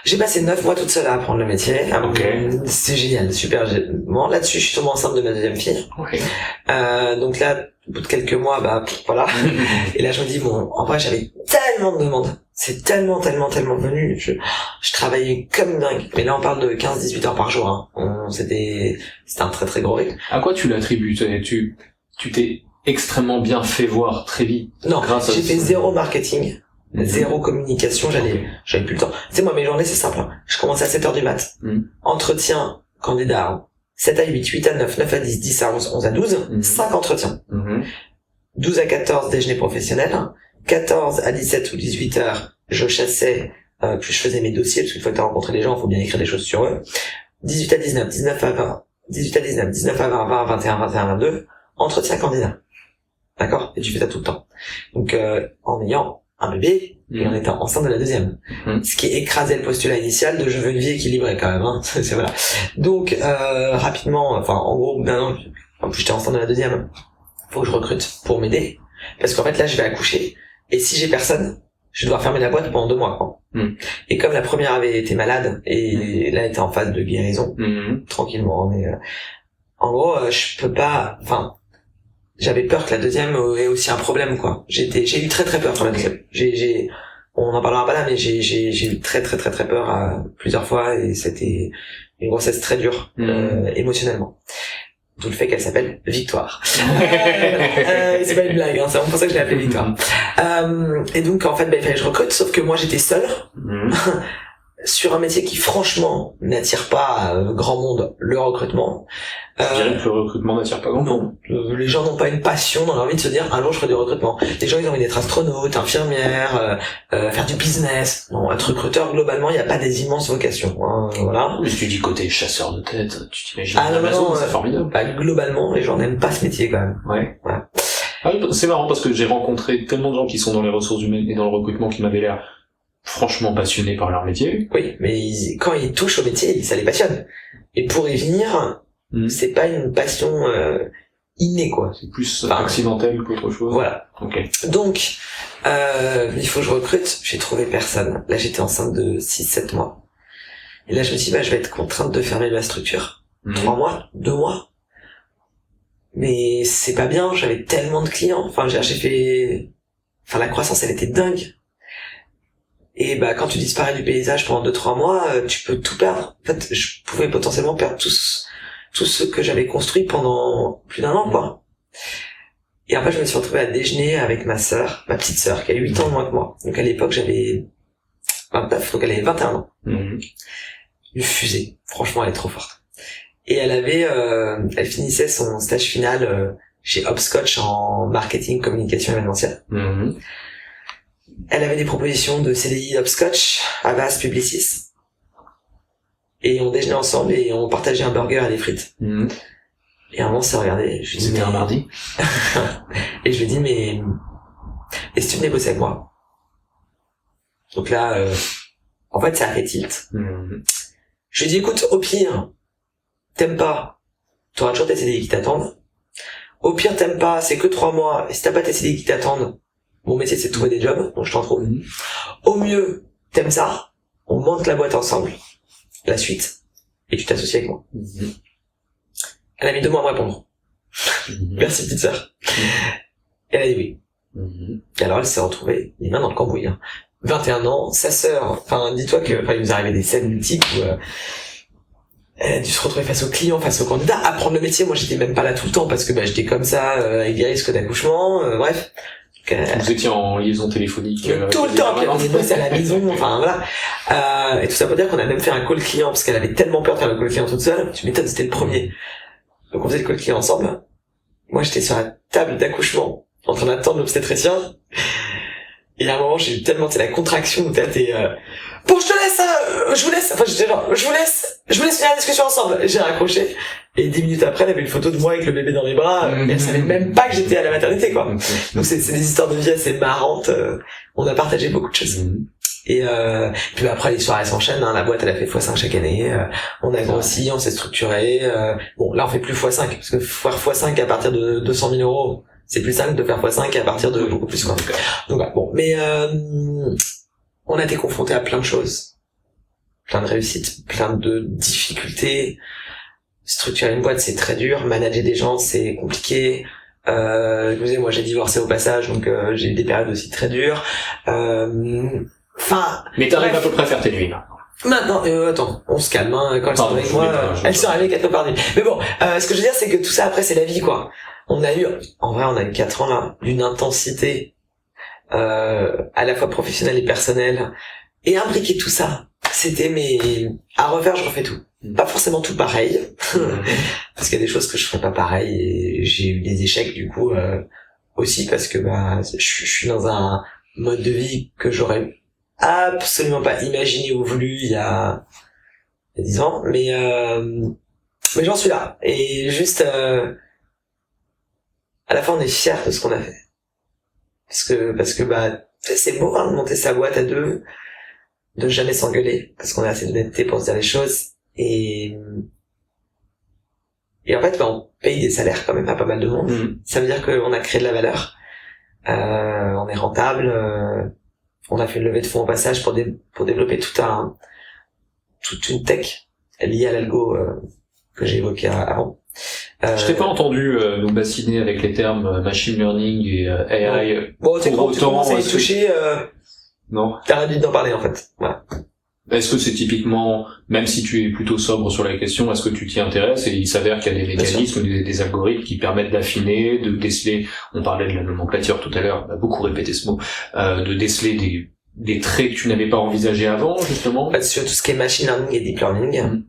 J'ai passé 9 mois toute seule à apprendre le métier. Ok. C'est génial, super. Bon, là-dessus, je suis tombé enceinte de ma deuxième fille. Okay. Donc là, au bout de quelques mois, voilà. Et là, je me dis, bon, en vrai, j'avais tellement de demandes. C'est tellement venu. Je travaillais comme dingue. Mais là, on parle de 15-18 heures par jour, hein. C'était un très très gros rythme. À quoi tu l'attribues? Tu t'es extrêmement bien fait voir très vite. Non, j'ai fait zéro marketing. Zéro communication, j'avais plus le temps. Tu sais, moi, mes journées, c'est simple, hein. Je commence à 7h du mat. Entretien, candidat, 7 à 8, 8 à 9, 9 à 10, 10 à 11, 11 à 12, 5 entretiens. 12 à 14, déjeuner professionnel. 14 à 17 ou 18 heures, je chassais, puis je faisais mes dossiers, parce qu'une fois que t'as rencontré les gens, il faut bien écrire des choses sur eux. 18 à 19, 19 à 20, 18 à 19, 19 à 20, 20 à 21, 21 à 22, entretien candidat. D'accord? Et tu fais ça tout le temps. Donc, en ayant un bébé, et en étant enceinte de la deuxième. Ce qui écrasait le postulat initial de je veux une vie équilibrée quand même, hein. C'est voilà. Donc, rapidement, en gros, au bout d'un an, en plus j'étais enceinte de la deuxième, faut que je recrute pour m'aider. Parce qu'en fait, là, je vais accoucher. Et si j'ai personne, je vais devoir fermer la boîte pendant 2 mois, quoi. Et comme la première avait été malade, et là, elle était en phase de guérison, tranquillement, mais, en gros, je peux pas, j'avais peur que la deuxième ait aussi un problème, quoi. J'ai eu très très peur pour la deuxième. On en parlera pas là, mais j'ai eu très très très très peur plusieurs fois, et c'était une grossesse très dure, émotionnellement. D'où le fait qu'elle s'appelle Victoire. C'est pas une blague, hein, c'est vraiment pour ça que je l'ai appelée Victoire. Et donc, en fait, il fallait que je recrute, sauf que moi, j'étais seule. sur un métier qui franchement n'attire pas grand monde, le recrutement. Je dirais que le recrutement n'attire pas grand monde. Non, les gens n'ont pas une passion dans leur vie de se dire un jour je ferai du recrutement. Les gens ils ont envie d'être astronaute, infirmière, faire du business. Non, être recruteur globalement il n'y a pas des immenses vocations. Hein, voilà. Mais si tu dis côté chasseur de tête, tu t'imagines non, c'est formidable. Bah, globalement les gens n'aiment pas ce métier quand même. Ouais. Ah, c'est marrant parce que j'ai rencontré tellement de gens qui sont dans les ressources humaines et dans le recrutement qui m'avaient l'air franchement passionnés par leur métier. Oui, mais quand ils touchent au métier, ça les passionne. Et pour y venir, c'est pas une passion innée, quoi. C'est plus accidentel qu'autre chose. Voilà. Ok. Donc, il faut que je recrute. J'ai trouvé personne. Là, j'étais enceinte de 6-7 mois. Et là, je me suis dit, je vais être contrainte de fermer ma structure. 3 mois, 2 mois. Mais c'est pas bien, j'avais tellement de clients. Enfin, la croissance, elle était dingue. Et bah, quand tu disparais du paysage pendant 2-3 mois, tu peux tout perdre. En fait, je pouvais potentiellement perdre tout ce que j'avais construit pendant plus d'1 an, quoi. Et après, je me suis retrouvé à déjeuner avec ma petite sœur, qui a 8 ans de moins que moi. Donc à l'époque, j'avais 29, donc elle avait 21 ans. Une fusée. Franchement, elle est trop forte. Et elle finissait son stage final chez Hopscotch en marketing, communication événementielle. Elle avait des propositions de CDI Hopscotch, Avast, Publicis. Et on déjeunait ensemble et on partageait un burger et des frites. Et à un moment, on s'est regardé. C'était un mardi. Et je lui ai dit, mais est-ce que tu venais bosser avec moi? Donc là, en fait, ça a fait tilt. Je lui ai dit, écoute, au pire, t'aimes pas, t'auras toujours tes CDI qui t'attendent. Au pire, t'aimes pas, c'est que 3 mois, et si t'as pas tes CDI qui t'attendent, mon métier c'est de trouver des jobs, donc je t'en trouve. Au mieux, t'aimes ça, on monte la boîte ensemble, la suite, et tu t'associes avec moi. Elle a mis 2 mois à me répondre. Merci petite sœur. Elle a dit oui. Et alors elle s'est retrouvée les mains dans le cambouis. 21 ans, sa sœur, dis-toi que, il nous arrivait des scènes mythiques où elle a dû se retrouver face aux clients, face aux candidats, apprendre le métier. Moi, j'étais même pas là tout le temps parce que j'étais comme ça, avec des risques d'accouchement, bref. Vous étiez en liaison téléphonique tout le temps, puis on bossait à la maison, voilà. Et tout ça pour dire qu'on a même fait un call client parce qu'elle avait tellement peur de faire le call client toute seule. Tu m'étonnes, c'était le premier. Donc on faisait le call client ensemble. Moi, j'étais sur la table d'accouchement, en train d'attendre l'obstétricien. Et à un moment, j'ai eu tellement, la contraction où t'es, bon, je te laisse, je vous laisse, j'étais genre, je vous laisse finir la discussion ensemble. J'ai raccroché. Et 10 minutes après, elle avait une photo de moi avec le bébé dans les bras, et elle savait même pas que j'étais à la maternité, quoi. Donc c'est des histoires de vie assez marrantes, on a partagé beaucoup de choses. Et puis après, l'histoire, elle s'enchaîne, la boîte, elle a fait x5 chaque année, on a grossi, on s'est structuré, bon, là, on fait plus x5, parce que faire x5 à partir de 200 000 euros, c'est plus simple de faire x5 à partir de beaucoup plus, quoi. Donc voilà, bon, mais on a été confrontés à plein de choses, plein de réussites, plein de difficultés. Structurer une boîte, c'est très dur. Manager des gens, c'est compliqué. Moi, j'ai divorcé au passage, donc j'ai eu des périodes aussi très dures. Mais t'arrives à peu près à faire tes nuits, là. Maintenant, attends, on se calme, quand elles sont avec moi, elles sont arrivées 4 fois par nuit. Mais bon, ce que je veux dire, c'est que tout ça, après, c'est la vie, quoi. On a eu 4 ans, là, d'une intensité, à la fois professionnelle et personnelle. Et imbriquer tout ça, c'était, à refaire, je refais tout. Pas forcément tout pareil, parce qu'il y a des choses que je ferais pas pareil, et j'ai eu des échecs, du coup, aussi, parce que, je suis dans un mode de vie que j'aurais absolument pas imaginé ou voulu il y a 10 ans, mais j'en suis là. Et juste, à la fin, on est fiers de ce qu'on a fait. Parce que c'est beau, de monter sa boîte à deux, de jamais s'engueuler, parce qu'on a assez d'honnêteté pour se dire les choses, et en fait, on paye des salaires quand même à pas mal de monde. Ça veut dire qu'on a créé de la valeur, on est rentable, on a fait une levée de fonds au passage pour développer toute une tech liée à l'algo que j'ai évoqué avant. Je t'ai pas entendu nous bassiner avec les termes machine learning et AI. Bon, tu commences à y toucher, non. T'as l'habitude d'en parler en fait. Voilà. Est-ce que c'est typiquement, même si tu es plutôt sobre sur la question, est-ce que tu t'y intéresses et il s'avère qu'il y a des mécanismes, des algorithmes qui permettent d'affiner, de déceler, on parlait de la nomenclature tout à l'heure, on a beaucoup répété ce mot, de déceler des traits que tu n'avais pas envisagés avant, justement? Sur tout ce qui est machine learning et deep learning,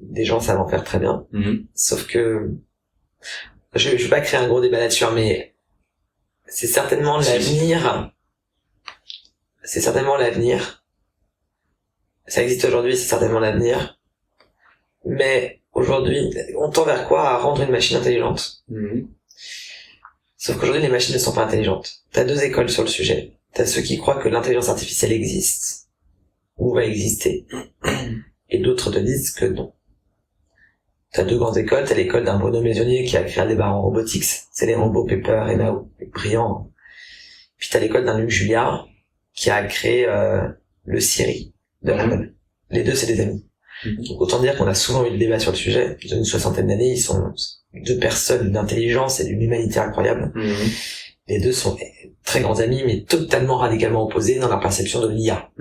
des gens savent en faire très bien. Sauf que, je vais pas créer un gros débat là-dessus, mais c'est certainement l'avenir. C'est certainement l'avenir. Ça existe aujourd'hui, c'est certainement l'avenir. Mais aujourd'hui, on tend vers quoi? À rendre une machine intelligente. Sauf qu'aujourd'hui, les machines ne sont pas intelligentes. T'as deux écoles sur le sujet. T'as ceux qui croient que l'intelligence artificielle existe, ou va exister, et d'autres te disent que non. T'as deux grandes écoles. T'as l'école d'un Bruno Maisonnier qui a créé un débat en robotics. C'est les robots Pepper et Nao. Brillants. Puis t'as l'école d'un Luc Julia qui a créé le Siri de Apple. Les deux, c'est des amis. Donc autant dire qu'on a souvent eu le débat sur le sujet. Ils ont une 60aine d'années, ils sont deux personnes d'intelligence et d'une humanité incroyable. Les deux sont très grands amis, mais totalement radicalement opposés dans leur perception de l'IA.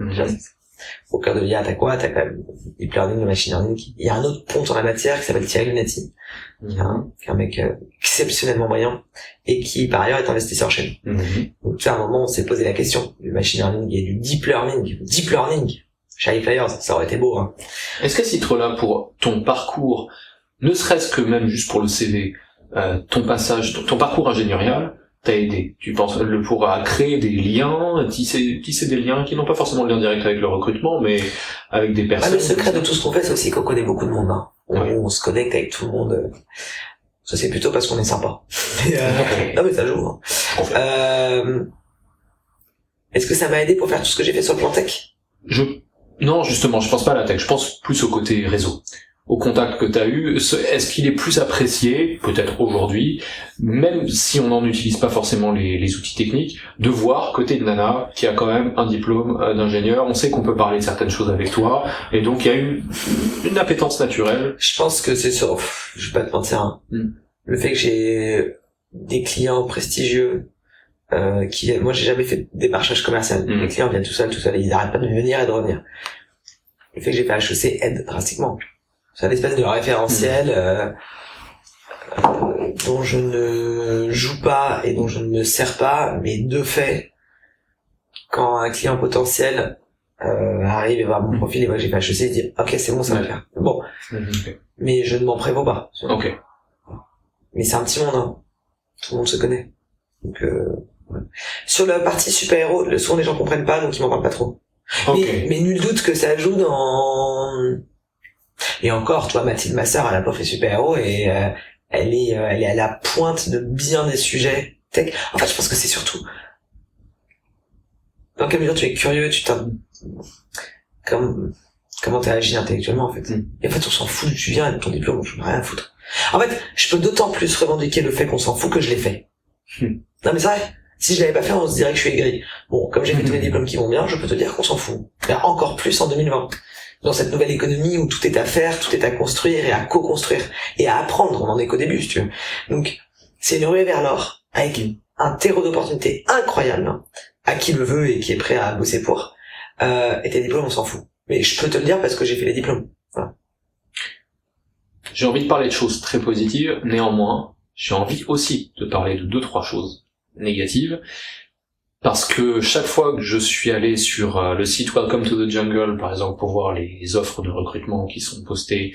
Au cœur de l'IA, t'as quoi? T'as quand même deep learning, le machine learning. Il y a un autre ponte en la matière qui s'appelle Thierry Lunati, qui est un mec exceptionnellement brillant et qui par ailleurs est investisseur chez nous. Donc à un moment on s'est posé la question du machine learning et du deep learning. Chez iFlyers, ça aurait été beau. Est-ce qu'à ce titre-là, pour ton parcours, ne serait-ce que même juste pour le CV, ton parcours ingénierial t'a aidé? Tu penses à créer des liens, tisser des liens qui n'ont pas forcément de lien direct avec le recrutement, mais avec des personnes. Le secret de tout ce qu'on fait, c'est aussi qu'on connaît beaucoup de monde. On se connecte avec tout le monde. Ça, c'est plutôt parce qu'on est sympa. Non, mais ça joue. Est-ce que ça m'a aidé pour faire tout ce que j'ai fait sur le plan tech? Non, justement, je pense pas à la tech. Je pense plus au côté réseau. Au contact que t'as eu, est-ce qu'il est plus apprécié, peut-être aujourd'hui, même si on n'en utilise pas forcément les outils techniques, de voir que t'es une nana qui a quand même un diplôme d'ingénieur, on sait qu'on peut parler de certaines choses avec toi, et donc il y a une appétence naturelle. Je pense que c'est ça. Je vais pas te mentir. Le fait que j'ai des clients prestigieux, moi j'ai jamais fait de démarchage commercial. Les clients viennent tout seuls, ils arrêtent pas de venir et de revenir. Le fait que j'ai fait HEC aide drastiquement. C'est une espèce de référentiel dont je ne joue pas et dont je ne me sers pas, mais de fait, quand un client potentiel arrive et voit mon profil et voit que j'ai fait HEC, il dit ok, c'est bon, ça va le faire. Bon, mais je ne m'en prévaux pas. Ok. Mais c'est un petit monde, tout le monde se connaît. Donc ouais. Sur la partie super-héros, souvent les gens comprennent pas, donc ils m'en parlent pas trop. Mais nul doute que ça joue dans... Et encore, toi, Mathilde, ma sœur, elle a pas fait super-héros et elle est à la pointe de bien des sujets tech. En fait, je pense que c'est surtout dans quelle mesure tu es curieux, comment t'as agi intellectuellement, en fait. Et en fait, on s'en fout d'où tu viens et de ton diplôme, je n'ai rien à foutre. En fait, je peux d'autant plus revendiquer le fait qu'on s'en fout que je l'ai fait. Non mais c'est vrai. Si je l'avais pas fait, on se dirait que je suis aigri. Bon, comme j'ai fait tous les diplômes qui vont bien, je peux te dire qu'on s'en fout. Et encore plus en 2020. Dans cette nouvelle économie où tout est à faire, tout est à construire et à co-construire. Et à apprendre, on en est qu'au début, si tu veux. Donc, c'est une ruée vers l'or, avec un terreau d'opportunités incroyable, à qui le veut et qui est prêt à bosser pour. Et tes diplômes, on s'en fout. Mais je peux te le dire parce que j'ai fait les diplômes. Voilà. J'ai envie de parler de choses très positives, néanmoins, j'ai envie aussi de parler de 2-3 choses négatives, parce que chaque fois que je suis allé sur le site Welcome to the Jungle, par exemple, pour voir les offres de recrutement qui sont postées,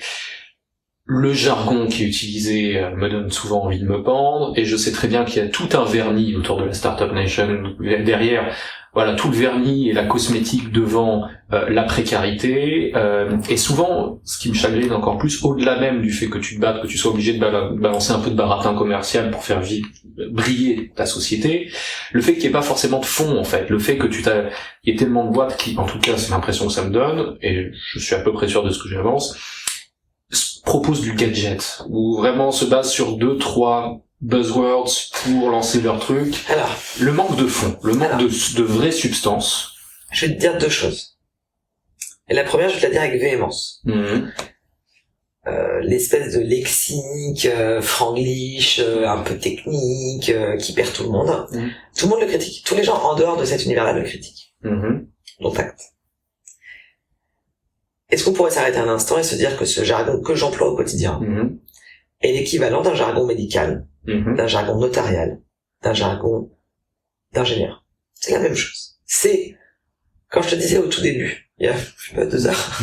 le jargon qui est utilisé me donne souvent envie de me pendre, et je sais très bien qu'il y a tout un vernis autour de la Startup Nation derrière. Voilà, tout le vernis et la cosmétique devant la précarité, et souvent, ce qui me chagrine encore plus, au-delà même du fait que tu te battes, que tu sois obligé de balancer un peu de baratin commercial pour faire briller ta société, le fait qu'il n'y ait pas forcément de fond, en fait, le fait que il y ait tellement de boîtes qui, en tout cas, c'est l'impression que ça me donne, et je suis à peu près sûr de ce que j'avance, proposent du gadget, ou vraiment se basent sur 2-3 buzzwords pour lancer leur truc. Alors, le manque de fond, le manque de vraie substance. Je vais te dire 2 choses. Et la première, je vais te la dire avec véhémence. L'espèce de lexique, franglish, un peu technique, qui perd tout le monde. Tout le monde le critique. Tous les gens en dehors de cet univers-là le critiquent. Dont acte. Est-ce qu'on pourrait s'arrêter un instant et se dire que ce jargon que j'emploie au quotidien est l'équivalent d'un jargon médical, d'un jargon notarial, d'un jargon d'ingénieur? C'est la même chose. C'est, quand je te disais au tout début, il y a, je sais pas, 2 heures,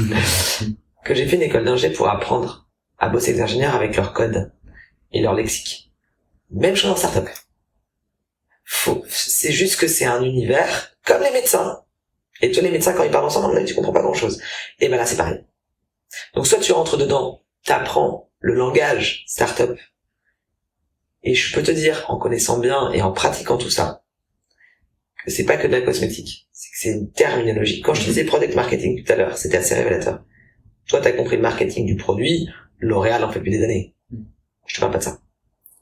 que j'ai fait une école d'ingé pour apprendre à bosser avec les ingénieurs avec leur code et leur lexique. Même chose en startup. C'est juste que c'est un univers comme les médecins. Et tous les médecins, quand ils parlent ensemble, tu comprends pas grand chose. Et ben là, c'est pareil. Donc soit tu rentres dedans, t'apprends le langage startup. Et je peux te dire, en connaissant bien et en pratiquant tout ça, que c'est pas que de la cosmétique. C'est que c'est une terminologie. Quand je te disais product marketing tout à l'heure, c'était assez révélateur. Toi, t'as compris le marketing du produit, L'Oréal en fait depuis des années. Je te parle pas de ça.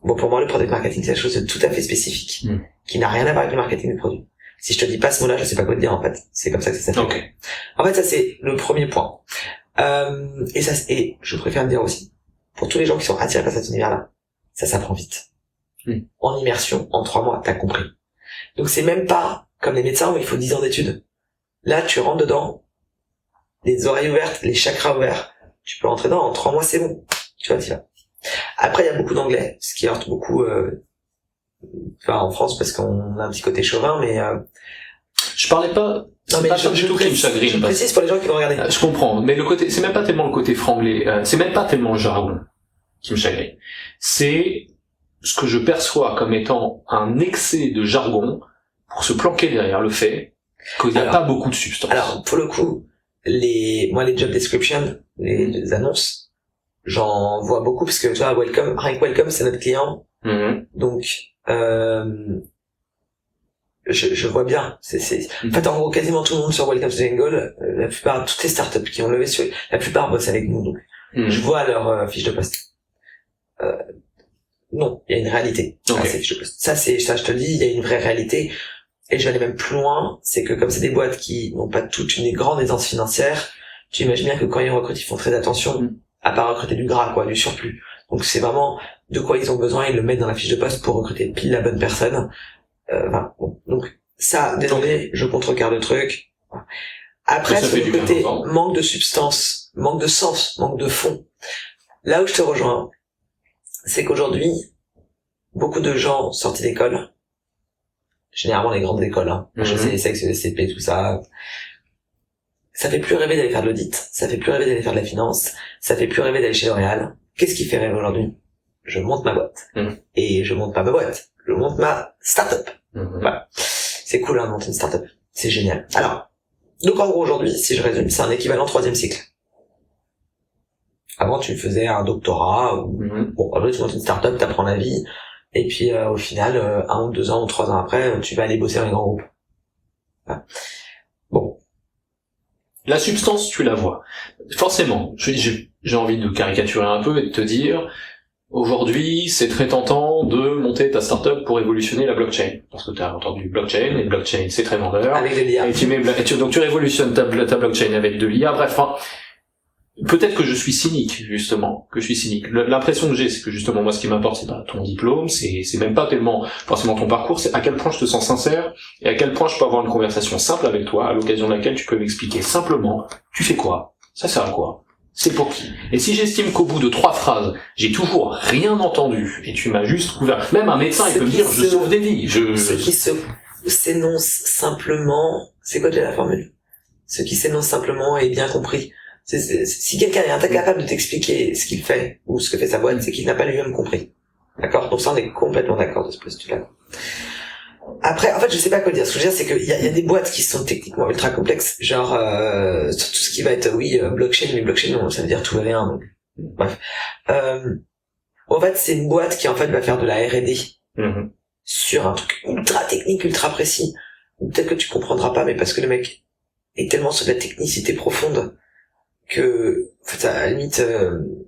Bon, pour moi, le product marketing, c'est quelque chose de tout à fait spécifique, qui n'a rien à voir avec le marketing du produit. Si je te dis pas ce mot-là, je sais pas quoi te dire, en fait. C'est comme ça que ça s'appelle. Okay. En fait, ça, c'est le premier point. Et je préfère le dire aussi, pour tous les gens qui sont attirés par cet univers-là, ça s'apprend vite. En immersion, en 3 mois, t'as compris. Donc c'est même pas comme les médecins où il faut 10 ans d'études. Là, tu rentres dedans, les oreilles ouvertes, les chakras ouverts, tu peux rentrer dedans, en 3 mois, c'est bon. Tu vois, t'y vas. Après, il y a beaucoup d'anglais, ce qui heurte beaucoup, en France, parce qu'on a un petit côté chauvin, mais je parlais pas, non, mais pas du tout qui me chagrine. Je précise pour les gens qui vont regarder. Je comprends, mais le côté, c'est même pas tellement le côté franglais, c'est même pas tellement le jargon qui me chagrine. C'est ce que je perçois comme étant un excès de jargon pour se planquer derrière le fait qu'il n'y a pas beaucoup de substance. Alors, pour le coup, les job descriptions, les annonces, j'en vois beaucoup parce que, tu vois, Welcome, rien que Welcome, c'est notre client. Donc, je vois bien. En fait, en gros, quasiment tout le monde sur Welcome to Jungle, la plupart, toutes les startups qui ont levé sur, la plupart bossent avec nous, donc, je vois leur fiche de poste. Non, il y a une réalité. Okay. Ça, je te le dis, il y a une vraie réalité. Et je vais aller même plus loin, c'est que comme c'est des boîtes qui n'ont pas toute une grande aisance financière, tu imagines bien que quand ils recrutent, ils font très attention à pas recruter du gras, quoi, du surplus. Donc c'est vraiment de quoi ils ont besoin, ils le mettent dans la fiche de poste pour recruter pile la bonne personne. Voilà. Bon. Donc ça, désolé, je contrecarre le truc. Après, sur le côté manque de substance, manque de sens, manque de fond, là où je te rejoins, c'est qu'aujourd'hui, beaucoup de gens sortis d'école, généralement les grandes écoles, HEC, SEC, ESCP, tout ça, ça fait plus rêver d'aller faire de l'audit, ça fait plus rêver d'aller faire de la finance, ça fait plus rêver d'aller chez L'Oréal. Qu'est-ce qui fait rêver aujourd'hui? Je monte ma boîte. Et je monte pas ma boîte, je monte ma start-up. Voilà. C'est cool, de monter une start-up. C'est génial. Alors, donc en gros aujourd'hui, si je résume, c'est un équivalent 3e cycle. Avant, tu faisais un doctorat, ou, bon, après, tu montes une start-up, t'apprends la vie, et puis, au final, 1 ou 2 ans ou 3 ans après, tu vas aller bosser dans les grands groupes. Voilà. Bon. La substance, tu la vois. Forcément, j'ai envie de caricaturer un peu et de te dire, aujourd'hui, c'est très tentant de monter ta startup pour révolutionner la blockchain. Parce que tu as entendu blockchain, et blockchain, c'est très vendeur. Avec de l'IA. Donc tu révolutionnes ta blockchain avec de l'IA. Bref, peut-être que je suis cynique, justement, L'impression que j'ai, c'est que justement, moi, ce qui m'importe, c'est pas ton diplôme, c'est même pas tellement forcément ton parcours, c'est à quel point je te sens sincère, et à quel point je peux avoir une conversation simple avec toi, à l'occasion de laquelle tu peux m'expliquer simplement, tu fais quoi? Ça sert à quoi? C'est pour qui? Et si j'estime qu'au bout de 3 phrases, j'ai toujours rien entendu, et tu m'as juste couvert, même un médecin, il peut me dire, je sauve des vies, Ce qui s'énonce simplement, c'est quoi déjà la formule? Ce qui s'énonce simplement est bien compris. Si quelqu'un est incapable de t'expliquer ce qu'il fait ou ce que fait sa boîte, c'est qu'il n'a pas lui-même compris. D'accord? Donc ça, on est complètement d'accord de ce postulat. Après, en fait, je sais pas quoi dire. Ce que je veux dire, c'est qu'il y a des boîtes qui sont techniquement ultra complexes, genre sur tout ce qui va être, blockchain, mais blockchain, non, ça veut dire tout et rien. Donc, bref. En fait, c'est une boîte qui en fait va faire de la R&D sur un truc ultra technique, ultra précis. Peut-être que tu comprendras pas, mais parce que le mec est tellement sur de la technicité profonde que, en fait, à la limite,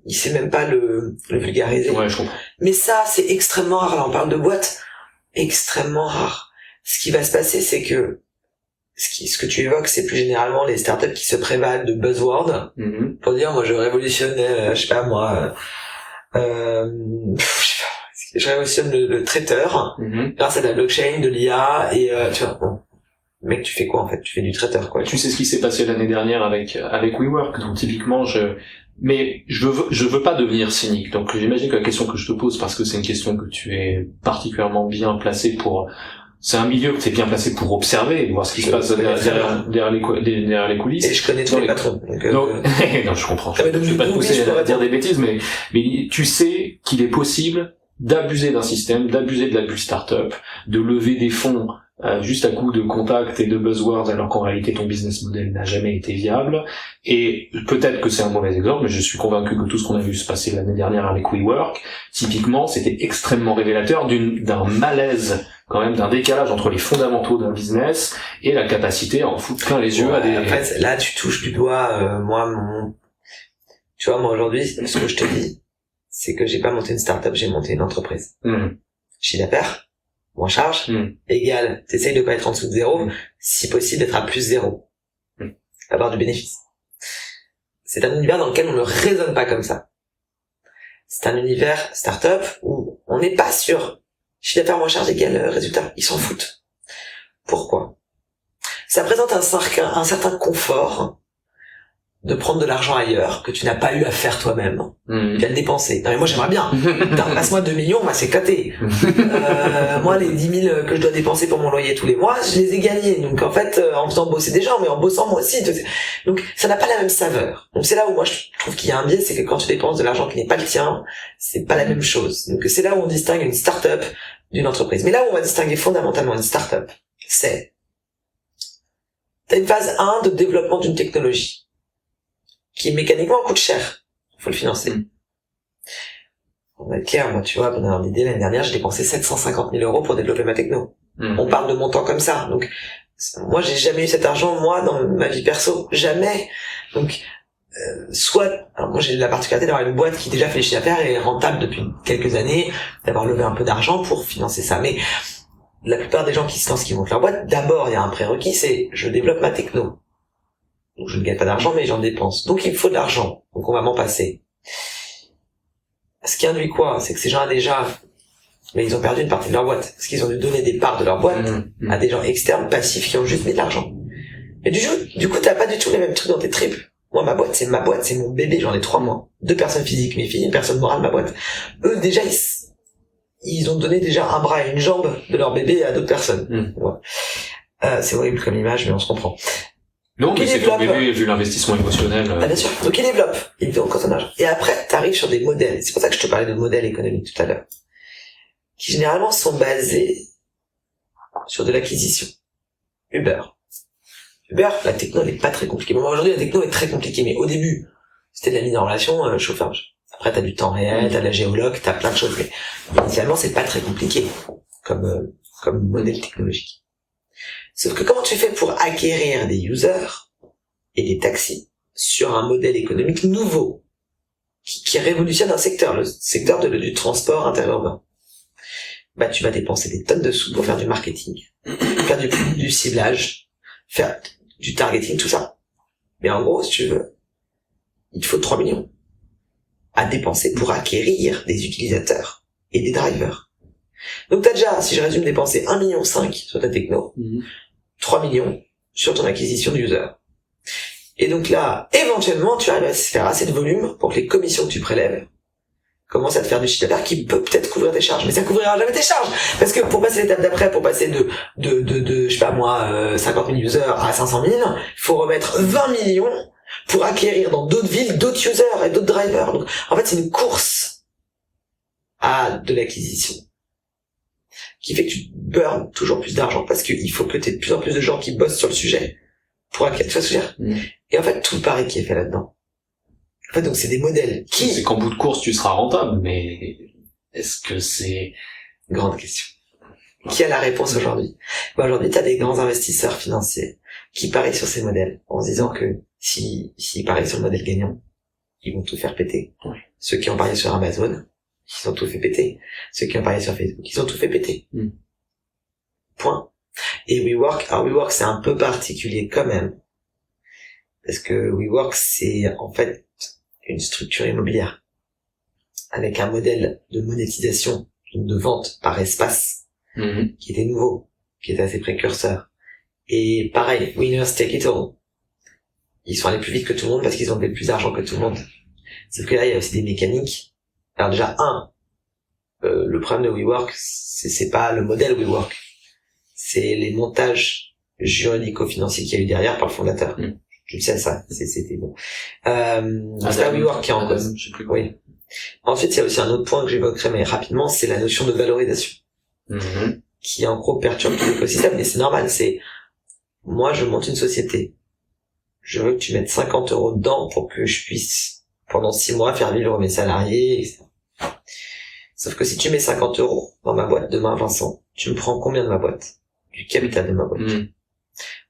il sait même pas le vulgariser. Ouais, je comprends. Mais ça, c'est extrêmement rare. Là, on parle de boîtes extrêmement rares. Ce qui va se passer, c'est que ce que tu évoques, c'est plus généralement les startups qui se prévalent de buzzwords pour dire, moi, je révolutionne, je révolutionne le traiteur grâce à de la blockchain, de l'IA, et tu vois, bon. Mec, tu fais quoi en fait? Tu fais du traiteur, quoi. Tu sais ce qui s'est passé l'année dernière avec WeWork, donc typiquement mais je veux pas devenir cynique. Donc j'imagine que la question que je te pose, parce que c'est une question que tu es particulièrement bien placé pour c'est un milieu que t'es bien placé pour observer, voir ce qui se passe derrière les coulisses. Et je connais tous les patrons. Non, je comprends. Je vais pas te pousser à dire des bêtises, mais tu sais qu'il est possible d'abuser d'un système, d'abuser de la bulle startup, de lever des fonds juste à coup de contacts et de buzzwords, alors qu'en réalité ton business model n'a jamais été viable. Et peut-être que c'est un mauvais exemple, mais je suis convaincu que tout ce qu'on a vu se passer l'année dernière avec WeWork, typiquement, c'était extrêmement révélateur d'un malaise, quand même, d'un décalage entre les fondamentaux d'un business et la capacité à en foutre plein les yeux à des... En fait, là, tu touches du doigt, tu vois, moi aujourd'hui, ce que je te dis, c'est que j'ai pas monté une start-up, j'ai monté une entreprise. Chiffre d'affaires, moins charge, égal, t'essayes de pas être en dessous de 0, si possible d'être à plus 0. Avoir du bénéfice. C'est un univers dans lequel on ne raisonne pas comme ça. C'est un univers start-up où on n'est pas sûr. Chiffre d'affaires moins charge égale résultat. Ils s'en foutent. Pourquoi? Ça présente un certain confort de prendre de l'argent ailleurs, que tu n'as pas eu à faire toi-même, qu'à le dépenser. Non mais moi j'aimerais bien. Passe-moi 2 millions, on va s'éclater. Moi les 10 000 que je dois dépenser pour mon loyer tous les mois, je les ai gagnés. Donc en fait, en faisant bosser des gens, mais en bossant moi aussi. Donc ça n'a pas la même saveur. Donc c'est là où moi je trouve qu'il y a un biais, c'est que quand tu dépenses de l'argent qui n'est pas le tien, c'est pas la même chose. Donc c'est là où on distingue une start-up d'une entreprise. Mais là où on va distinguer fondamentalement une start-up, c'est t'as une phase 1 de développement d'une technologie qui mécaniquement coûte cher. Faut le financer. On va être clair, moi, tu vois, pour avoir l'idée, l'année dernière, j'ai dépensé 750 000 € pour développer ma techno. On parle de montants comme ça. Donc, moi, j'ai jamais eu cet argent, moi, dans ma vie perso. Jamais. Donc, alors moi, j'ai la particularité d'avoir une boîte qui déjà fait les chiffres d'affaires et est rentable depuis quelques années, d'avoir levé un peu d'argent pour financer ça. Mais, la plupart des gens qui se lancent, qui montent leur boîte, d'abord, il y a un prérequis, c'est, je développe ma techno. Donc je ne gagne pas d'argent, mais j'en dépense. Donc il me faut de l'argent. Donc on va m'en passer. Ce qui induit quoi? C'est que ces gens-là déjà, mais ils ont perdu une partie de leur boîte. Parce qu'ils ont dû donner des parts de leur boîte à des gens externes, passifs, qui ont juste mis de l'argent. Et du coup, t'as pas du tout les mêmes trucs dans tes tripes. Moi, ma boîte, c'est mon bébé, j'en ai 3 mois. 2 personnes physiques, mes filles, une personne morale, ma boîte. Eux, déjà, ils ont donné déjà un bras et une jambe de leur bébé à d'autres personnes. Ouais. C'est horrible comme image, mais on se comprend. Non, mais c'est ton bébé, vu l'investissement émotionnel. Ah, bien sûr. Donc, il développe quand on âge. Et après, t'arrives sur des modèles. C'est pour ça que je te parlais de modèles économiques tout à l'heure. Qui, généralement, sont basés sur de l'acquisition. Uber, la techno, elle est pas très compliquée. Bon, aujourd'hui, la techno est très compliquée, mais au début, c'était de la mise en relation, chauffage. Après, t'as du temps réel, t'as de la géologue, t'as plein de choses, mais initialement, c'est pas très compliqué, comme modèle technologique. Sauf que comment tu fais pour acquérir des users et des taxis sur un modèle économique nouveau qui révolutionne un secteur, le secteur du transport interurbain? Bah, tu vas dépenser des tonnes de sous pour faire du marketing, faire du ciblage, faire du targeting, tout ça. Mais en gros, si tu veux, il te faut 3 millions à dépenser pour acquérir des utilisateurs et des drivers. Donc t'as déjà, si je résume, dépensé 1,5 million sur ta techno, 3 millions sur ton acquisition d'users. Et donc là, éventuellement, tu arrives à faire assez de volume pour que les commissions que tu prélèves commencent à te faire du chiffre d'affaires qui peut peut-être couvrir tes charges. Mais ça couvrira jamais tes charges. Parce que pour passer l'étape d'après, pour passer de je sais pas moi, 50 000 users à 500 000, il faut remettre 20 millions pour acquérir dans d'autres villes d'autres users et d'autres drivers. Donc, en fait, c'est une course à de l'acquisition qui fait que tu burns toujours plus d'argent parce qu'il faut que tu aies de plus en plus de gens qui bossent sur le sujet pour acquérir. Tu vois ce que je veux dire? Et en fait, tout le pari qui est fait là-dedans. En fait, donc c'est des modèles qui... C'est qu'en bout de course, tu seras rentable, mais est-ce que c'est... Grande question. Qui a la réponse aujourd'hui? Bah, aujourd'hui, tu as des grands investisseurs financiers qui parient sur ces modèles en se disant que s'ils parient sur le modèle gagnant, ils vont tout faire péter. Ouais. Ceux qui ont parié sur Amazon, ils ont tout fait péter. Ceux qui ont parié sur Facebook, ils ont tout fait péter. Point. Et WeWork, alors WeWork c'est un peu particulier quand même. Parce que WeWork c'est en fait une structure immobilière. Avec un modèle de monétisation, donc de vente par espace, qui était nouveau, qui était assez précurseur. Et pareil, winners take it all. Ils sont allés plus vite que tout le monde parce qu'ils ont fait plus d'argent que tout le monde. Sauf que là, il y a aussi des mécaniques. Alors déjà, le problème de WeWork, c'est pas le modèle WeWork. c'est les montages juridico-financiers qu'il y a eu derrière par le fondateur. Tu le sais, ça, c'était bon. C'est pas WeWork qui est en cause. Je sais plus. Oui. Ensuite, il y a aussi un autre point que j'évoquerai, mais rapidement, c'est la notion de valorisation. Qui, en gros, perturbe tout l'écosystème, mais c'est normal, moi, je monte une société. Je veux que tu mettes 50 € dedans pour que je puisse, pendant 6 mois, faire vivre mes salariés, etc. Sauf que si tu mets 50 € dans ma boîte demain, Vincent, tu me prends combien de ma boîte? Du capital de ma boîte.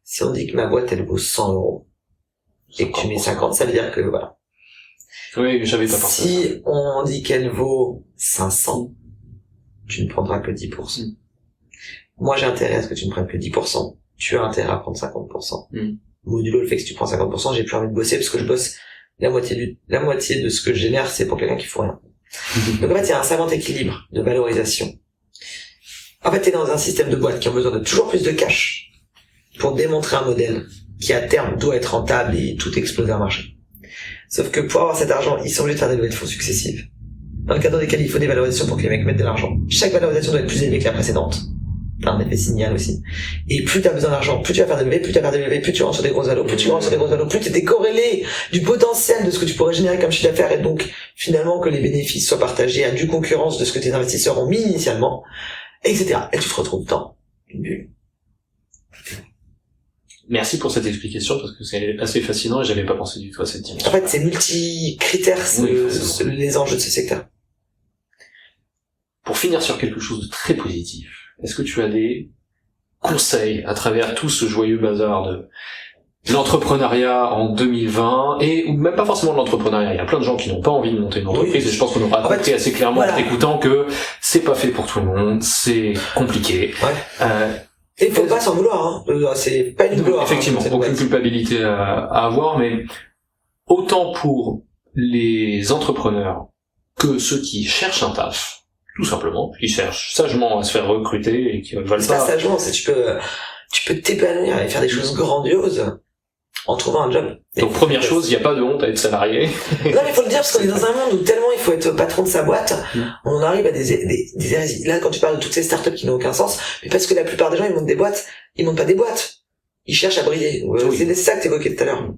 Si on dit que ma boîte, elle vaut 100 € et que tu mets 50, ça veut dire que, voilà. Oui, mais j'avais pas pensé. Si on dit qu'elle vaut 500, tu ne prendras que 10%. Moi, j'ai intérêt à ce que tu ne prennes que 10%. Tu as intérêt à prendre 50%. Modulo le fait que si tu prends 50%, j'ai plus envie de bosser parce que je bosse la moitié de ce que je génère, c'est pour quelqu'un qui fout rien. Donc en fait, il y a un savant équilibre de valorisation. En fait, t'es dans un système de boîtes qui ont besoin de toujours plus de cash pour démontrer un modèle qui à terme doit être rentable et tout exploser en marché. Sauf que pour avoir cet argent, ils sont obligés de faire des levées de fonds successives. Dans le cadre desquels il faut des valorisations pour que les mecs mettent de l'argent. Chaque valorisation doit être plus élevée que la précédente. T'as un effet signal aussi. Et plus t'as besoin d'argent, plus tu vas faire des levées, plus tu vas faire des levées, plus tu rentres sur des gros allos, plus tu rentres sur des gros allos, plus t'es décorrélé du potentiel de ce que tu pourrais générer comme chiffre d'affaires et donc finalement que les bénéfices soient partagés à due concurrence de ce que tes investisseurs ont mis initialement, etc. Et tu te retrouves dans une bulle. Merci pour cette explication parce que c'est assez fascinant et j'avais pas pensé du tout à cette dimension. En fait, c'est multi-critères, les enjeux de ce secteur. Pour finir sur quelque chose de très positif, est-ce que tu as des conseils à travers tout ce joyeux bazar de l'entrepreneuriat en 2020 ou même pas forcément de l'entrepreneuriat, il y a plein de gens qui n'ont pas envie de monter une entreprise et je pense qu'on aura compris assez clairement en t'écoutant que c'est pas fait pour tout le monde, c'est compliqué. Et faut pas s'en vouloir, c'est pas une gloire. Effectivement, aucune culpabilité à avoir, mais autant pour les entrepreneurs que ceux qui cherchent un taf, tout simplement, qui cherchent sagement à se faire recruter et qui veulent pas... C'est pas sagement, tu peux t'épanouir et faire des choses grandioses en trouvant un job. Donc première chose, il n'y a pas de honte à être salarié. Non mais faut le dire parce qu'on est dans un monde où tellement il faut être patron de sa boîte, on arrive à des hérésies. Là quand tu parles de toutes ces startups qui n'ont aucun sens, mais parce que la plupart des gens ils montent des boîtes, ils montent pas des boîtes, ils cherchent à briller. C'est ça que t'évoquais tout à l'heure.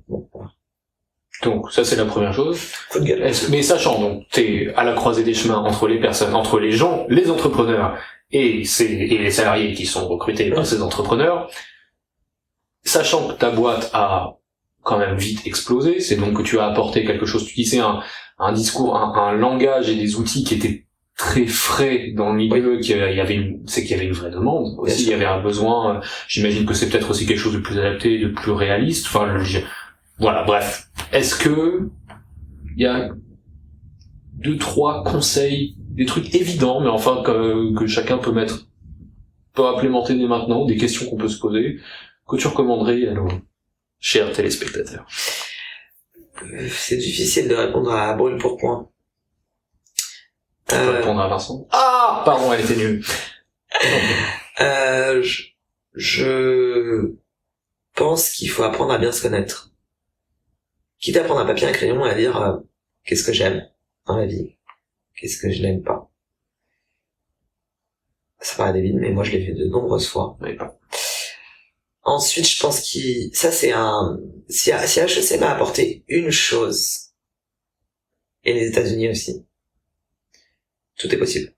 Donc ça c'est la première chose. Coup de gueule. Mais sachant donc t'es à la croisée des chemins entre les personnes, entre les gens, les entrepreneurs et les salariés qui sont recrutés par ces entrepreneurs, sachant que ta boîte a quand même vite explosé, c'est donc que tu as apporté quelque chose, tu disais un discours, un langage et des outils qui étaient très frais dans le milieu, qu'il y avait une vraie demande aussi, il y avait un besoin, j'imagine que c'est peut-être aussi quelque chose de plus adapté, de plus réaliste, voilà, bref. Est-ce que il y a 2-3 conseils, des trucs évidents, mais enfin que chacun peut implémenter dès maintenant, des questions qu'on peut se poser, que tu recommanderais à nos chers téléspectateurs? C'est difficile de répondre à brûle pour point. Tu peux répondre à Vincent. Ah, pardon, elle était nulle. Je pense qu'il faut apprendre à bien se connaître. Quitte à prendre un papier et un crayon et à dire qu'est-ce que j'aime dans la vie, qu'est-ce que je n'aime pas. Ça paraît débile, mais moi je l'ai fait de nombreuses fois. Oui, pas. Ensuite, je pense si HEC m'a apporté une chose, et les États-Unis aussi, tout est possible.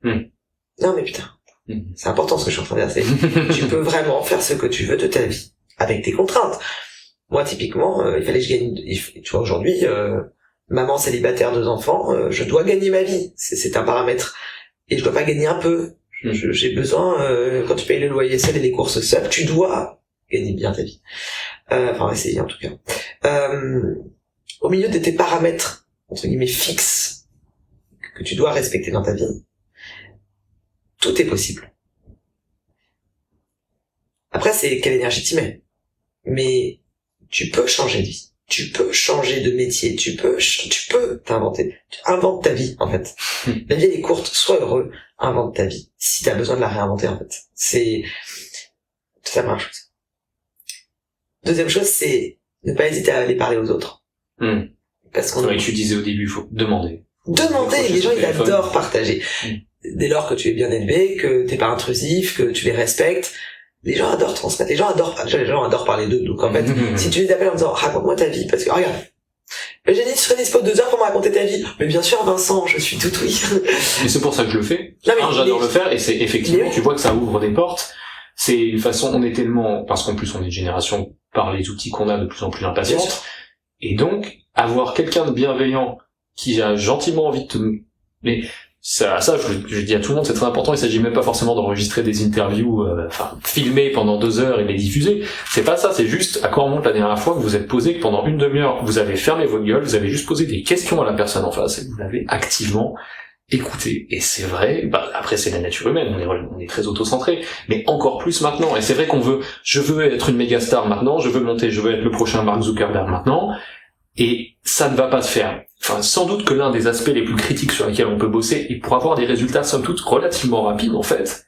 Non mais putain, c'est important ce que je suis en train de dire, tu peux vraiment faire ce que tu veux de ta vie, avec tes contraintes. Moi, typiquement, il fallait que je gagne, tu vois, aujourd'hui, maman célibataire, 2 enfants, je dois gagner ma vie. C'est un paramètre. Et je dois pas gagner un peu. J'ai besoin, quand tu payes le loyer seul et les courses seul, tu dois gagner bien ta vie. Enfin, essayer, en tout cas. Au milieu de tes paramètres, entre guillemets, fixes, que tu dois respecter dans ta vie, tout est possible. Après, c'est quelle énergie tu mets. Mais, tu peux changer de vie, tu peux changer de métier, tu peux t'inventer, tu inventes ta vie en fait. La vie elle est courte, sois heureux, invente ta vie. Si t'as besoin de la réinventer en fait, c'est tout ça première chose. Deuxième chose, c'est ne pas hésiter à aller parler aux autres. Parce qu'on tu disais au début, faut demander. Demander, les gens ils adorent partager. Dès lors que tu es bien élevé, que t'es pas intrusif, que tu les respectes, les gens adorent transmettre, les gens adorent parler d'eux. Donc en fait, si tu les appelles en disant raconte-moi ta vie, parce que regarde, Eugénie, tu serais dispo 2 heures pour me raconter ta vie. Mais bien sûr, Vincent, je suis tout oui. Mais c'est pour ça que je le fais. Non, mais j'adore le faire, et c'est effectivement, tu vois que ça ouvre des portes. C'est une façon, on est tellement, parce qu'en plus on est une génération par les outils qu'on a de plus en plus impatiente. Et donc, avoir quelqu'un de bienveillant qui a gentiment envie de te... Mais ça je dis à tout le monde, c'est très important, il s'agit même pas forcément d'enregistrer des interviews, filmer pendant 2 heures et les diffuser. C'est pas ça, c'est juste, à quoi remonte la dernière fois que vous êtes posé, que pendant une demi-heure, vous avez fermé votre gueule, vous avez juste posé des questions à la personne en face, et vous l'avez activement écouté. Et c'est vrai, après c'est la nature humaine, on est très auto-centré, mais encore plus maintenant. Et c'est vrai je veux être une méga star maintenant, je veux être le prochain Mark Zuckerberg maintenant, et ça ne va pas se faire. Enfin, sans doute que l'un des aspects les plus critiques sur lesquels on peut bosser, et pour avoir des résultats somme toute relativement rapides en fait,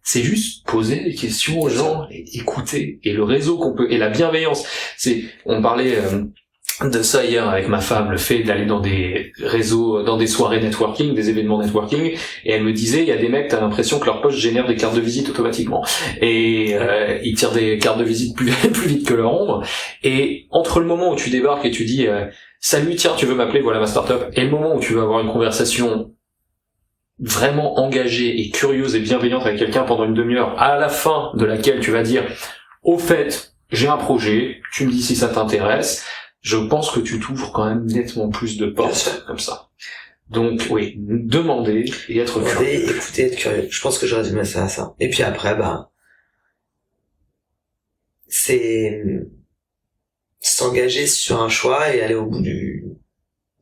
c'est juste poser des questions aux gens, et écouter, et le réseau qu'on peut, et la bienveillance. On parlait de ça hier avec ma femme, le fait d'aller dans des réseaux, dans des soirées networking, des événements networking, et elle me disait, il y a des mecs, t'as l'impression que leur poche génère des cartes de visite automatiquement, et ils tirent des cartes de visite plus vite que leur ombre, et entre le moment où tu débarques et tu dis salut, tiens, tu veux m'appeler, voilà ma startup, et le moment où tu vas avoir une conversation vraiment engagée et curieuse et bienveillante avec quelqu'un pendant une demi-heure, à la fin de laquelle tu vas dire au fait, j'ai un projet, tu me dis si ça t'intéresse, je pense que tu t'ouvres quand même nettement plus de portes comme ça. Donc oui, demander et être curieux. Écouter, être curieux. Je pense que je résume ça à ça. Et puis après, c'est s'engager sur un choix et aller au bout de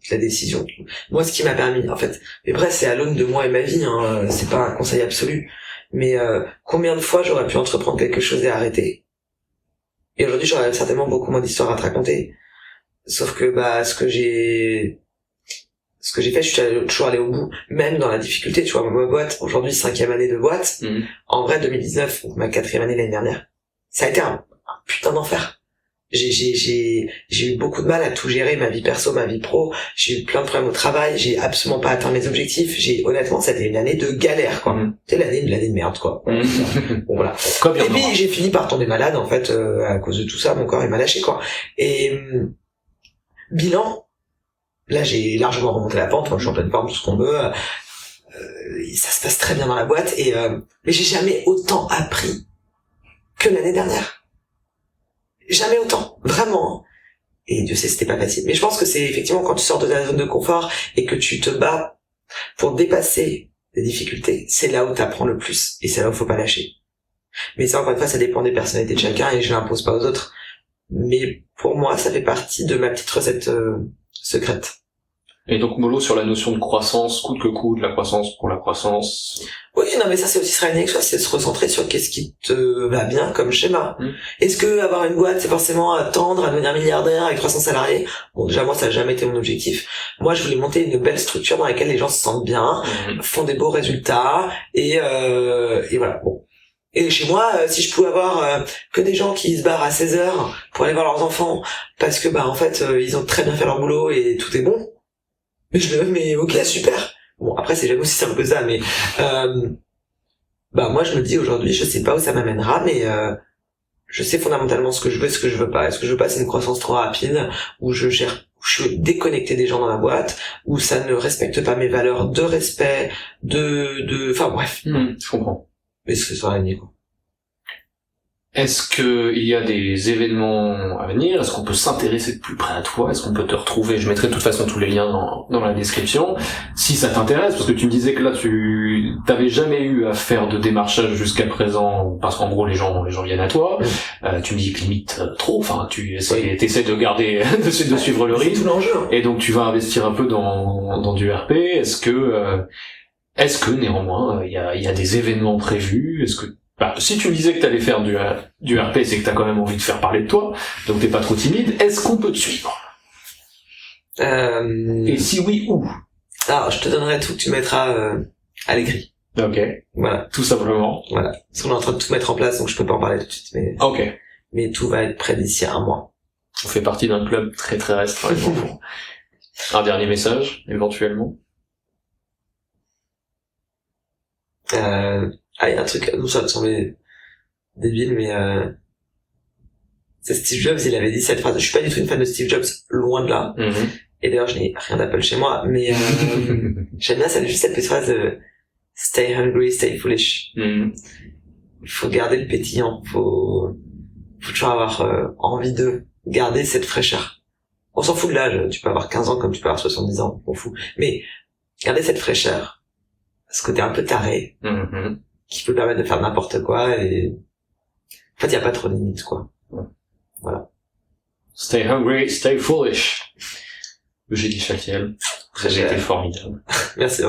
la décision. Moi, ce qui m'a permis, en fait, mais bref, c'est à l'aune de moi et ma vie, hein, c'est pas un conseil absolu, mais combien de fois j'aurais pu entreprendre quelque chose et arrêter. Et aujourd'hui, j'aurais certainement beaucoup moins d'histoires à te raconter. Sauf que ce que j'ai fait, je suis toujours allé au bout, même dans la difficulté. Tu vois, ma boîte, aujourd'hui, 5e année de boîte, en vrai, 2019, ma 4e année l'année dernière, ça a été un putain d'enfer. J'ai eu beaucoup de mal à tout gérer, ma vie perso, ma vie pro, j'ai eu plein de problèmes au travail, j'ai absolument pas atteint mes objectifs, honnêtement, c'était une année de galère, quoi. C'était l'année de merde, quoi. Bon, voilà. Et puis, j'ai fini par tomber malade, en fait, à cause de tout ça, mon corps il m'a lâché, quoi. Et, bilan, là, j'ai largement remonté la pente, moi, je suis en pleine forme, tout ce qu'on veut, ça se passe très bien dans la boîte, mais j'ai jamais autant appris que l'année dernière. Jamais autant, vraiment. Et Dieu sait, c'était pas facile. Mais je pense que c'est effectivement quand tu sors de ta zone de confort et que tu te bats pour dépasser les difficultés, c'est là où t'apprends le plus. Et c'est là où faut pas lâcher. Mais ça, encore une fois, ça dépend des personnalités de chacun et je l'impose pas aux autres. Mais pour moi, ça fait partie de ma petite recette secrète. Et donc, mollo sur la notion de croissance, coûte que coûte, la croissance pour la croissance. Oui, non, mais ça, c'est aussi une chose, c'est se recentrer sur qu'est-ce qui te va bien comme schéma. Est-ce que avoir une boîte, c'est forcément attendre à devenir milliardaire avec 300 salariés? Bon, déjà, moi, ça n'a jamais été mon objectif. Moi, je voulais monter une belle structure dans laquelle les gens se sentent bien, font des beaux résultats, et voilà. Bon. Et chez moi, si je pouvais avoir que des gens qui se barrent à 16 heures pour aller voir leurs enfants, parce que, en fait, ils ont très bien fait leur boulot et tout est bon. Mais ok, super. Bon, après, c'est jamais aussi simple que ça, mais moi, je me dis aujourd'hui, je sais pas où ça m'amènera, mais je sais fondamentalement ce que je veux et ce que je veux pas. Est-ce que je veux pas, c'est une croissance trop rapide, où je suis déconnecté des gens dans la boîte, où ça ne respecte pas mes valeurs de respect, enfin bref. Je comprends. Mais ce sera gagné, quoi. Est-ce que il y a des événements à venir? Est-ce qu'on peut s'intéresser de plus près à toi? Est-ce qu'on peut te retrouver? Je mettrai de toute façon tous les liens dans la description. Si ça t'intéresse, parce que tu me disais que là tu t'avais jamais eu à faire de démarchage jusqu'à présent, parce qu'en gros les gens viennent à toi. Tu me dis que limite trop, enfin t'essaies de garder, de suivre le rythme. C'est tout l'enjeu. Et donc tu vas investir un peu dans du RP. Est-ce que néanmoins il y a des événements prévus? Est-ce que si tu me disais que t'allais faire du RP, c'est que t'as quand même envie de faire parler de toi, donc t'es pas trop timide. Est-ce qu'on peut te suivre? Et si oui, où? Alors, je te donnerai tout, tu mettras à l'écrit. Ok. Voilà. Tout simplement. Voilà. Parce qu'on est en train de tout mettre en place, donc je peux pas en parler tout de suite, mais... Ok. Mais tout va être prêt d'ici 1 mois. On fait partie d'un club très très restreint. Un dernier message, éventuellement. Il y a un truc, nous ça va te sembler débile, mais c'est Steve Jobs, il avait dit cette phrase. Je suis pas du tout une fan de Steve Jobs, loin de là. Et d'ailleurs, je n'ai rien d'Apple chez moi, mais j'aime bien juste cette petite phrase de stay hungry, stay foolish. Faut garder le pétillant, faut toujours avoir envie de garder cette fraîcheur. On s'en fout de l'âge, tu peux avoir 15 ans comme tu peux avoir 70 ans, on s'en fout. Mais garder cette fraîcheur, ce côté un peu taré, qui peut permettre de faire n'importe quoi, et en fait, il y a pas trop de limites, quoi. Voilà. Stay hungry, stay foolish. Eugénie Chatiel. J'ai été formidable. Merci.